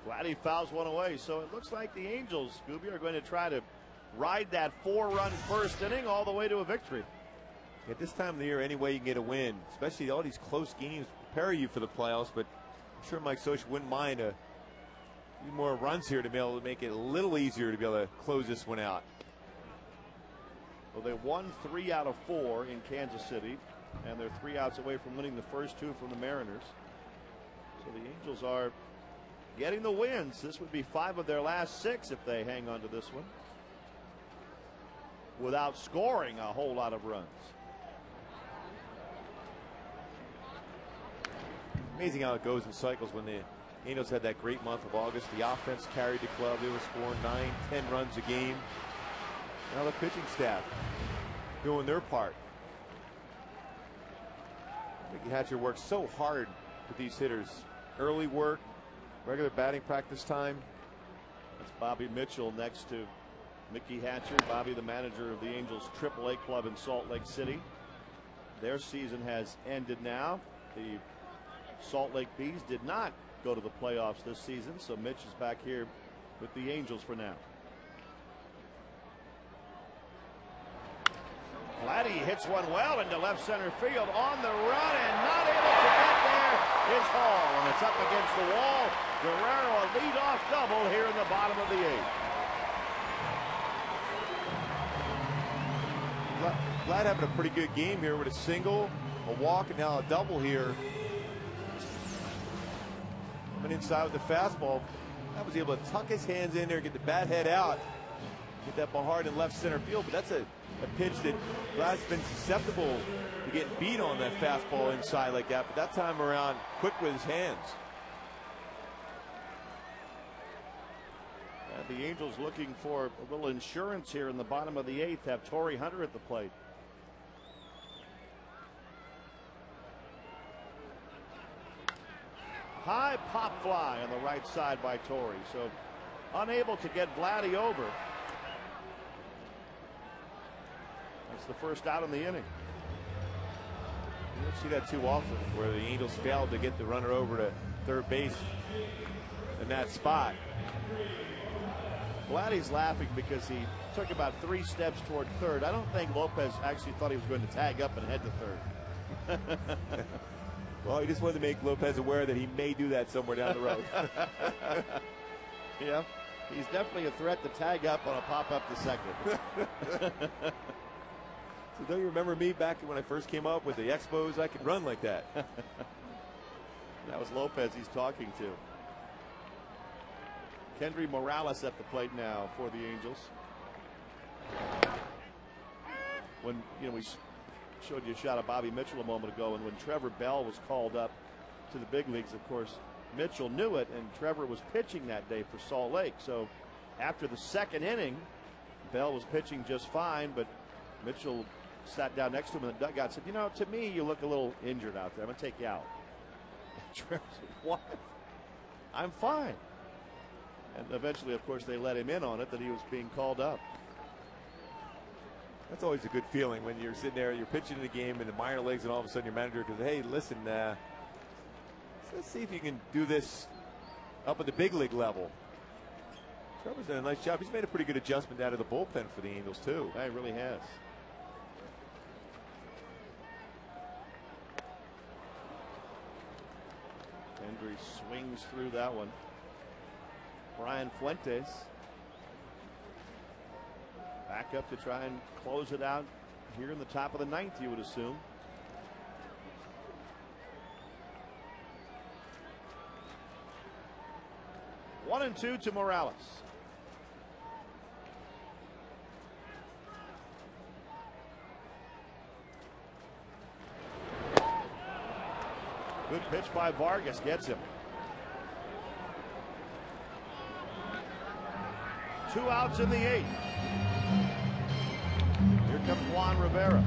Vladdy fouls one away, so it looks like the Angels, Scooby, are going to try to ride that 4-run first inning all the way to a victory. At this time of the year, any way you can get a win, especially all these close games, prepare you for the playoffs. But I'm sure Mike Scioscia wouldn't mind a few more runs here to be able to make it a little easier to be able to close this one out. Well, they won 3 out of 4 in Kansas City, and they're 3 outs away from winning the first 2 from the Mariners. So the Angels are getting the wins. This would be 5 of their last 6 if they hang on to this one without scoring a whole lot of runs. Amazing how it goes in cycles. When the Angels had that great month of August, the offense carried the club. They were scoring 9, 10 runs a game. Now the pitching staff doing their part. Mickey Hatcher works so hard with these hitters. Early work, regular batting practice time. That's Bobby Mitchell next to Mickey Hatcher. Bobby, the manager of the Angels AAA club in Salt Lake City. Their season has ended now. The Salt Lake Bees did not go to the playoffs this season, so Mitch is back here with the Angels for now. Vladdy hits one well into left center field on the run and not able to get there is Hall, and it's up against the wall. Guerrero, a leadoff double here in the bottom of the 8th. Vlad having a pretty good game here with a single, a walk, and now a double here. Coming inside with the fastball. That was able to tuck his hands in there, get the bat head out, get that ball hard in left center field. But that's a pitch that Vlad's been susceptible to getting beat on, that fastball inside like that. But that time around, quick with his hands. And the Angels looking for a little insurance here in the bottom of the 8th. Have Torrey Hunter at the plate. High pop fly on the right side by Torrey. So unable to get Vladdy over. That's the first out in the inning. You don't see that too often, where the Angels failed to get the runner over to third base in that spot. Vladdy's laughing because he took about 3 steps toward third. I don't think Lopez actually thought he was going to tag up and head to third. Well, he just wanted to make Lopez aware that he may do that somewhere down the road. Yeah, he's definitely a threat to tag up on a pop-up to second. So don't you remember me back when I first came up with the Expos? I could run like that. That was Lopez he's talking to. Kendry Morales at the plate now for the Angels. When we showed you a shot of Bobby Mitchell a moment ago, and when Trevor Bell was called up to the big leagues, of course, Mitchell knew it, and Trevor was pitching that day for Salt Lake. So after the second inning, Bell was pitching just fine, but Mitchell sat down next to him in the dugout and said, to me, you look a little injured out there. I'm going to take you out. And Trevor said, what? I'm fine. And eventually, of course, they let him in on it that he was being called up. That's always a good feeling when you're sitting there, you're pitching in the game in the minor leagues, and all of a sudden your manager goes, hey, listen, let's see if you can do this up at the big league level. Trevor's done a nice job. He's made a pretty good adjustment out of the bullpen for the Angels, too. Yeah, he really has. Kendry swings through that one. Brian Fuentes back up to try and close it out here in the top of the 9th, you would assume. One and 2 to Morales. Good pitch by Vargas, gets him. 2 outs in the 8th. Here comes Juan Rivera.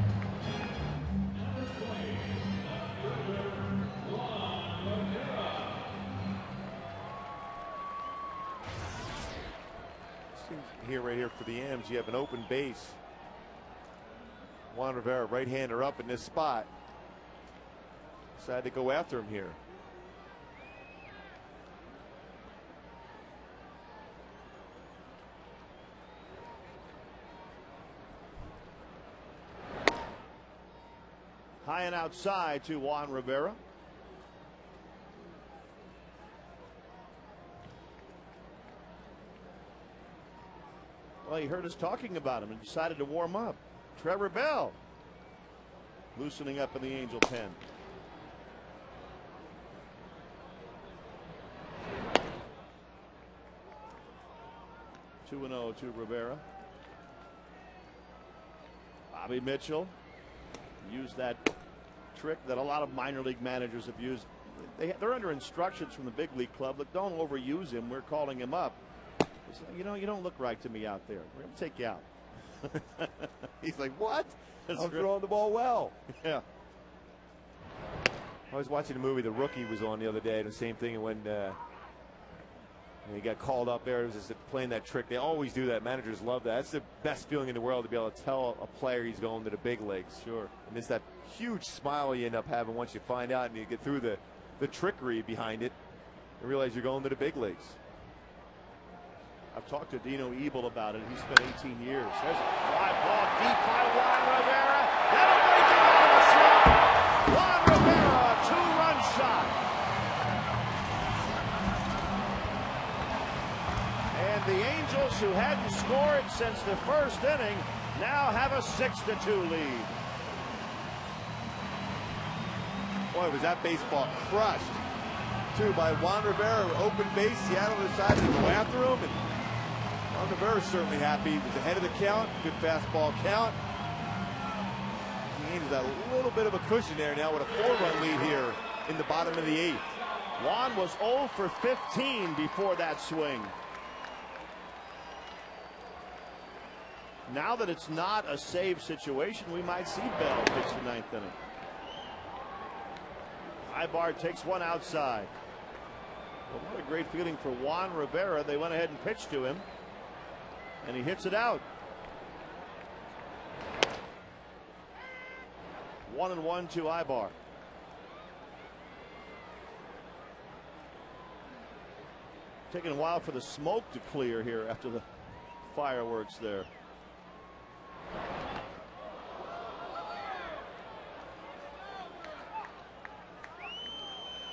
Right here for the M's, you have an open base. Juan Rivera, right-hander, up in this spot. Decided to go after him here. High and outside to Juan Rivera. Well, he heard us talking about him and decided to warm up. Trevor Bell loosening up in the Angel pen. Two 2-0 to Rivera. Bobby Mitchell used that trick that a lot of minor league managers have used. They're under instructions from the big league club. Look, don't overuse him. We're calling him up. You don't look right to me out there. We're going to take you out. He's like, what? I'm throwing the ball well. Yeah. I was watching a movie The Rookie was on the other day, and the same thing when he got called up there. It was just playing that trick. They always do that. Managers love that. That's the best feeling in the world, to be able to tell a player he's going to the big leagues. Sure. And it's that huge smile you end up having once you find out and you get through the trickery behind it and realize you're going to the big leagues. I've talked to Dino Ebel about it. He spent 18 years. There's a fly ball deep by Juan Rivera. That'll break it out of the slump. Juan Rivera, a 2-run shot. And the Angels, who hadn't scored since the first inning, now have a 6-2 lead. Boy, was that baseball crushed, too, by Juan Rivera. Open base, Seattle decided to go after him, and Juan Rivera's certainly happy. He was ahead of the count, good fastball count. The Angels got a little bit of a cushion there now with a 4-run lead here in the bottom of the 8th. Juan was 0 for 15 before that swing. Now that it's not a save situation, we might see Bell pitch the 9th inning. Ibar takes one outside. Well, what a great feeling for Juan Rivera. They went ahead and pitched to him, and he hits it out. 1-1 to Ibar. Taking a while for the smoke to clear here after the fireworks there.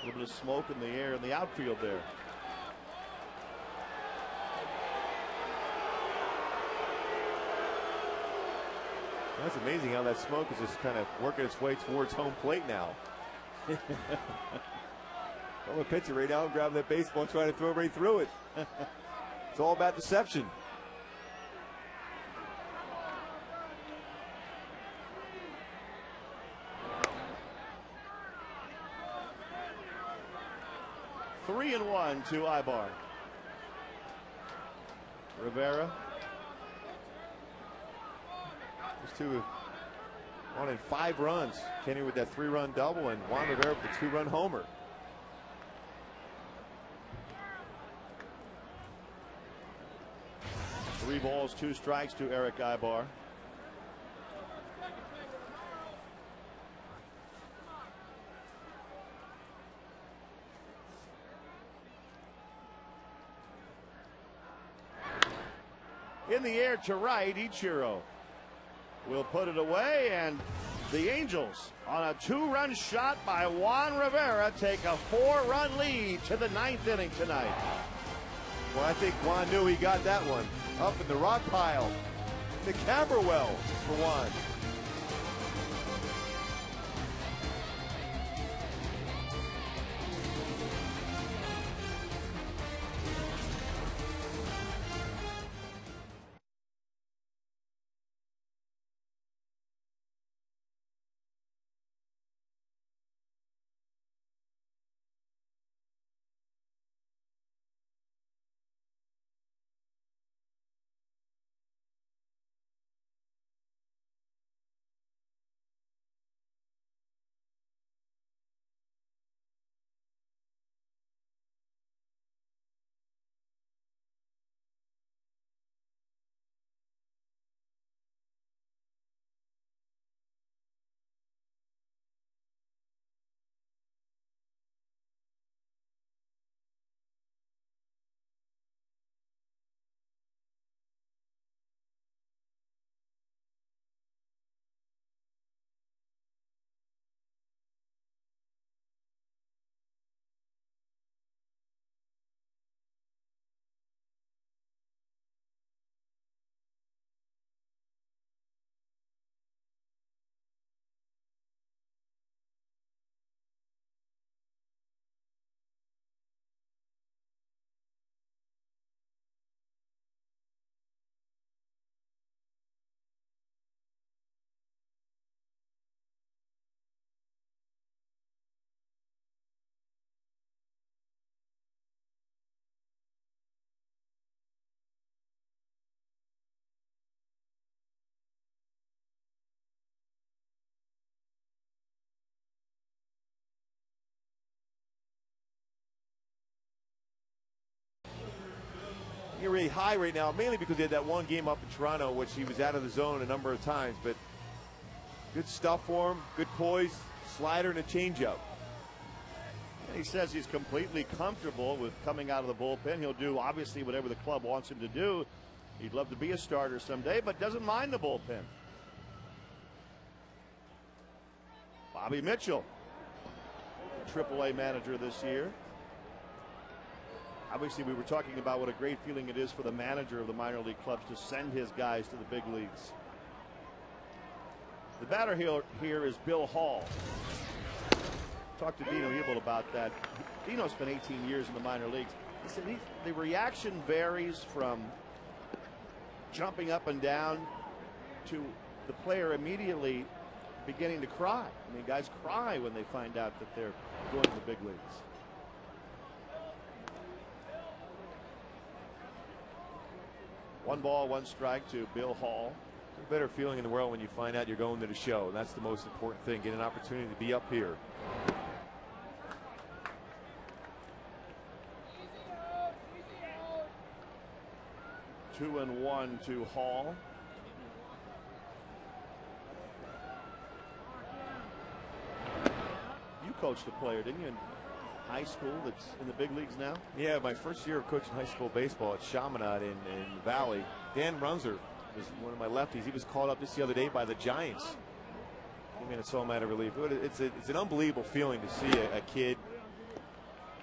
A little bit of smoke in the air in the outfield there. That's amazing how that smoke is just kind of working its way towards home plate now. I'm a pitcher right now, grabbing that baseball, trying to throw right through it. It's all about deception. Three and 1 to Ibar. Rivera. These two wanted 5 runs. Kenny with that 3-run double, and Juan Rivera with the 2-run homer. Three balls, 2 strikes to Eric Ibar. In the air to right, Ichiro will put it away, and the Angels, on a 2-run shot by Juan Rivera, take a 4-run lead to the 9th inning tonight. Well, I think Juan knew he got that one. Up in the rock pile, the camera well for Juan. You're really high right now, mainly because he had that one game up in Toronto, which he was out of the zone a number of times. But good stuff for him, good poise, slider and a changeup. And he says he's completely comfortable with coming out of the bullpen. He'll do, obviously, whatever the club wants him to do. He'd love to be a starter someday, but doesn't mind the bullpen. Bobby Mitchell, AAA manager this year. Obviously, we were talking about what a great feeling it is for the manager of the minor league clubs to send his guys to the big leagues. The batter here is Bill Hall. Talked to Dino Ebel about that. Dino spent 18 years in the minor leagues. He said the reaction varies from jumping up and down to the player immediately beginning to cry. I mean, guys cry when they find out that they're going to the big leagues. One ball, one strike to Bill Hall. A better feeling in the world when you find out you're going to the show. And that's the most important thing. Get an opportunity to be up here. Two and one to Hall. You coached a player, didn't you, in high school that's in the big leagues now? Yeah, my first year of coaching high school baseball at Chaminade in the Valley. Dan Runzer was one of my lefties. He was called up just the other day by the Giants. I mean, it's all matter of relief. It's an unbelievable feeling to see a kid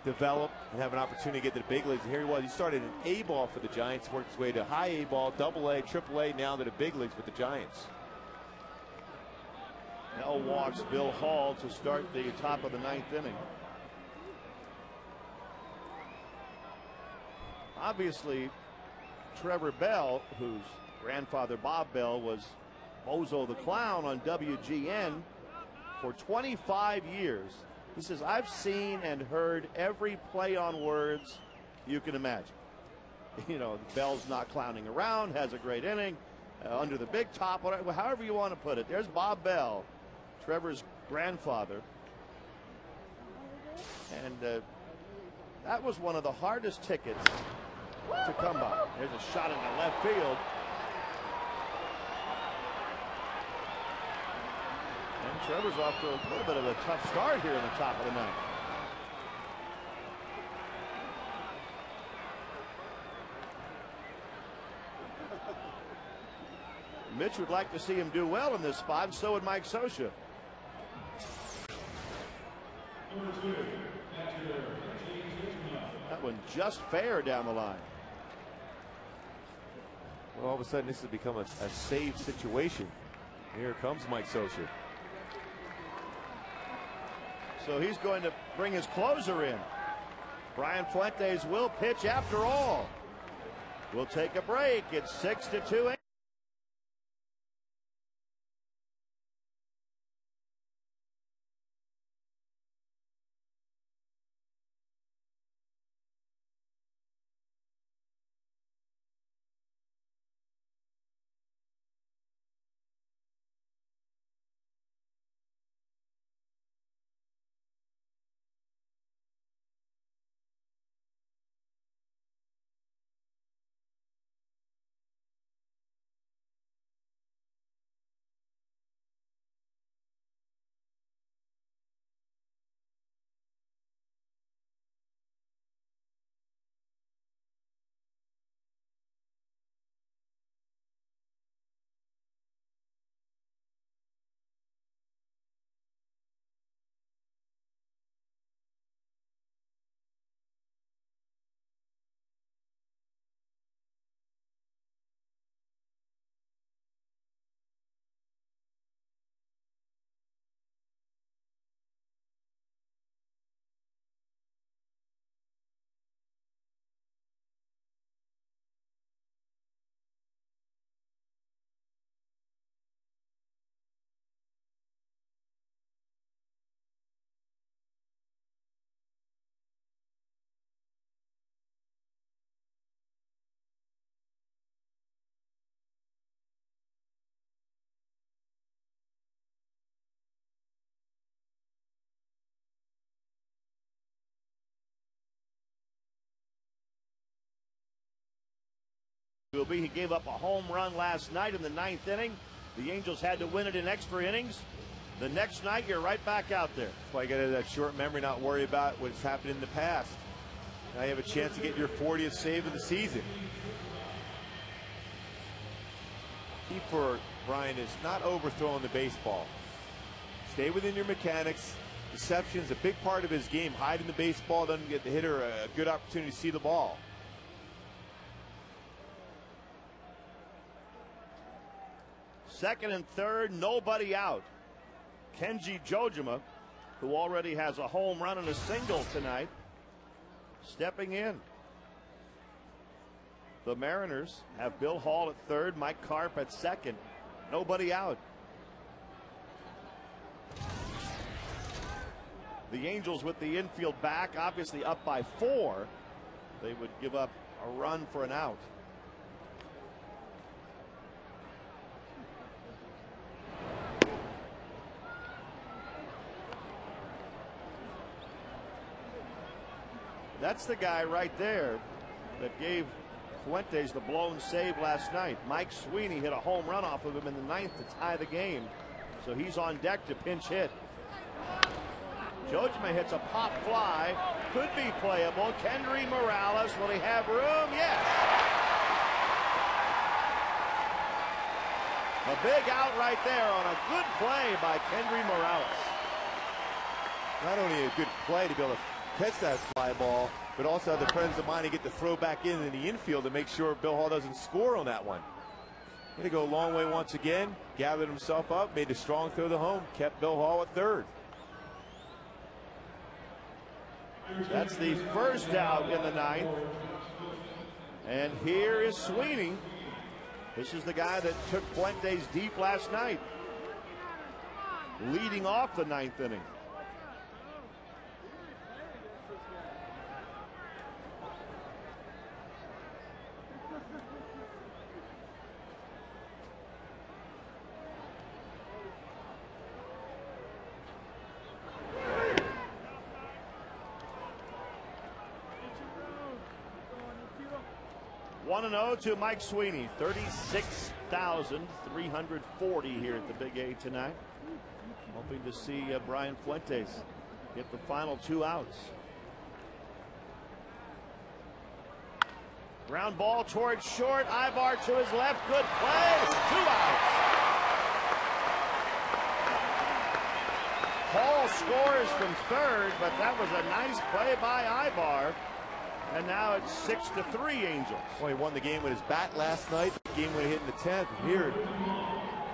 develop and have an opportunity to get to the big leagues. And here he was. He started in A ball for the Giants, worked his way to high A ball, double A, triple A, now to the big leagues with the Giants. Now walks Bill Hall to start the top of the ninth inning. Obviously, Trevor Bell, whose grandfather Bob Bell was Bozo the Clown on WGN for 25 years. He says, I've seen and heard every play on words you can imagine. You know, Bell's not clowning around, has a great inning, under the big top, whatever, however you want to put it. There's Bob Bell, Trevor's grandfather. And that was one of the hardest tickets to come by. There's a shot in the left field. And Trevor's off to a little bit of a tough start here in the top of the ninth. Mitch would like to see him do well in this spot, and so would Mike Scioscia. That one just fair down the line. Well, all of a sudden, this has become a save situation. Here comes Mike Scioscia. So he's going to bring his closer in. Brian Fuentes will pitch after all. We'll take a break. It's 6-2. He gave up a home run last night in the ninth inning. The Angels had to win it in extra innings. The next night, you're right back out there. That's why you got to have that short memory, not worry about what's happened in the past. Now you have a chance to get your 40th save of the season. Key for Brian is not overthrowing the baseball. Stay within your mechanics. Deception's a big part of his game. Hiding the baseball, doesn't get the hitter a good opportunity to see the ball. Second and third, nobody out. Kenji Jojima, who already has a home run and a single tonight, stepping in. The Mariners have Bill Hall at third, Mike Carp at second. Nobody out. The Angels with the infield back, obviously up by 4. They would give up a run for an out. That's the guy right there that gave Fuentes the blown save last night. Mike Sweeney hit a home run off of him in the 9th to tie the game. So he's on deck to pinch hit. Jojima hits a pop fly. Could be playable. Kendry Morales, will he have room? Yes. A big out right there on a good play by Kendry Morales. Not only a good play to be able to catch that fly ball, but also have the presence of mind to get the throw back in the infield to make sure Bill Hall doesn't score on that one. Going to go a long way once again. Gathered himself up, made a strong throw to home, kept Bill Hall at third. That's the first out in the 9th. And here is Sweeney. This is the guy that took Fuentes deep last night, leading off the 9th inning. One 1-0 to Mike Sweeney. 36,340 here at the Big A tonight. Hoping to see Brian Fuentes get the final 2 outs. Ground ball towards short. Ibar to his left. Good play. 2 outs. Hall scores from third, but that was a nice play by Ibar. And now it's 6-3 Angels. Well, he won the game with his bat last night. The game when he hit in the 10th. Here,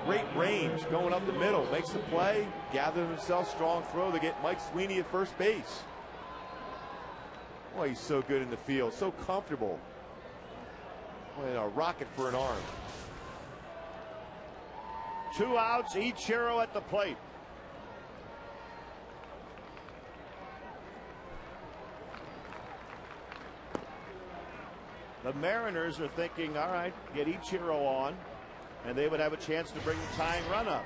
great range going up the middle. Makes the play, gathers himself, strong throw to get Mike Sweeney at first base. Well, he's so good in the field, so comfortable. Well, a rocket for an arm. 2 outs, Ichiro at the plate. The Mariners are thinking, all right, get Ichiro on, and they would have a chance to bring the tying run up.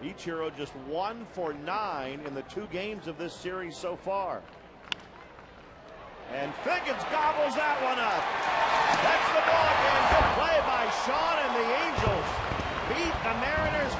Ichiro just 1 for 9 in the 2 games of this series so far. And Figgins gobbles that one up. That's the ball game. Good play by Sean, and the Angels beat the Mariners.